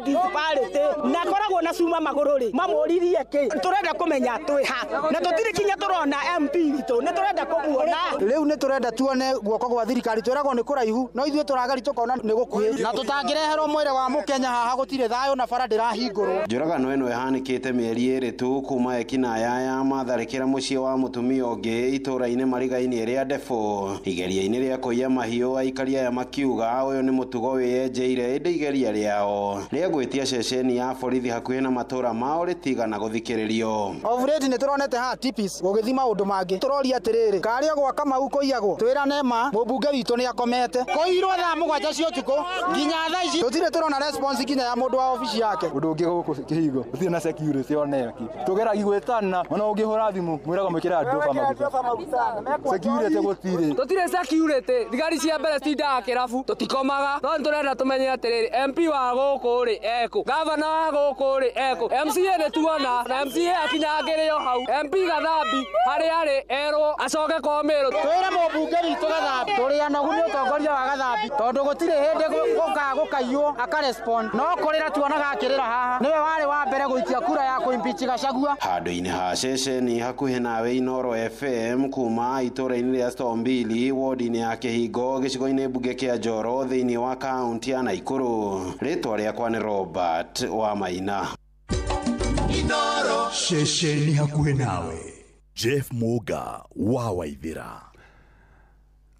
disparity na koragwo na cuma magũrũ-rĩ mamũririe kĩ tũrenda kũmenya twĩ ha na tũtirĩ kinya tũrona MP witũ nĩ tũrenda kũmuona rĩu nĩ tũrenda tuone guoko gwa thirikari twĩragwo nĩ kũraihu no ithuĩ tũragari tũkona nĩ gũkuhĩ na tũtangĩreherwo mwĩrĩ wa mũkenya haha gũtirĩ thayũ na bara ndĩrahingũrwo. Njũragano ĩno ĩhanĩkĩte mĩeri ĩrĩ tu kuma ekinaĩ aya matharĩkĩra mũciĩ wa mũtumia ũngĩ itũra-inĩ mariga-inĩ rĩa Ndebũ. Igeria-inĩ rĩa kũiya mahiũ aikari aya makiuga ũyũ nĩ mũtugo wĩyenjeire ĩndĩ igeria rĩao rĩa gwĩtia ceceni ya borithi hakuhĩ na matũra mao rĩtigana gũthikĩrĩrio. Ovureti nĩ tũronete haha tipis gũgĩthi maũndũ mangĩ tũroria atĩrĩrĩ karĩa gwa Kamau kũiyagwo twĩrane ma mũmbunge witũ nĩ akomete kũirwo thaa mũgwanja cia ũtukũ nginya thaa ici tũtirĩ tũrona response kinya ya mũndũ wa obici yake. Ũndũ ũngĩ gũkũ Kĩhingo gũtirĩ na security oneki tũgeragi gwĩtana ona ũngĩhũra thimũ mwĩragwo mwĩkĩre andũ maguta security gũtirĩ tũtirĩ security thigari cia mbere citindaga kĩrabu tũtikomaga no nĩtũrenda tũmenye atĩrĩrĩ MP wa gũkũ-rĩ eko gavana wa gũkũ-rĩ eko MCA nĩ tuona na MCA akinyangĩrĩo hau MP Gathambi harĩa arĩ erwo acoke Komĩrũ twĩre mũmbunge witũ Gathambi tũrĩa nogu nĩ ũtongoria wa Gathambi tondũ gũtirĩ hĩndĩ gũkaiywo akarespond no kũrĩra tuonaga akĩrĩra haha nĩwe warĩ wa mbere gũikia kura ya kũimpeach Gachagua. Handũ-inĩ ha ceceni hakuhĩ nawe Inoro FM kuma itũra-inĩ rĩa Stombili wodi-inĩ ya Kĩhingo gĩcigo-inĩ mbunge kĩa Njoro thĩinĩ wa kaunti ya Naikuru. Rĩtwa rĩakwa nĩ Robert wa Maina. Inoro ceceni hakuhĩ nawe. Jeff Muga wa Waithira.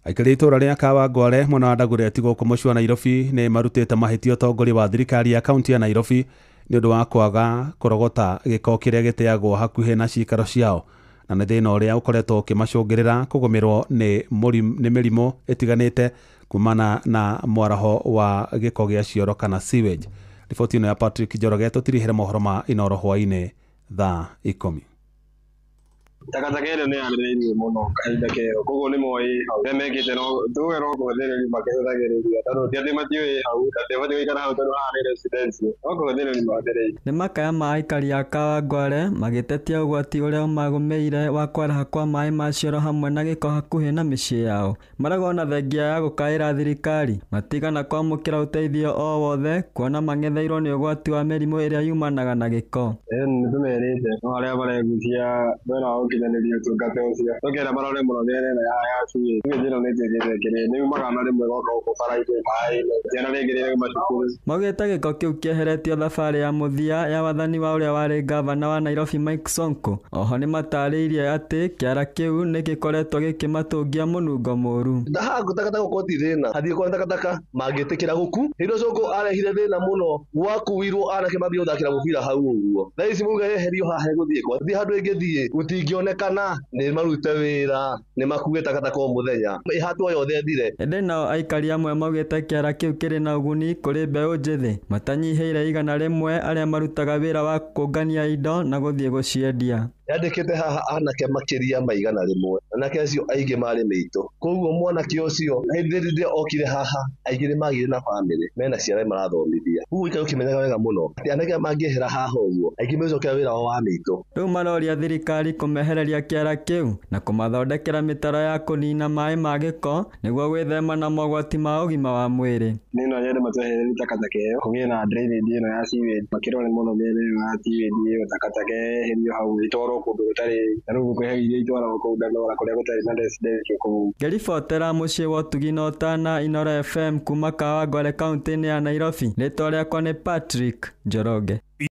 Aikari itũra rĩa Kawangware mwena wa Dagoretti gũkũ mũciĩ wa Nairobi nĩ marutĩte mahĩtia ũtongoria wa thirikari ya kaunti ya Nairobi nĩ ũndũ wa kwaga kũrogota gĩko kĩrĩa gĩteagwo hakuhĩ na ciikaro ciao na nĩ thĩna ũrĩa ũkoretwo ũkĩmacũngĩrĩra kũgũmĩrwo nĩ mĩrimũ ĩtiganĩte kumana na mwaraho wa gĩko gĩa cioro kana sewage. Riboti ĩno ya Patrick Njoroge tũtirihĩre mohoro ma Inoro hwainĩ thaa 10. Takataka ĩno nĩ yarĩrĩirio mũno kahinda kero koguo nĩ moĩ hau mekĩte no tuge no kũhũthĩrĩria makĩhũthagĩrĩria tondũ ti atĩ matiũĩ hau atĩ matiũĩ gũikara hau tondũ haha nĩ residence no kũhũthĩrĩria mahũthĩrĩria. Nĩ makaya ma aikari a Kawangware magĩtetia ũgwati ũrĩa magũmĩire wa kwaraha kwa maĩ ma cioro hamwe na gĩko hakuhĩ na mĩciĩ yao. Marauga ona thengia ya gũkaĩra thirikari matigana kwamũkĩra ũteithio o wothe kuona mang'etheirwo nĩ ũgwati wa mĩrimũ ĩrĩa yumanaga na gĩko. Nĩ tũmerĩte no harĩa maregucia mwena wa ũkinyanĩria ũtungata ũcio tũkĩenda marore mũno mĩena ĩno ya ciĩ tuge ĩno nĩ njĩkĩte kĩrĩa nĩ umaga na rĩmwe goka gũkũ bara-inĩ maĩ-inĩ ciana rĩngĩ rĩrĩ macukuru. Maugĩte gĩko kĩu kĩeheretio thabarĩ ya mũthia ya wathani wa ũrĩa warĩ gavana wa Nairobi Mike Sonko. Oho nĩ matarĩirie atĩ kĩara kĩu nĩ gĩkoretwo gĩkĩmatũngia mũnungo mũru. Ndaha takataka gũkorwo ti thĩna hathiĩ kwa takataka mangĩtĩkĩra gũku hĩndĩ Sonko arehire thĩna mũno gwakuirwo anake mathiĩ gũthakĩra mũbira hau ũguo thaa ici mauga yeherio haha gũthiĩ kwa thiĩ handũ ĩngĩthiĩ gũtingĩonekana nĩ marute wĩra nĩ makuue takataka o mũthenya ĩhatwo yothe thire. Ĩndĩ nao aikari amwe maugĩte kĩara kĩu kĩrĩ na ũguni kũrĩ mbeũ njĩthĩ matanyihĩire igana rĩmwe arĩa marutaga wĩra wa kũngania indo na gũthiĩ gũciendia. Yandĩkĩte haha anake makĩria ma igana rĩmwe anake acio aingĩ marĩ mĩitũ koguo mwanake ũcio hĩndĩ ĩrĩa okire haha aingĩ nĩ magire na bamĩrĩ mena ciana marathomithia ũguo ikara ũkĩmenyaga wega mũno atĩ anake mangĩehera haha ũguo aingĩ mecokera wĩra wao wa mĩitũ. Rĩu maroria thirikari kũmehereria kĩara kĩu na kũmathondekera mĩtaro ya kũnina maĩ ma gĩko nĩguo gwĩthema na mogwati ma ũgima wa mwĩrĩ. Nĩ no nyende matwehererie takataka ĩyo kũgĩe na drainage ĩno ya sewage makĩrore mũno mĩena ĩyo ya sewage ĩyo takataka eherio hau ĩtwarwo no kundu gutari na rugu kwehe iria itwaragwo kũu Dandora kũrĩa gũtarĩ na residential kũu. Ngeribotera mũciĩ wa Ũtugi na Ũtana Inoro FM kuma Kawangware kaunti-inĩ ya Nairobi. Rĩtwa rĩakwa nĩ Patrick Njoroge.